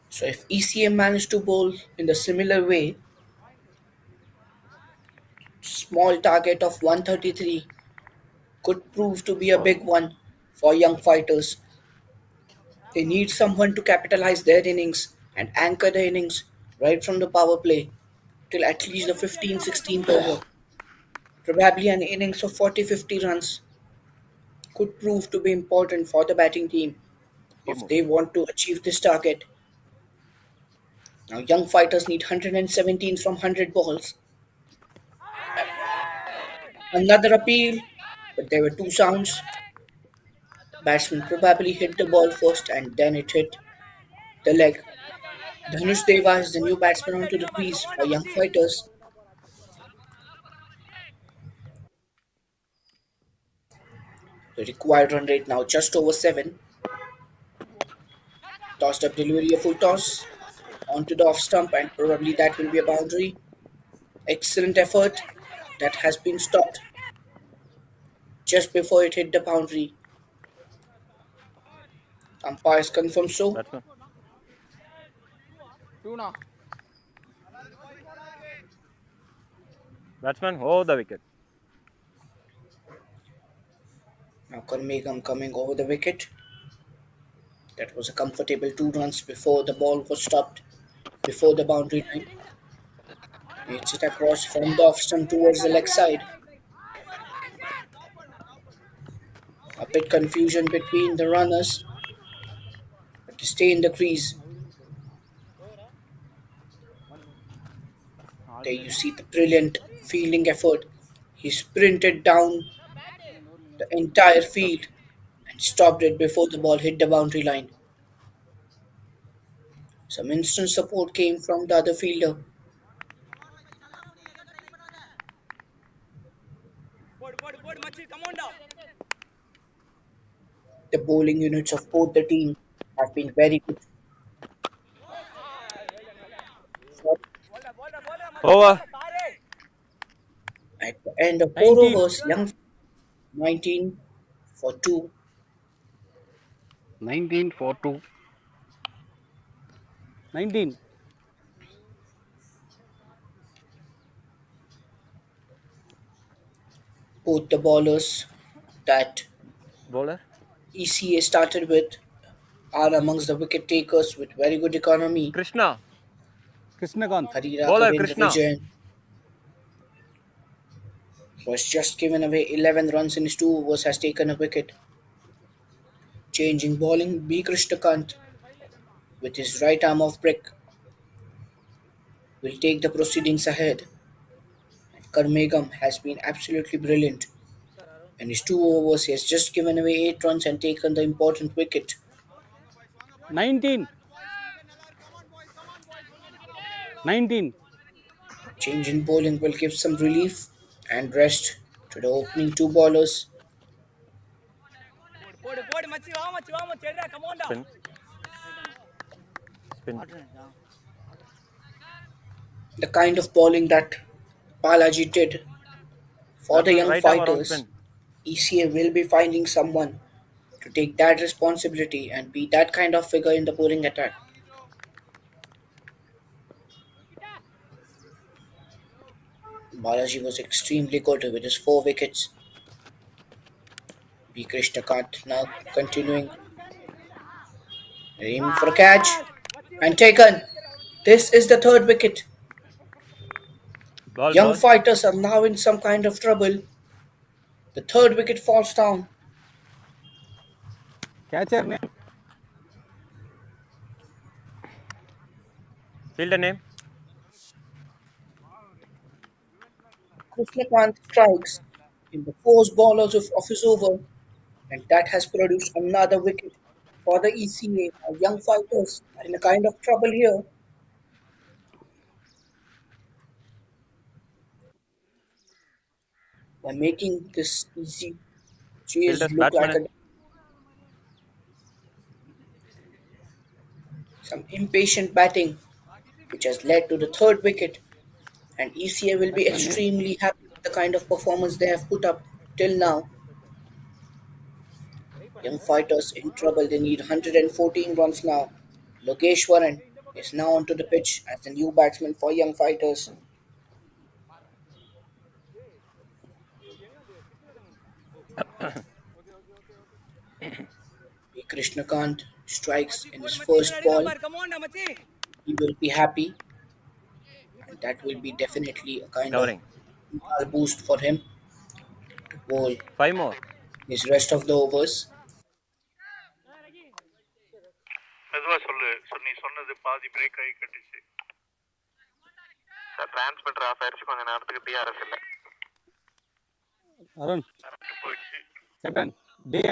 So if ECA managed to bowl in the similar way, small target of 133 could prove to be a big one for young fighters. They need someone to capitalize their innings and anchor the innings right from the power play till at least the 15th, 16th over. Probably an innings of 40-50 runs could prove to be important for the batting team Four if more. they want to achieve this target. Now, young fighters need 117 from 100 balls. Another appeal, but there were two sounds. Batsman probably hit the ball first and then it hit the leg. Dhanush Deva is the new batsman onto the crease for young fighters. The required run rate now just over 7. Tossed up delivery, a full toss onto the off stump, and probably that will be a boundary. Excellent effort that has been stopped just before it hit the boundary. Umpires confirm so. Batsman. Two now. Batsman. Oh, the wicket. Now Karmegam coming over the wicket. That was a comfortable 2 runs before the ball was stopped before the boundary line. Hits it across from the off stump towards the leg side. A bit confusion between the runners, but they stay in the crease. There you see the brilliant fielding effort. He sprinted down the entire field and stopped it before the ball hit the boundary line. Some instant support came from the other fielder. The bowling units of both the teams have been very good. For Over. at the end of 4 19, overs, young 19 for 2. 19 for 2. 19. Both the bowlers that Bowler. ECA started with are amongst the wicket takers with very good economy. Krishna. Krishnakant. Hari Bowler Raghavendra Krishna. Vijayan was just given away 11 runs in his 2 overs, has taken a wicket. Changing bowling, B. Krishnakant with his right arm off break will take the proceedings ahead. Karmegam has been absolutely brilliant. In his 2 overs, he has just given away 8 runs and taken the important wicket. 19. 19. Change in bowling will give some relief and rest to the opening two bowlers. Spin. Spin. The kind of bowling that Balaji did for the Batsman. young Right arm around fighters, spin. ECA will be finding someone to take that responsibility and be that kind of figure in the bowling attack. Balaji was extremely good with his 4 wickets. B. Krishnakant now continuing Aiming for a catch and taken. This is the third wicket. Ball, Young ball. fighters are now in some kind of trouble. The third wicket falls down. Catcher name. Fielder name. Krishnakant strikes in the first ball of his over, and that has produced another wicket for the ECA. Our young fighters are in a kind of trouble here by making this easy chase Fielders, look like batsman. some impatient batting, which has led to the third wicket. And ECA will be Batsman name. extremely happy with the kind of performance they have put up till now. Young fighters in trouble. They need 114 runs now. Logeshwaran is now onto the pitch as the new batsman for young fighters. P. Krishnakant strikes in his first ball. He will be happy, and that will be definitely a kind of Covering. boost for him to bowl 5 more. his rest of the overs. மெதுவா சொல்லு நீ சொன்னது பாதி break ஆகி கட்டுச்சு sir transmitter of ஆயிடுச்சு கொஞ்ச நேரத்துக்கு TRS இல்லை Arun. போயிடுச்சு Captain. D.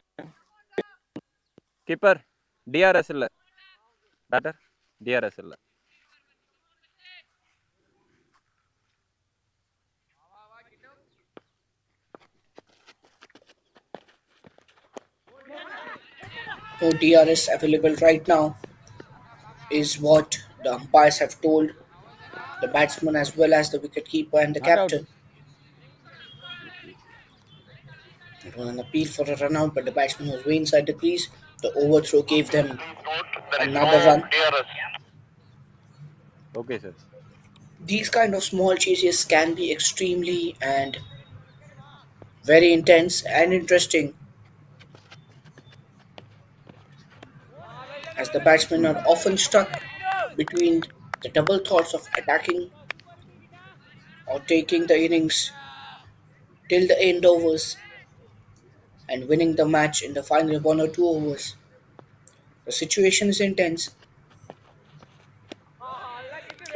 Keeper. DRS இல்ல. Batter. DRS இல்ல. No DRS available right now, is what the umpires have told the batsman as well as the wicketkeeper and the Not out. captain. It was an appeal for a run out, but the batsman was way inside the crease. The overthrow gave them there is another no run. DRS. Okay, sir. These kind of small chases can be extremely and very intense and interesting as the batsmen are often stuck between the double thoughts of attacking or taking the innings till the end overs and winning the match in the final 1 or 2 overs. The situation is intense.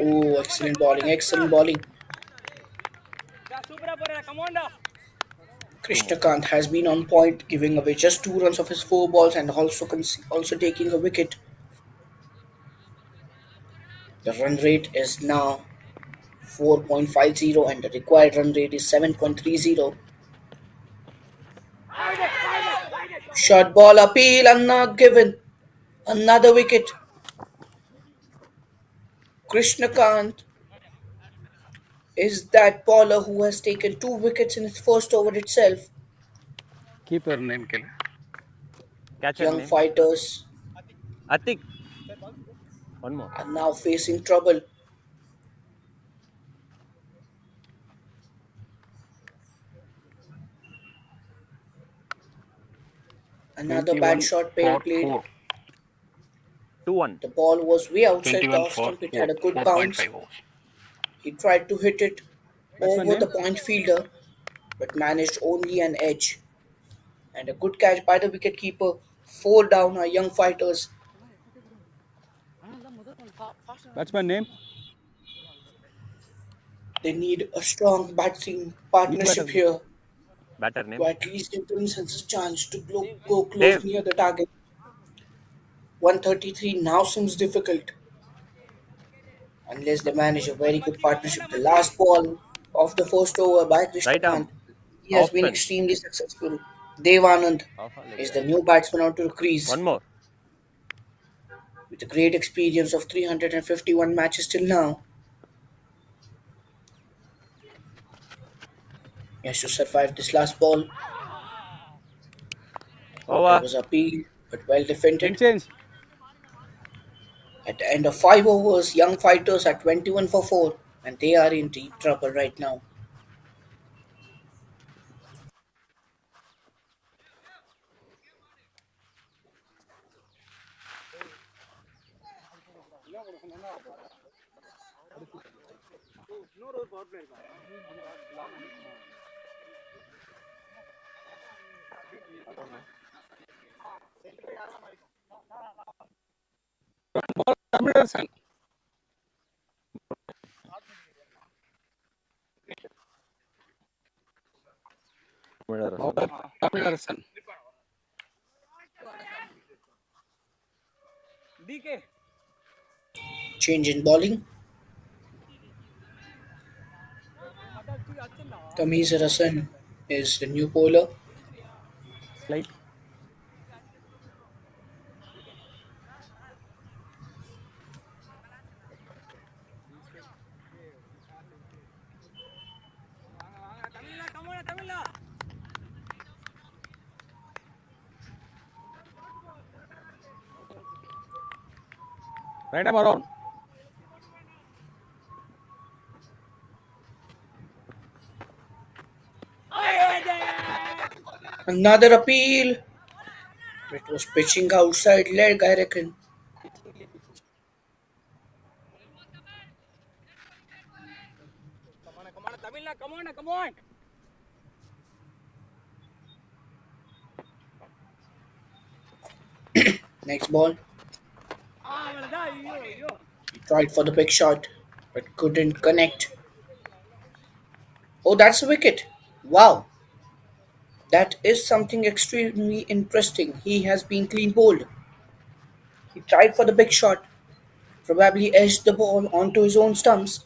Oh, excellent bowling, excellent bowling. 2 more. Krishnakant has been on point, giving away just 2 runs of his 4 balls and also taking a wicket. The run rate is now 4.50 and the required run rate is 7.30. Short ball appeal and not given. Another wicket. Krishnakant is that bowler who has taken 2 wickets in his first over itself. Keeper name. Catcher Young name. fighters Atik. 1 more. are now facing trouble. Another bad 21 shot for played. 4. 2-1. The ball was way outside the 21 off for stump. It 4. had a good bounce. 4.5 overs. He tried to hit it Batsman over the name. point fielder but managed only an edge. And a good catch by the wicketkeeper. 4 down are young fighters. Batsman name. They need a strong batting Which partnership batter? here Batter to name. at least give themselves a chance to go close Dave. near the target. 133 now seems difficult unless they manage a very good partnership. The last ball of the first over by Right Krishnakant, arm. he has Off been spin. extremely successful. Dev Anand Off or leg is the side. new batsman onto the crease 1 more. with a great experience of 351 matches till now. He has to survive this last ball. There Over. was appeal, but well Wind defended. change. At the end of 5 overs, young fighters are 21 for 4 and they are in deep trouble right now. Tamilarasan. Tamilarasan. Bowler Tamilarasan. Change in bowling. Tamiz Rasan is the new bowler. Slide. Right arm around. Another appeal. It was pitching outside leg, I reckon. Next ball. He tried for the big shot, but couldn't connect. Oh, that's a wicket. Wow, that is something extremely interesting. He has been clean bowled. He tried for the big shot, probably edged the ball onto his own stumps,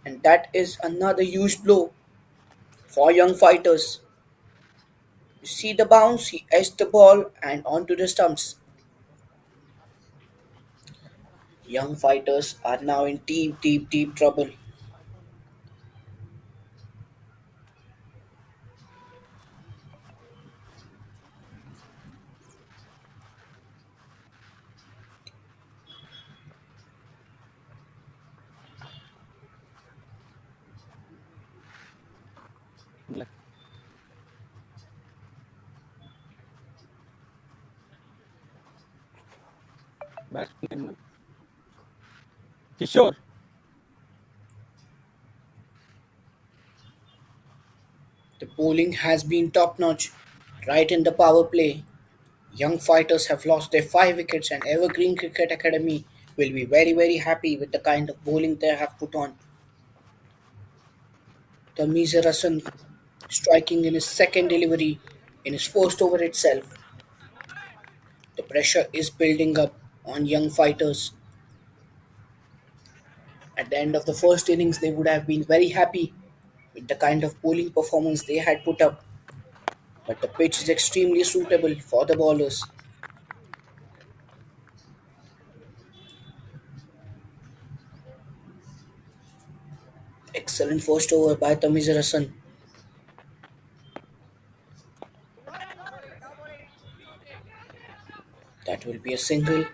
and that is another huge blow for young fighters. You see the bounce, he edged the ball and onto the stumps. Young fighters are now in deep, deep, deep trouble. Left. Batsman. Kishore. The bowling has been top notch, right in the power play. Young fighters have lost their 5 wickets, and Evergreen Cricket Academy will be very, very happy with the kind of bowling they have put on. Tamiz Rasan striking in his second delivery in his first over itself. The pressure is building up on young fighters. At the end of the first innings, they would have been very happy with the kind of bowling performance they had put up, but the pitch is extremely suitable for the bowlers. Excellent first over by Tamiz Rasan. That will be a single.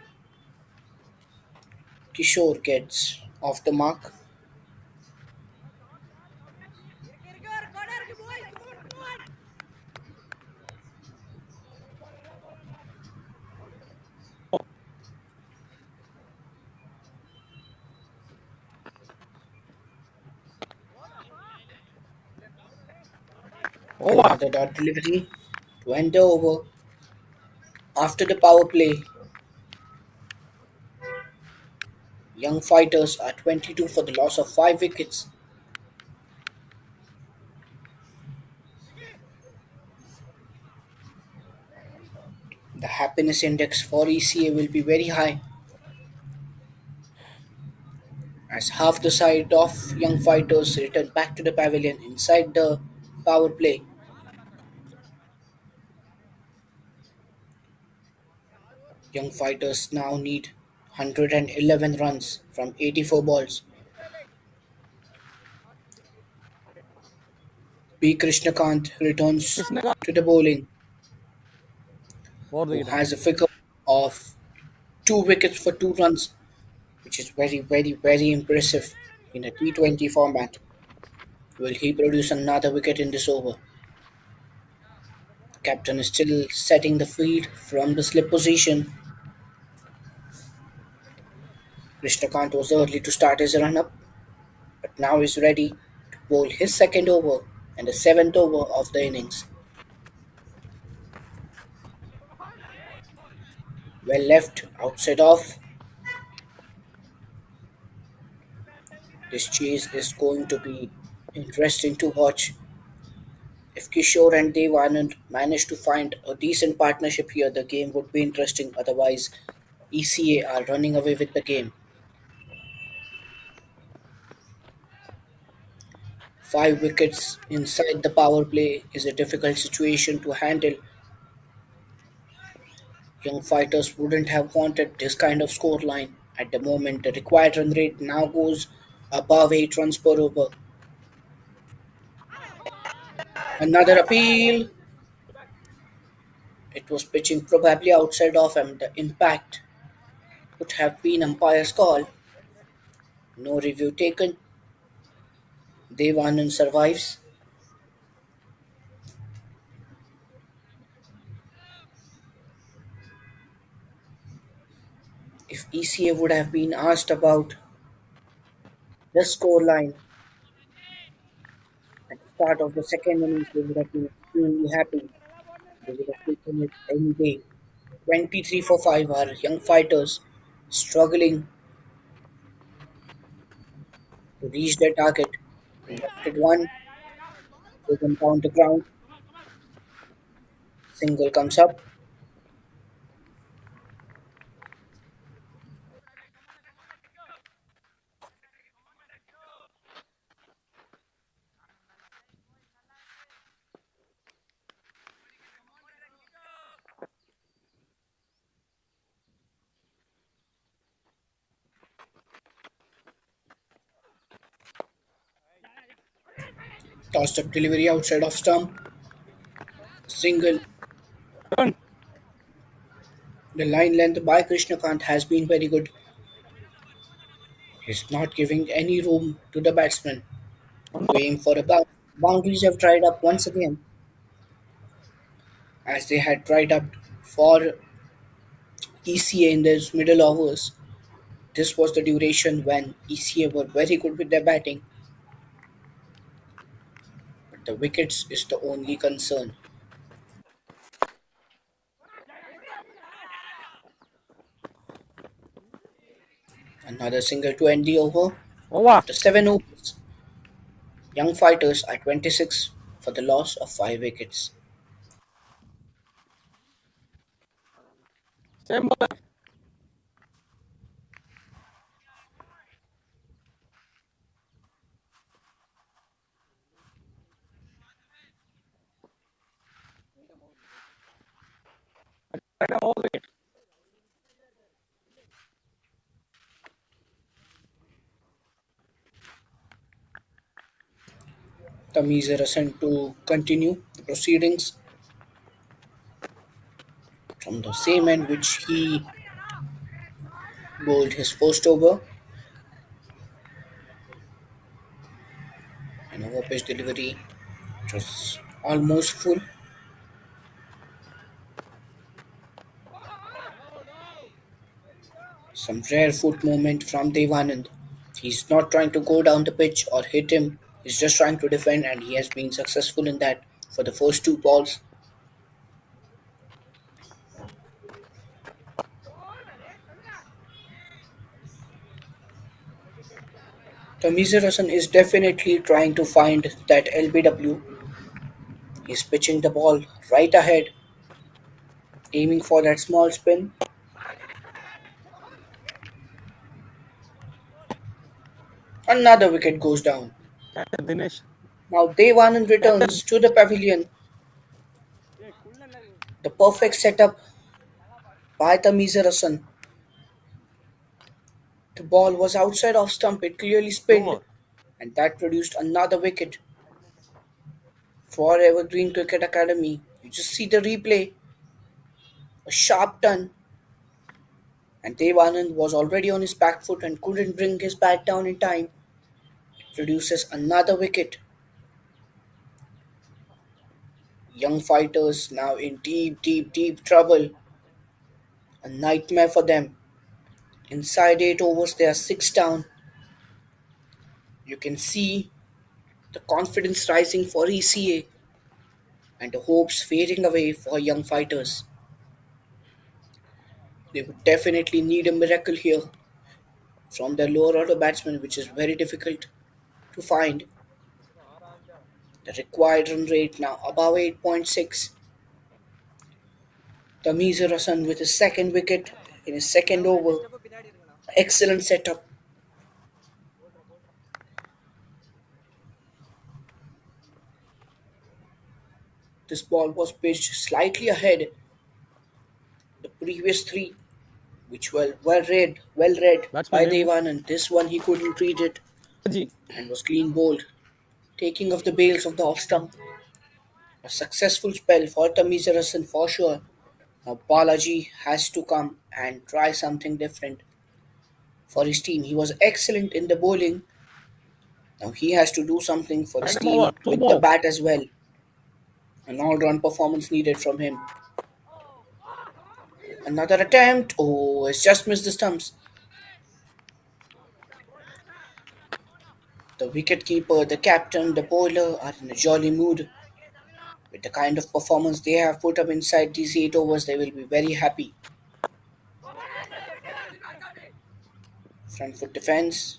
Kishore gets off the mark. Over. Another dot delivery to end the over. After the power play, young fighters are 22 for the loss of 5 wickets. The happiness index for ECA will be very high, as half the side of young fighters return back to the pavilion inside the power play. Young fighters now need 111 runs from 84 balls. B. Krishnakant returns Krishnaga. to the bowling, Over the who guitar. has a figure of 2 wickets for 2 runs, which is very, very, very impressive in a T20 format. Will he produce another wicket in this over? Captain is still setting the field from the slip position. Krishnakant was early to start his run up, but now is ready to bowl his second over and the seventh over of the innings. Well left outside off. This chase is going to be interesting to watch. If Kishore and Dev Anand manage to find a decent partnership here, the game would be interesting. Otherwise, ECA are running away with the game. 5 wickets inside the power play is a difficult situation to handle. Young fighters wouldn't have wanted this kind of scoreline. At the moment, the required run rate now goes above 8 runs per over. Another appeal. It was pitching probably outside of him. The impact would have been umpire's call. No review taken. Dev Anand survives. If ECA would have been asked about the scoreline at the start of the second innings, they would have been extremely happy. They would have taken it any day. 23 for 5 are young fighters struggling to reach their target. Lefted one, driven down the ground, single comes up. Tossed up delivery outside of stump, single. Run. The line length by Krishnakant has been very good. He's not giving any room to the batsman to aim for a bounce. Boundaries have dried up once again, as they had dried up for ECA in those middle overs. This was the duration when ECA were very good with their batting, but the wickets is the only concern. Another single to end the over. Over. After 7 overs, young fighters are 26 for the loss of 5 wickets. Same ball. Right now, all wicket. Tamiz Rasan to continue the proceedings from the same end which he bowled his first over. An over pitch delivery which was almost full. Some rare foot movement from Devanand. He's not trying to go down the pitch or hit him. He's just trying to defend, and he has been successful in that for the first 2 balls. Tamizer Hassan is definitely trying to find that LBW. He's pitching the ball right ahead, aiming for that small spin. Another wicket goes down. Captain Dinesh. Now Devanand Captain. returns to the pavilion. The perfect setup by Tamizer Hassan. The ball was outside off stump. It clearly spinned, Over. and that produced another wicket for Evergreen Cricket Academy. You just see the replay, a sharp turn, and Dev Anand was already on his back foot and couldn't bring his bat down in time. It produces another wicket. Young fighters now in deep, deep, deep trouble. A nightmare for them. Inside 8 overs, they are 6 down. You can see the confidence rising for ECA and the hopes fading away for young fighters. They would definitely need a miracle here from their lower order batsmen, which is very difficult to find. The required run rate now above 8.6. Tamiz Rasan with his second wicket in his second over. Excellent setup. This ball was pitched slightly ahead the previous three, which were well read Batsman by name Devan, and this one he couldn't read it Balaji. and was clean bowled, taking off the bails of the off stump. A successful spell for Tamiz Rasan for sure. Now Balaji has to come and try something different for his team. He was excellent in the bowling. Now he has to do something for his Random over. team Two with the more. bat as well. An all-round performance needed from him. Another attempt. Oh, it's just missed the stumps. The wicketkeeper, the captain, the bowler are in a jolly mood. With the kind of performance they have put up inside these 8 overs, they will be very happy. Front foot defense,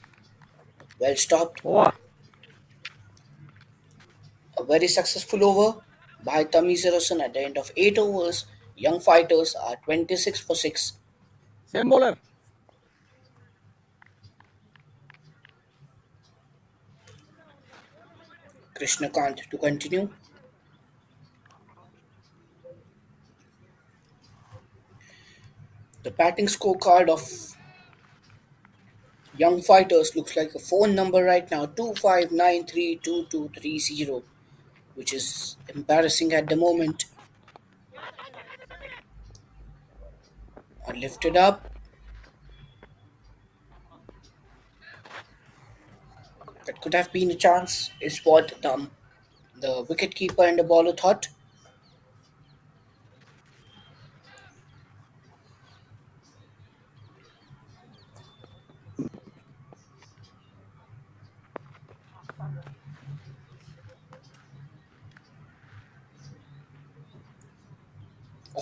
well stopped. Over. A very successful over by Tamiz Rosen at the end of 8 overs. Young fighters are 26 for 6. Same bowler. Krishnakant to continue. The batting scorecard of young fighters looks like a phone number right now 25932230, which is embarrassing at the moment. Are lifted up. That could have been a chance, is what the wicketkeeper and the bowler thought.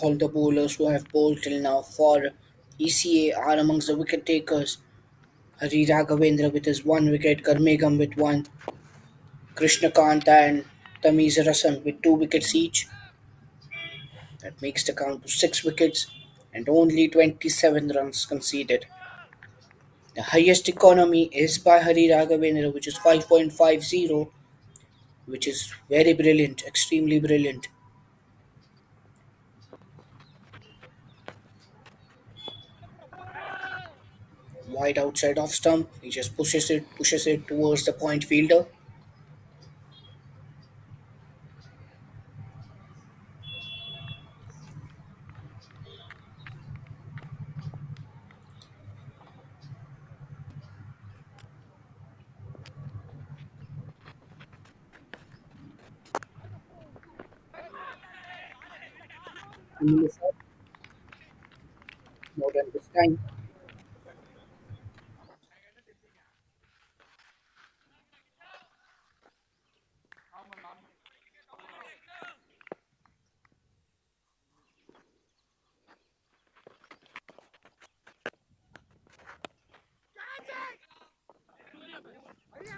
All the bowlers who have bowled till now for ECA are amongst the wicket takers. Hari Raghavendra with his one wicket, Karmegam with one, Krishnakant and Tamiz Rasan with 2 wickets each. That makes the count to 6 wickets and only 27 runs conceded. The highest economy is by Hari Raghavendra, which is 5.50, which is very brilliant, extremely brilliant. Wide outside off stump, he just pushes it towards the point fielder. More than this time.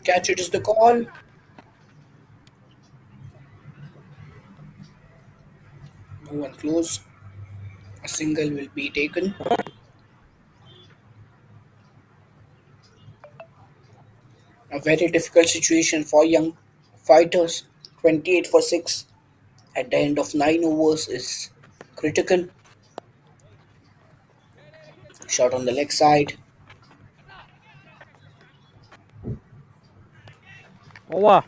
Catch it is the call. No one close. A single will be taken. A very difficult situation for young fighters. 28 for 6 at the end of 9 overs is critical. Shot on the leg side. Over.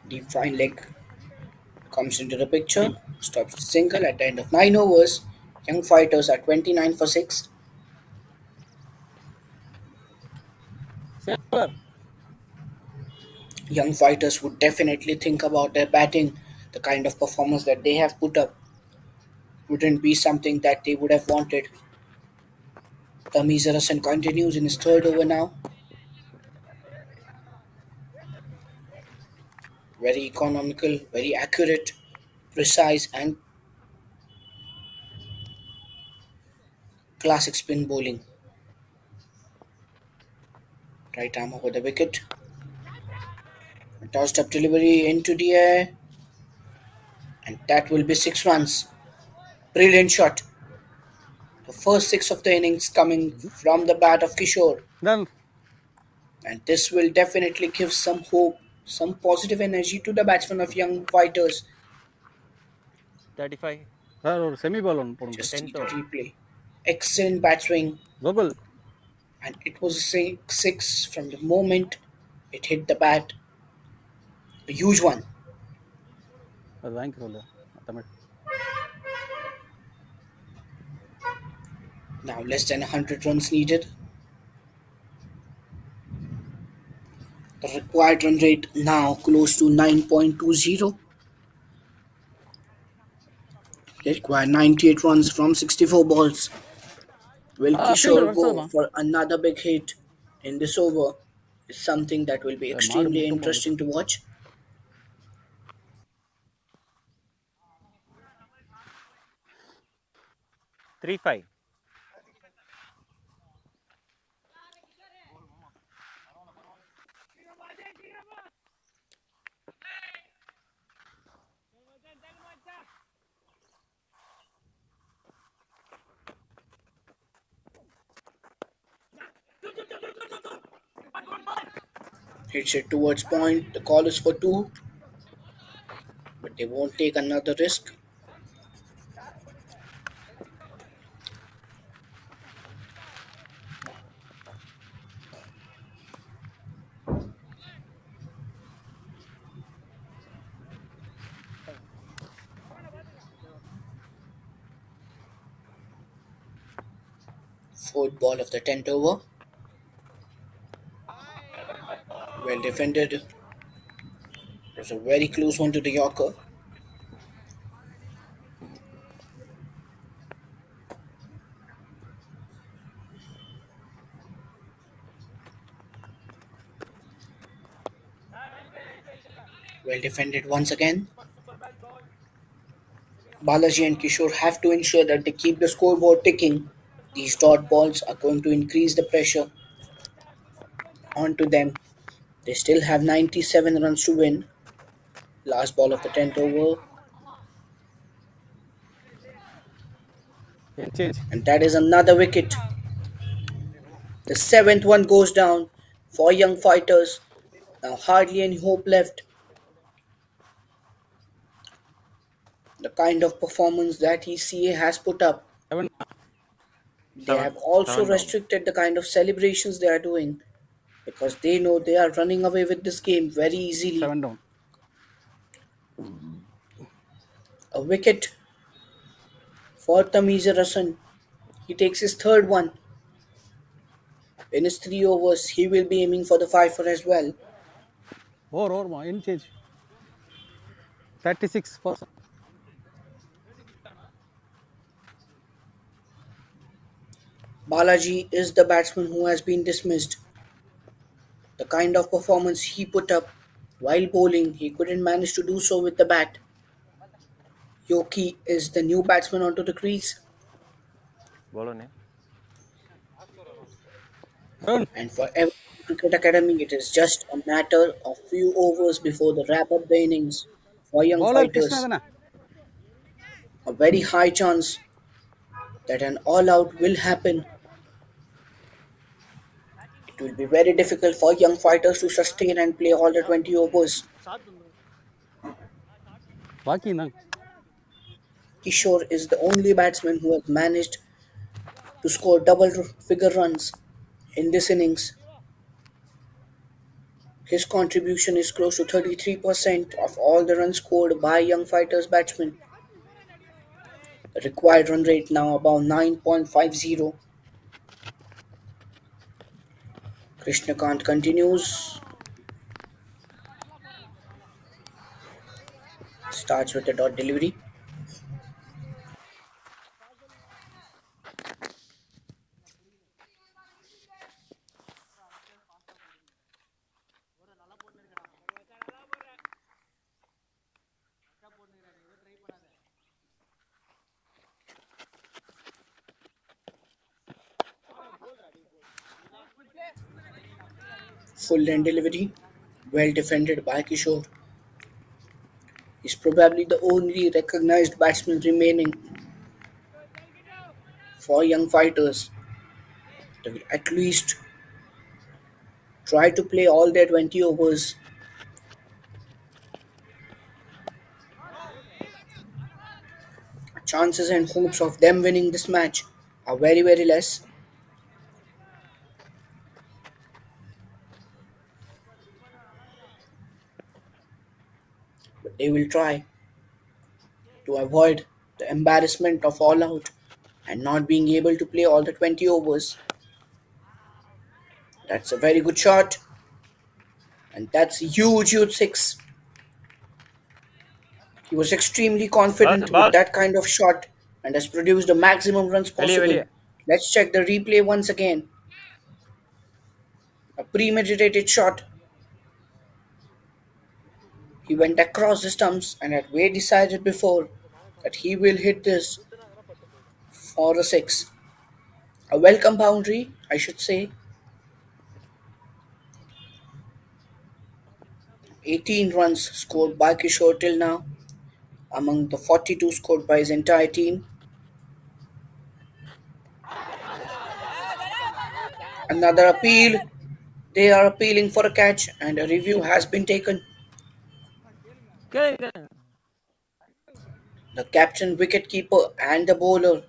Deep fine leg comes into the picture. Stops the single at the end of 9 overs. Young fighters are 29 for 6. Same bowler. Young fighters would definitely think about their batting, the kind of performance that they have put up. wouldn't be something that they would have wanted. Tamizarasan continues in his third over now. Very economical, very accurate, precise, and classic spin bowling. Right arm over the wicket. A tossed up delivery into the air, and that will be 6 runs. Brilliant shot. The first six of the innings coming from the bat of Kishore. Done. And this will definitely give some hope, some positive energy to the batsmen of young fighters. 35. Sir, or semi ball on போடுங்க. Just see 10th the over. replay. Excellent bat swing, Google. and it was a six from the moment it hit the bat. A huge one. அது வாங்கி சொல்லு Tamil. Now less than 100 runs needed. The required run rate now close to 9.20. They require 98 runs from 64 balls. Will Fielder Kishore go வருஷமா for another big hit in this over? It's something that will be மாடு extremely முட்டும் போகுது. interesting to watch. 3-5. Hits it towards point. The call is for two, but they won't take another risk. Fourth ball of the 10th over. Well defended. It was a very close one to the Yorker. Well defended once again. Balaji and Kishore have to ensure that they keep the scoreboard ticking. These dot balls are going to increase the pressure onto them. They still have 97 runs to win. Last ball of the 10th over, Change. and that is another wicket. The seventh one goes down for young fighters. Now hardly any hope left. The kind of performance that ECA has put up, 7. they have 7. also 7 down. restricted the kind of celebrations they are doing because they know they are running away with this game very easily. 7 down. A wicket for Tamizarasan. He takes his third one. In his 3 overs, he will be aiming for the fifer as well. Over in change. 36%. Balaji is the batsman who has been dismissed. The kind of performance he put up while bowling, he couldn't manage to do so with the bat. Yoki is the new batsman onto the crease, Bowler name. Turn. and for every cricket academy, it is just a matter of few overs before the wrap up the innings. For young Bowler Krishna fighters, தானே. a very high chance that an all out will happen. It will be very difficult for young fighters to sustain and play all the 20 overs. பாக்கி தான். Kishore is the only batsman who has managed to score double figure runs in this innings. His contribution is close to 33% of all the runs scored by young fighters batsmen. The required run rate now about 9.50. Krishnakant continues. Starts with a dot delivery. full length delivery, well defended by Kishore. He's probably the only recognized batsman remaining for young fighters. They will at least try to play all their 20 overs. Chances and hopes of them winning this match are very, very less, but they will try to avoid the embarrassment of all out and not being able to play all the 20 overs. That's a very good shot, and that's a huge, huge six. He was extremely confident with Ball. that kind of shot and has produced the maximum runs வெளியே possible. வெளியே. Let's check the replay once again. A premeditated shot. He went across the stumps and had way decided before that he will hit this for a six. A welcome boundary, I should say. 18 runs scored by Kishore till now, among the 42 scored by his entire team. Another appeal. They are appealing for a catch, and a review has been taken. The captain, wicketkeeper, and the bowler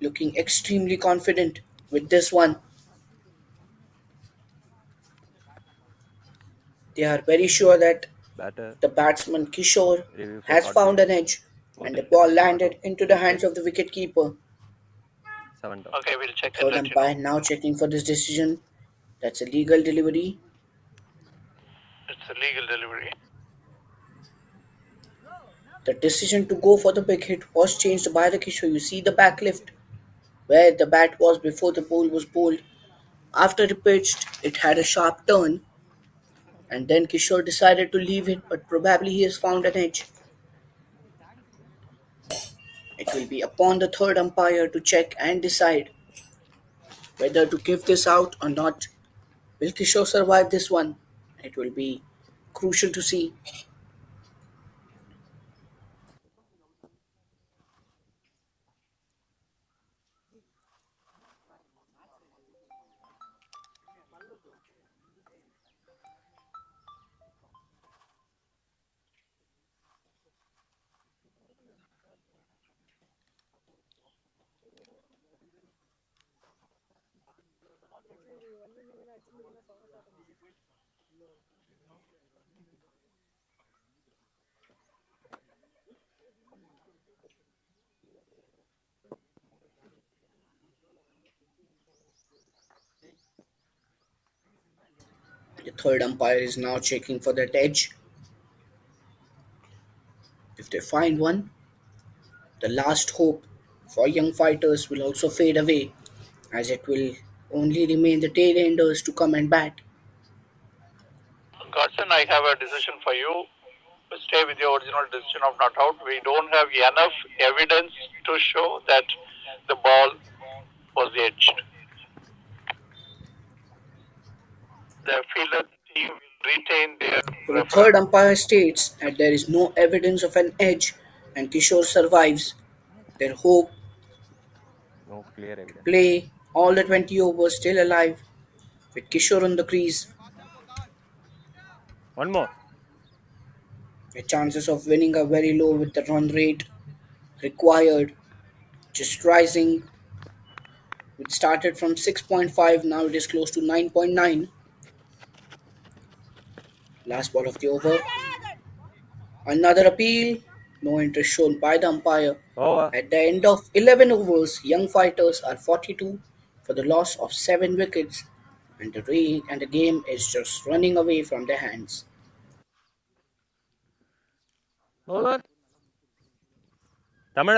looking extremely confident with this one. They are very sure that Batter the batsman Kishore review for has short found ball. an edge, and the 14 ball seconds not landed out. into the hands Wicket of the wicketkeeper. 7 down. Okay, we'll check and Third let you know. umpire now checking for this decision. That's a legal delivery. It's a legal delivery. The decision to go for the big hit was changed by the Kishore. You see the back lift where the bat was before the ball was bowled. After it pitched, it had a sharp turn, and then Kishore decided to leave it, but probably he has found an edge. It will be upon the third umpire to check and decide whether to give this out or not. Will Kishore survive this one? It will be crucial to see. The third umpire is now checking for that edge. If they find one, the last hope for young fighters will also fade away, as it will only remain the tail enders to come and bat. Godson, I have a decision for you. Stay with your original decision of not out. We don't have enough evidence to show that the ball was edged. The fielder team will retain their So the third preference. umpire states that there is no evidence of an edge and Kishore survives. Their hope No clear to evidence. play all the 20 overs still alive with Kishore on the crease. One more. The chances of winning are very low with the run rate required just rising. It started from 6.5, now it is close to 9.9. Last ball of the over. Another appeal. No interest shown by the umpire. Over. At the end of 11 overs, young fighters are 42 for the loss of 7 wickets, and the game is just running away from their hands. Over. Tamil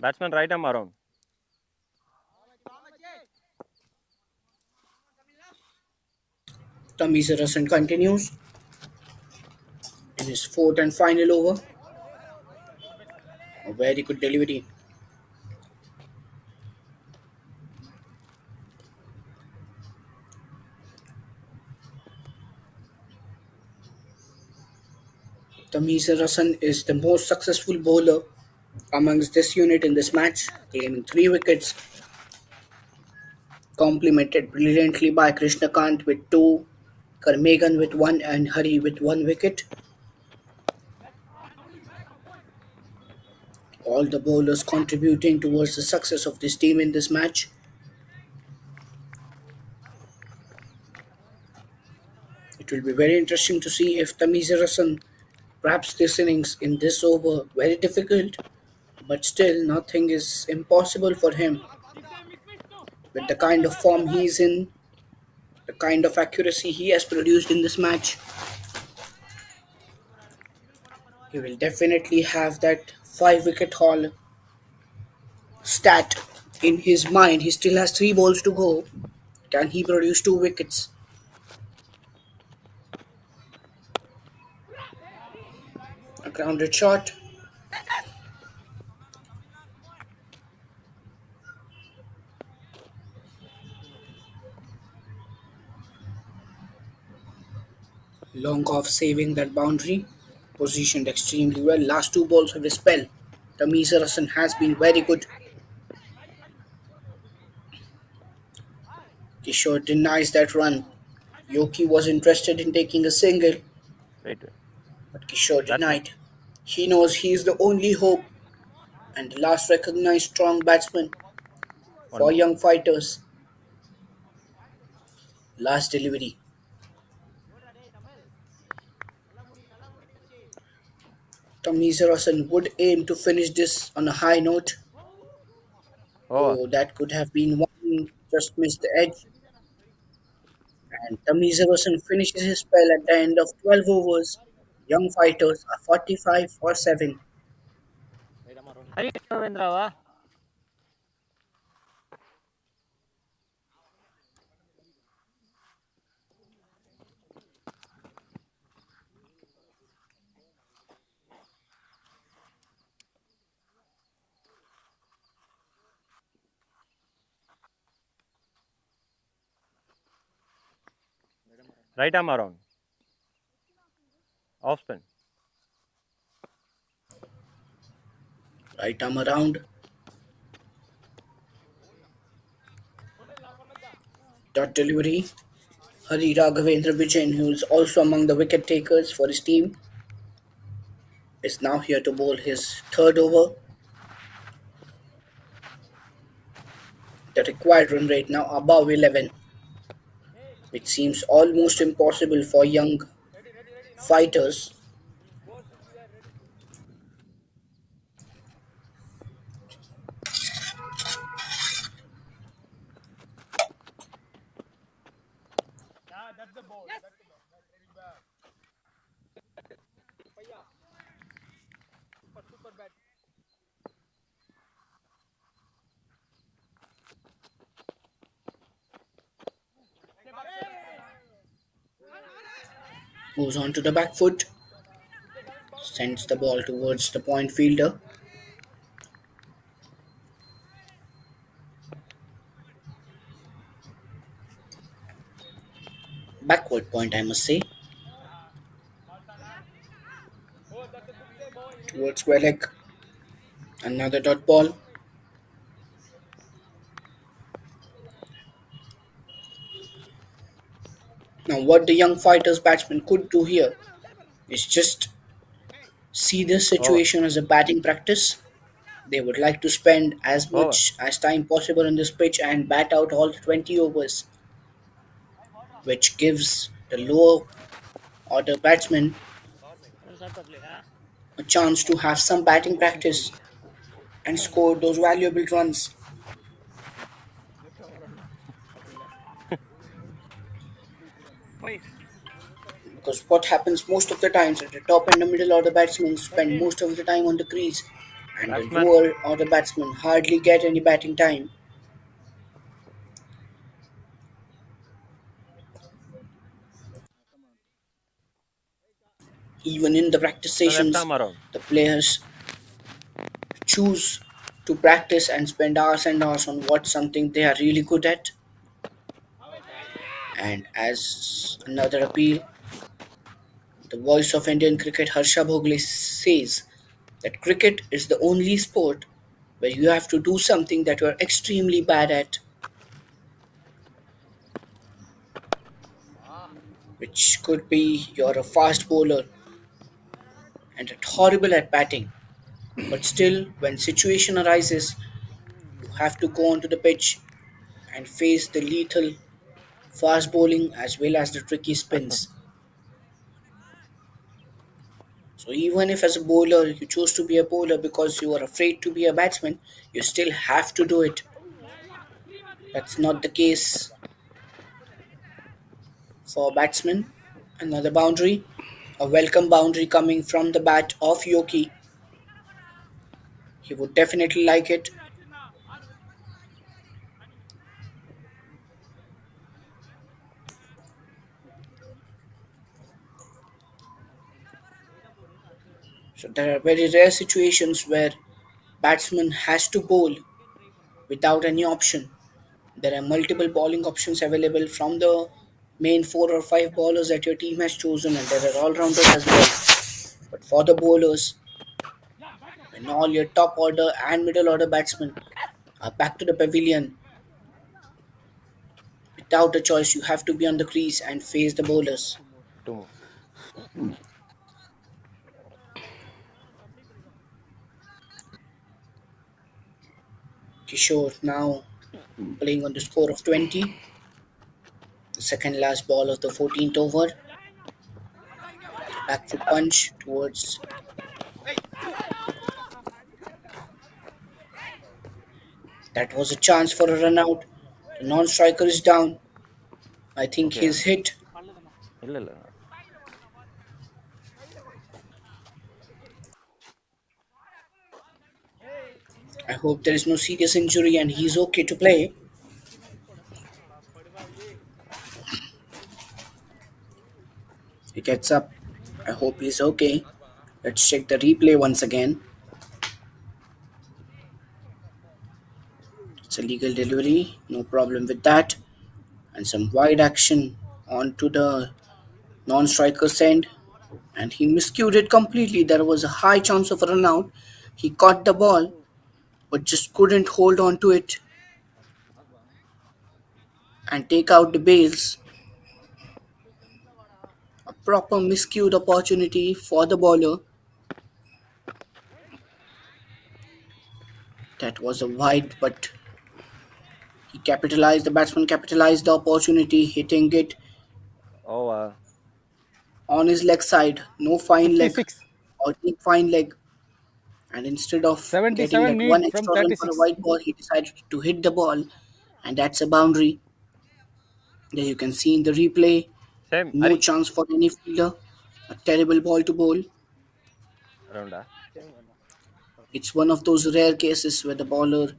Batsman right arm around. Tamisarasan continues in his fourth and final over. A very good delivery. Tamisarasan is the most successful bowler amongst this unit in this match, claiming 3 wickets, complemented brilliantly by Krishnakant with 2, Karmegan with 1 and Hari with 1 wicket. All the bowlers contributing towards the success of this team in this match. It will be very interesting to see if Tamisarasan wraps this innings in this over. Very difficult, but still nothing is impossible for him. With the kind of form he is in, the kind of accuracy he has produced in this match, he will definitely have that 5 wicket haul stat in his mind. He still has 3 balls to go. Can he produce 2 wickets? A grounded shot. Long off saving that boundary. Positioned extremely well. Last 2 balls of his spell. Tamisarasan has been very good. Kishore denies that run. Yoki was interested in taking a single, Wait. but Kishore Batsman. denied. He knows he is the only hope and the last recognized strong batsman One for more. young fighters. Last delivery. Tamisarasan would aim to finish this on a high note. Over. Oh, that could have been one, just missed the edge. And Tamisarasan finishes his spell at the end of 12 overs. Young fighters are 45 for 7. Hari Ravendrava. Right arm around. Off spin. Right arm around. Dot delivery. Hari Raghavendra Vijayan, who is also among the wicket takers for his team, is now here to bowl his third over. The required run rate now above 11, which seems almost impossible for young fighters. Moves on to the back foot, sends the ball towards the point fielder. Backward point, I must say, towards Welek. Another dot ball. Now, what the young fighters batsman could do here is just see this Over. situation as a batting practice. They would like to spend as Over. much as time possible on this pitch and bat out all the 20 overs, which gives the lower order batsmen a chance to have some batting practice and score those valuable runs. Because what happens most of the times at the top and the middle order batsmen spend most of the time on the crease and the Batsman. lower order batsmen hardly get any batting time. Even in the practice The left sessions, arm around. the players choose to practice and spend hours and hours on what something they are really good at. And as another appeal, the voice of Indian cricket Harsha Bhogle says that cricket is the only sport where you have to do something that you are extremely bad at, which could be you're a fast bowler and horrible at batting. But still, when situation arises, you have to go onto the pitch and face the lethal fast bowling as well as the tricky spins. So even if as a bowler you choose to be a bowler because you are afraid to be a batsman, you still have to do it. That's not the case for batsmen. Another boundary, a welcome boundary coming from the bat of Yoki. He would definitely like it. So there are very rare situations where batsman has to bowl without any option. There are multiple bowling options available from the main 4 or 5 bowlers that your team has chosen, and there are all rounders as well. But for the bowlers, when all your top order and middle order batsmen are back to the pavilion, without a choice, you have to be on the crease and face the bowlers. Two more. Kishore now playing on the score of 20, the second last ball of the 14th over. Back foot punch towards that was a chance for a run out. The non striker is down. I think Okay. he's hit. இல்ல இல்ல. I hope there is no serious injury and he's okay to play. He gets up. I hope he's okay. Let's check the replay once again. It's a legal delivery, no problem with that. And some wide action onto the non striker's end. And he miscued it completely. There was a high chance of a run out. He caught the ball, but just couldn't hold on to it and take out the bails. A proper miscued opportunity for the bowler. That was a wide, but he capitalized. The batsman capitalized the opportunity, hitting it Over. on his leg side. No fine leg 56. or deep fine leg. And instead of getting 77 that one need from extra run for a 36. white ball, he decided to hit the ball, and that's a boundary. There you can see in the replay, Same. no Ari. chance for any fielder. A terrible ball to bowl. Around. It's one of those rare cases where the bowler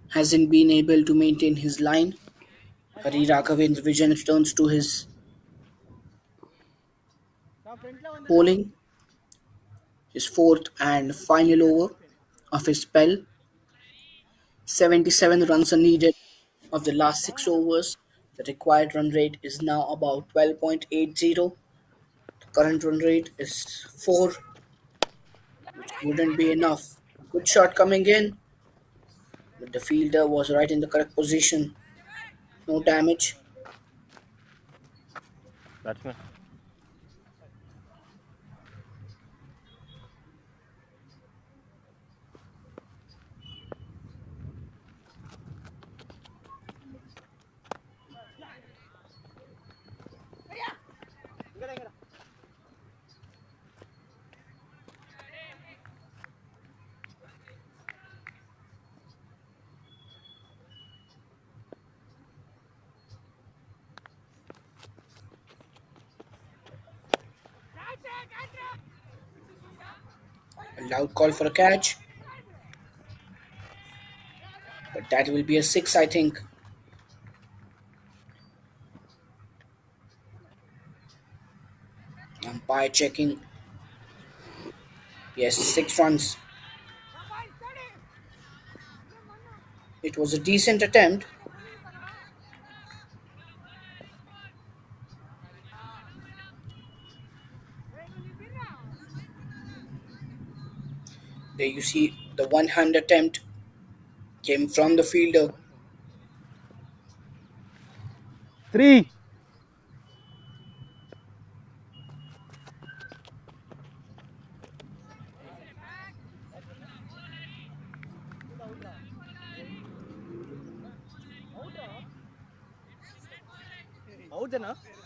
hasn't been able to maintain his line. Hari Raghavendra Vijayan returns to his bowling, his fourth and final over of his spell. 77 runs are needed of the last 6 overs. The required run rate is now about 12.80. The current run rate is 4, which wouldn't be enough. Good shot coming in, but the fielder was right in the correct position. No damage. Batsman. A loud call for a catch, but that will be a six, I think. Umpire checking. Yes, 6 runs. It was a decent attempt. There you see the one-hand attempt came from the fielder. 3.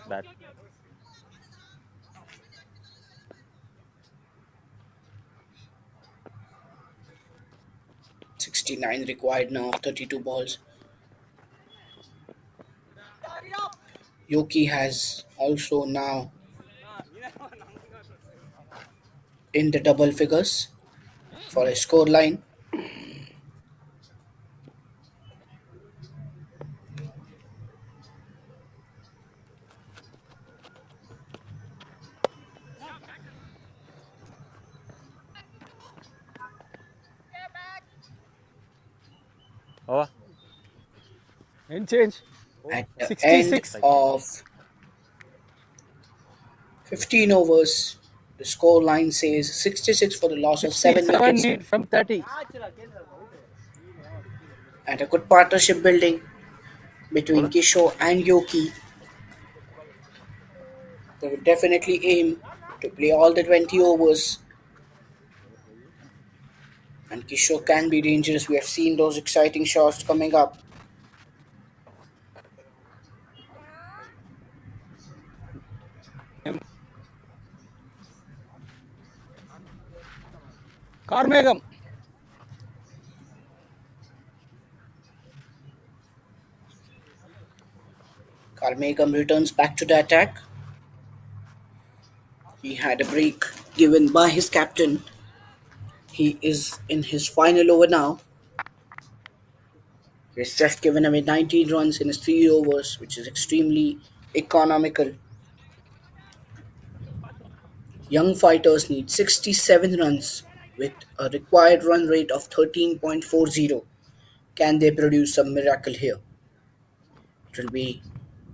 Bat. 69 required now, 32 balls. Yoki has also now in the double figures for a score line. Over. End change. At the end 66. Strike. of 15 overs, the score line says 66 for the loss of 7 67 wickets, need from 30. and a good partnership building between Bowler. Kishore and Yoki. They will definitely aim to play all the 20 overs, and Kishore can be dangerous. We have seen those exciting shots coming up. Karmegam. Karmegam returns back to the attack. He had a break given by his captain. He is in his final over now. He's just given away 19 runs in his 3 overs, which is extremely economical. Young fighters need 67 runs with a required run rate of 13.40. Can they produce some miracle here? It will be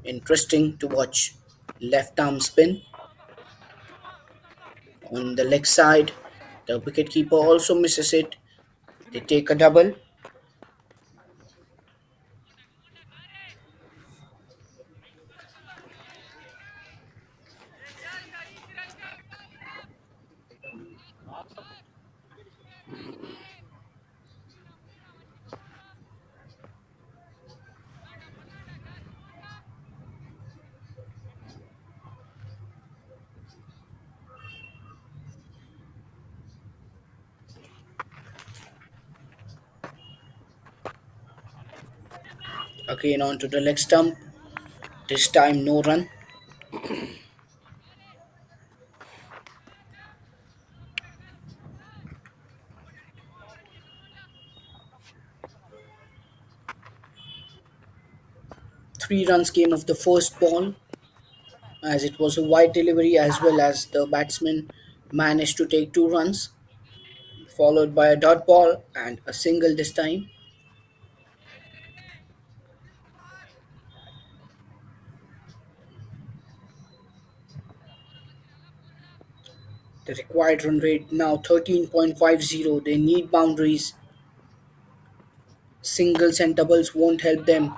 interesting to watch. Left arm spin on the leg side. The wicketkeeper also misses it. They take a double. Again onto the leg stump. This time no run. 3 runs came of the first ball, as it was a wide delivery, as well as the batsman managed to take 2 runs, followed by a dot ball and a single this time. The required run rate now 13.50. They need boundaries. Singles and doubles won't help them.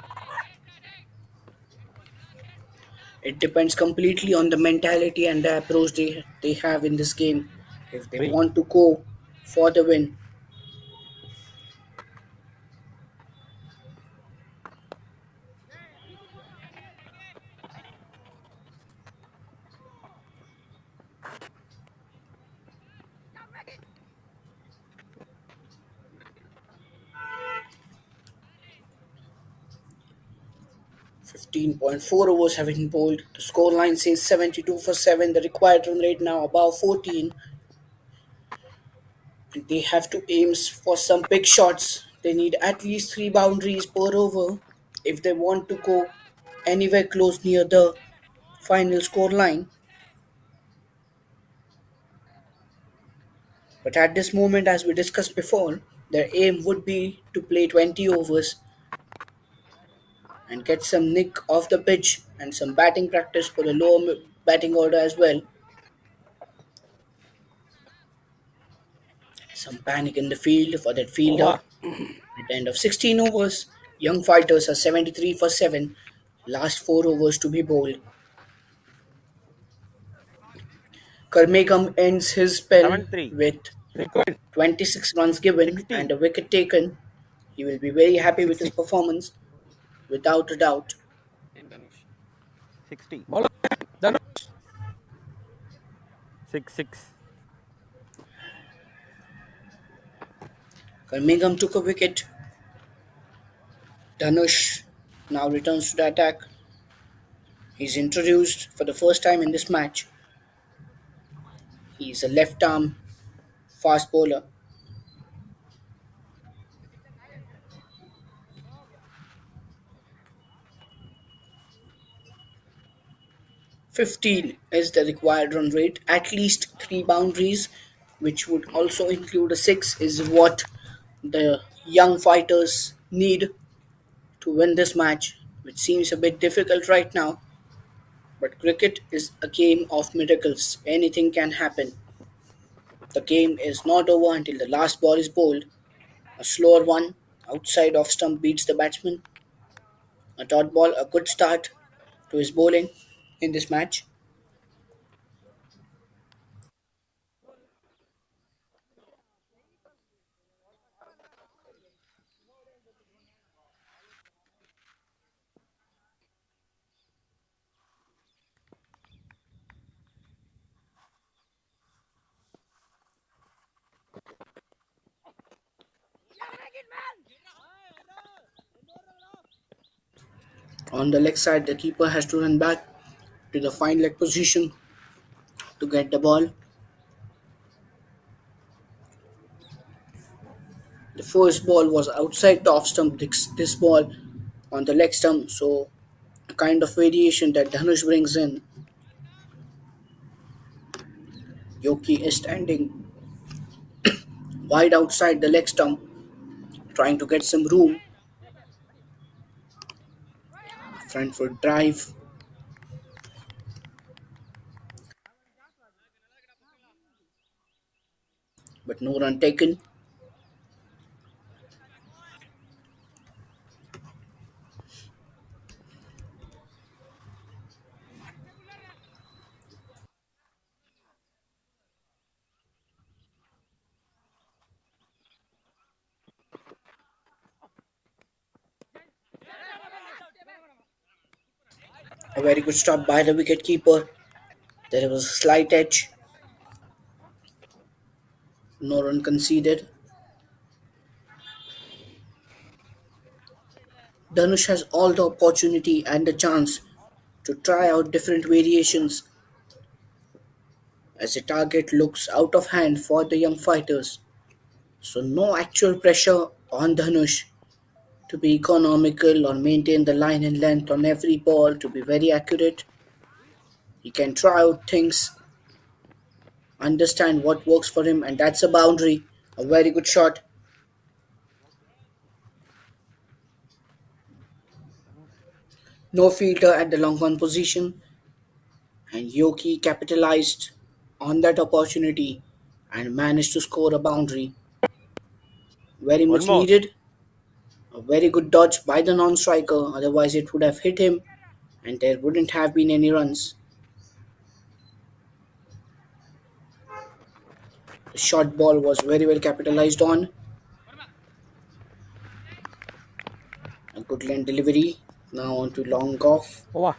It depends completely on the mentality and the approach they have in this game. If they 3. want to go for the win, 15.4 overs have been bowled. The scoreline says 72 for 7. The required run rate now above 14. They have to aim for some big shots. They need at least 3 boundaries per over if they want to go anywhere close near the final score line. But at this moment, as we discussed before, their aim would be to play 20 overs and get some nick off the pitch and some batting practice for the lower batting order as well. Some panic in the field for that fielder. Over. At the end of 16 overs, young fighters are 73 for 7. Last 4 overs to be bowled. Karmegam ends his spell 7-3. with Required. 26 runs given 60. and a wicket taken. He will be very happy with his 60. performance, without a doubt. 60. Bowler. Dhanush. 6-6. Karmegam took a wicket. Dhanush now returns to the attack. He's introduced for the first time in this match. He's a left arm fast bowler. 15 is the required run rate. At least 3 boundaries, which would also include a 6, is what the young fighters need to win this match, which seems a bit difficult right now. But cricket is a game of miracles. Anything can happen. The game is not over until the last ball is bowled. A slower one outside off stump beats the batsman. A dot ball, a good start to his bowling in this match. On the leg side, the keeper has to run back to the fine leg position to get the ball. The first ball was outside the off stump, this ball on the leg stump, so a kind of variation that Dhanush brings in. Yoki is standing wide outside the leg stump, trying to get some room. Front foot drive, but no run taken. A very good stop by the wicket keeper. There was a slight edge, no run conceded. Dhanush has all the opportunity and the chance to try out different variations as the target looks out of hand for the young fighters. So, no actual pressure on Dhanush to be economical or maintain the line and length on every ball to be very accurate. He can try out things, understand what works for him, and that's a boundary. A very good shot. No fielder at the long on position, and Yoki capitalized on that opportunity and managed to score a boundary. Very One much more. needed. A very good dodge by the non striker, otherwise, it would have hit him and there wouldn't have been any runs. The short ball was very well capitalized on. A good line delivery. Now on to long off. Over.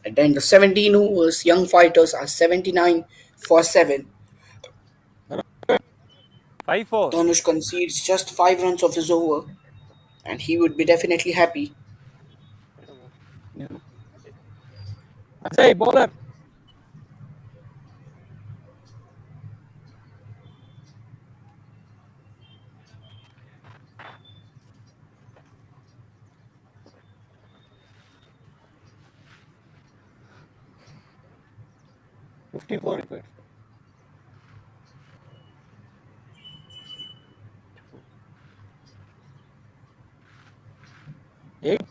At the end of 17 overs, young fighters are 79 for 7. 5-4. Dhanush concedes just 5 runs of his over, and he would be definitely happy. Ajay, bowler. 54 wickets. 8.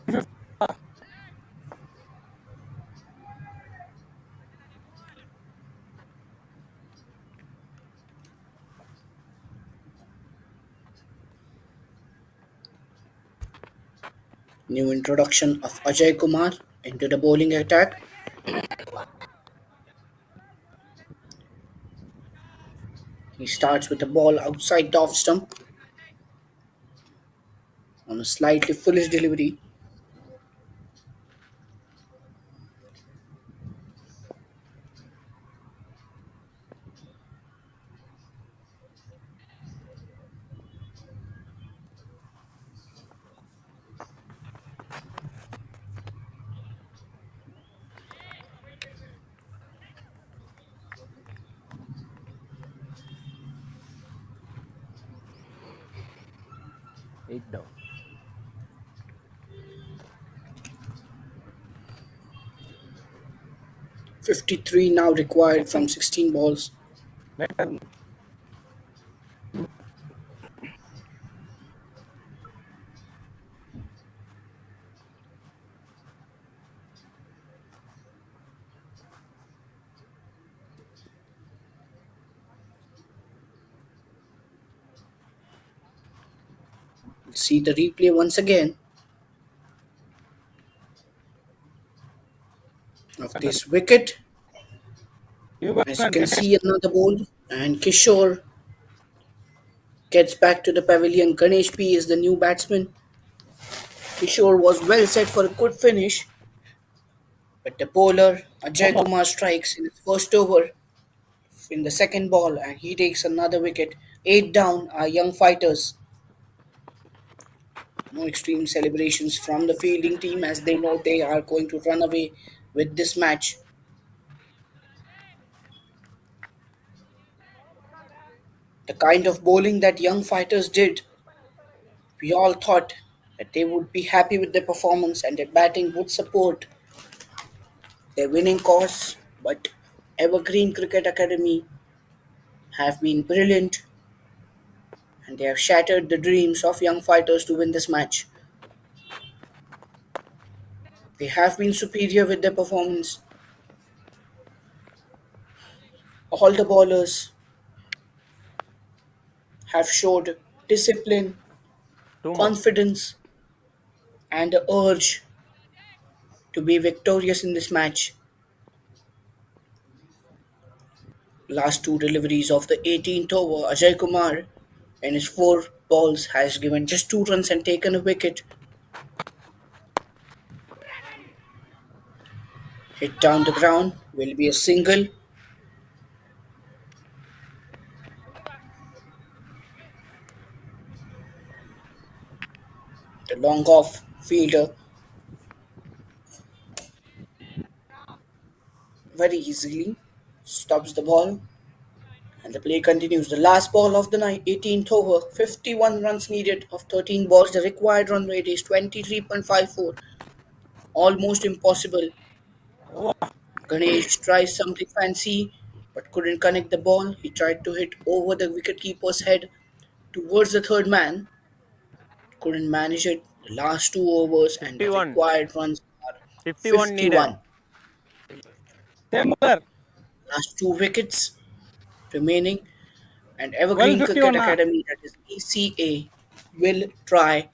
New introduction of Ajay Kumar into the bowling attack. He starts with the ball outside the off stump on a slightly foolish delivery. Eight down. 53 now required from 16 balls. Better. See the replay once again of Better. this wicket. You As you batsman, can get it. see, another ball, and Kishore gets back to the pavilion. Ganesh P is the new batsman. Kishore was well set for a good finish, but the bowler One Ajay more. Kumar strikes in his first over in the second ball and he takes another wicket. 8 down are young fighters. No extreme celebrations from the fielding team as they know they are going to run away with this match. The kind of bowling that young fighters did, we all thought that they would be happy with their performance and their batting would support their winning cause. But Evergreen Cricket Academy have been brilliant and they have shattered the dreams of young fighters to win this match. They have been superior with their performance. All the bowlers have showed discipline, Two more. confidence, and the urge to be victorious in this match. Last two deliveries of the 18th over, Ajay Kumar in his four balls has given just 2 runs and taken a wicket. Hit down the ground will be a single. The long off fielder very easily stops the ball and the play continues. The last ball of the night, 18th over, 51 runs needed of 13 balls. The required run rate is 23.54. Almost impossible. Ganesh tries something fancy but couldn't connect the ball. He tried to hit over the wicketkeeper's head towards the third man. Couldn't manage it. The last two overs and the 51. required runs are 51 needed. 51. Same mother. Last two wickets remaining and 12, Evergreen Cricket 51 na. Academy, that is ECA, will try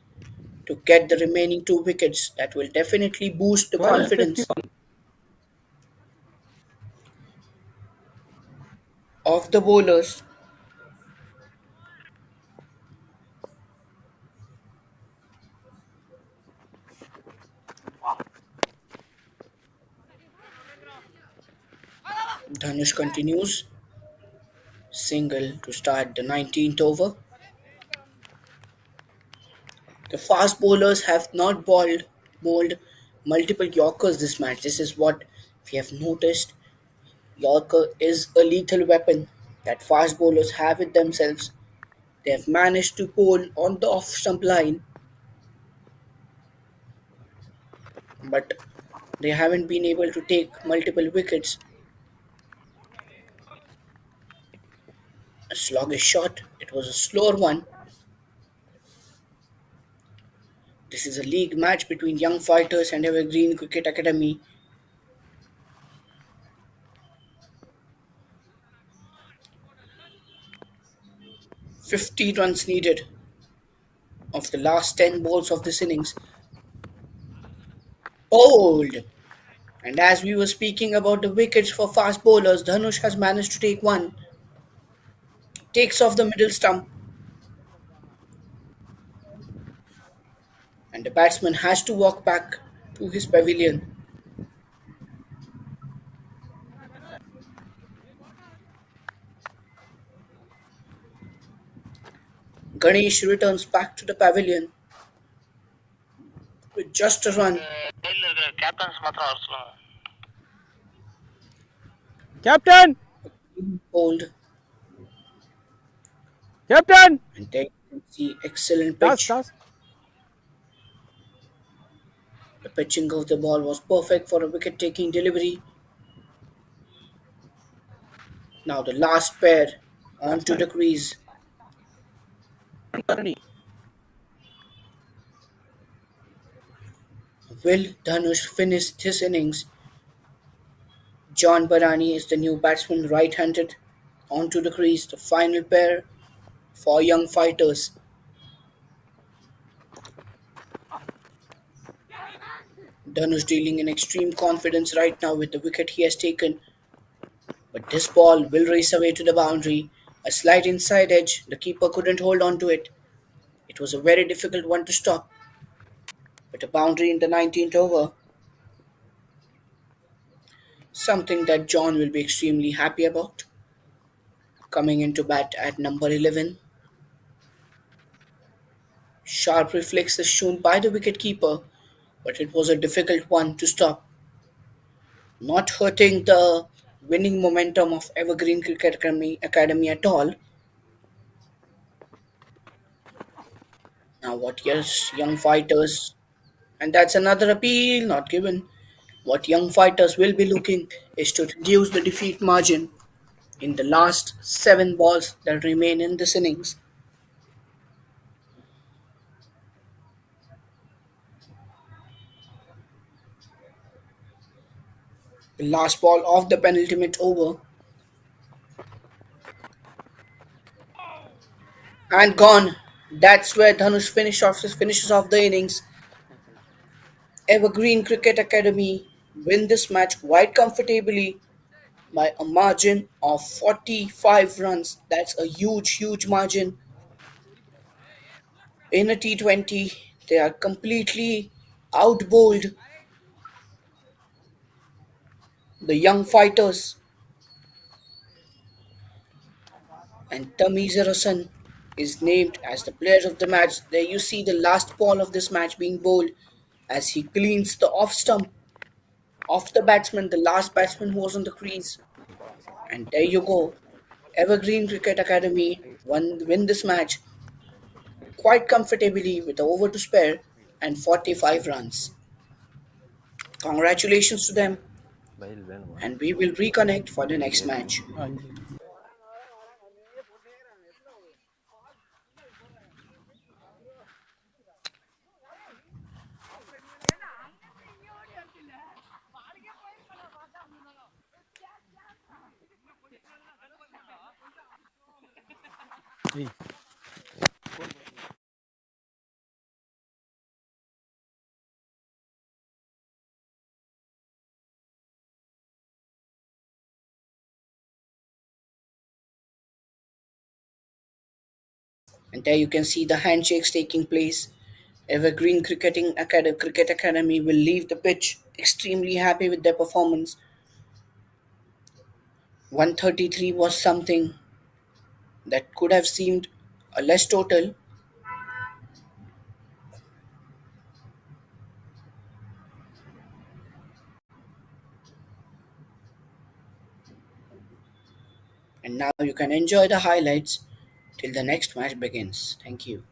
to get the remaining two wickets. That will definitely boost the 12, confidence 51. of the bowlers. Dhanush continues. Single to start the 19th over. The fast bowlers have not bowled multiple Yorkers this match. This is what we have noticed. Yorker is a lethal weapon that fast bowlers have it themselves. They have managed to bowl on the off stump line, but they haven't been able to take multiple wickets. A sluggish shot. It was a slower one. This is a league match between young fighters and Evergreen Cricket Academy. 50 runs needed of the last 10 balls of this innings. Bowled! And as we were speaking about the wickets for fast bowlers, Dhanush has managed to take one. Takes off the middle stump, and the batsman has to walk back to his pavilion. Ganesh returns back to the pavilion with just a run. Captain! Bowled, Captain! and there you can see excellent Toss, pitch. toss. The pitching of the ball was perfect for a wicket-taking delivery. Now the last pair onto Batsman. the crease. Anthony. Will Dhanush finish this innings? John Barani is the new batsman, right-handed, onto the crease. The final pair for young fighters. Dhanush dealing in extreme confidence right now with the wicket he has taken. But this ball will race away to the boundary. A slight inside edge. The keeper couldn't hold on to it. It was a very difficult one to stop. But a boundary in the 19th over. Something that John will be extremely happy about. Coming into bat at number 11. Sharp reflexes shown by the wicket-keeper, but it was a difficult one to stop. Not hurting the winning momentum of Evergreen Cricket Academy at all. Now, what yes, young fighters, and that's another appeal not given. What young fighters will be looking is to reduce the defeat margin in the last 7 balls that remain in this innings. The last ball of the penultimate over, and gone. That's where Dhanush finishes off the innings. Evergreen Cricket Academy win this match quite comfortably by a margin of 45 runs. That's a huge, huge margin. In a T20, they are completely outbowled the young fighters, and Tamiz is named as the player of the match. There you see the last ball of this match being bowled as he cleans the off stump of the batsman, the last batsman who was on the crease. And there you go. Evergreen Cricket Academy win this match quite comfortably with the over to spare and 45 runs. Congratulations to them, பயில் வேணுமா? and we will reconnect for the next match. And there you can see the handshakes taking place. Evergreen Cricket Academy will leave the pitch extremely happy with their performance. 133 was something that could have seemed a less total, and now you can enjoy the highlights till the next match begins. Thank you.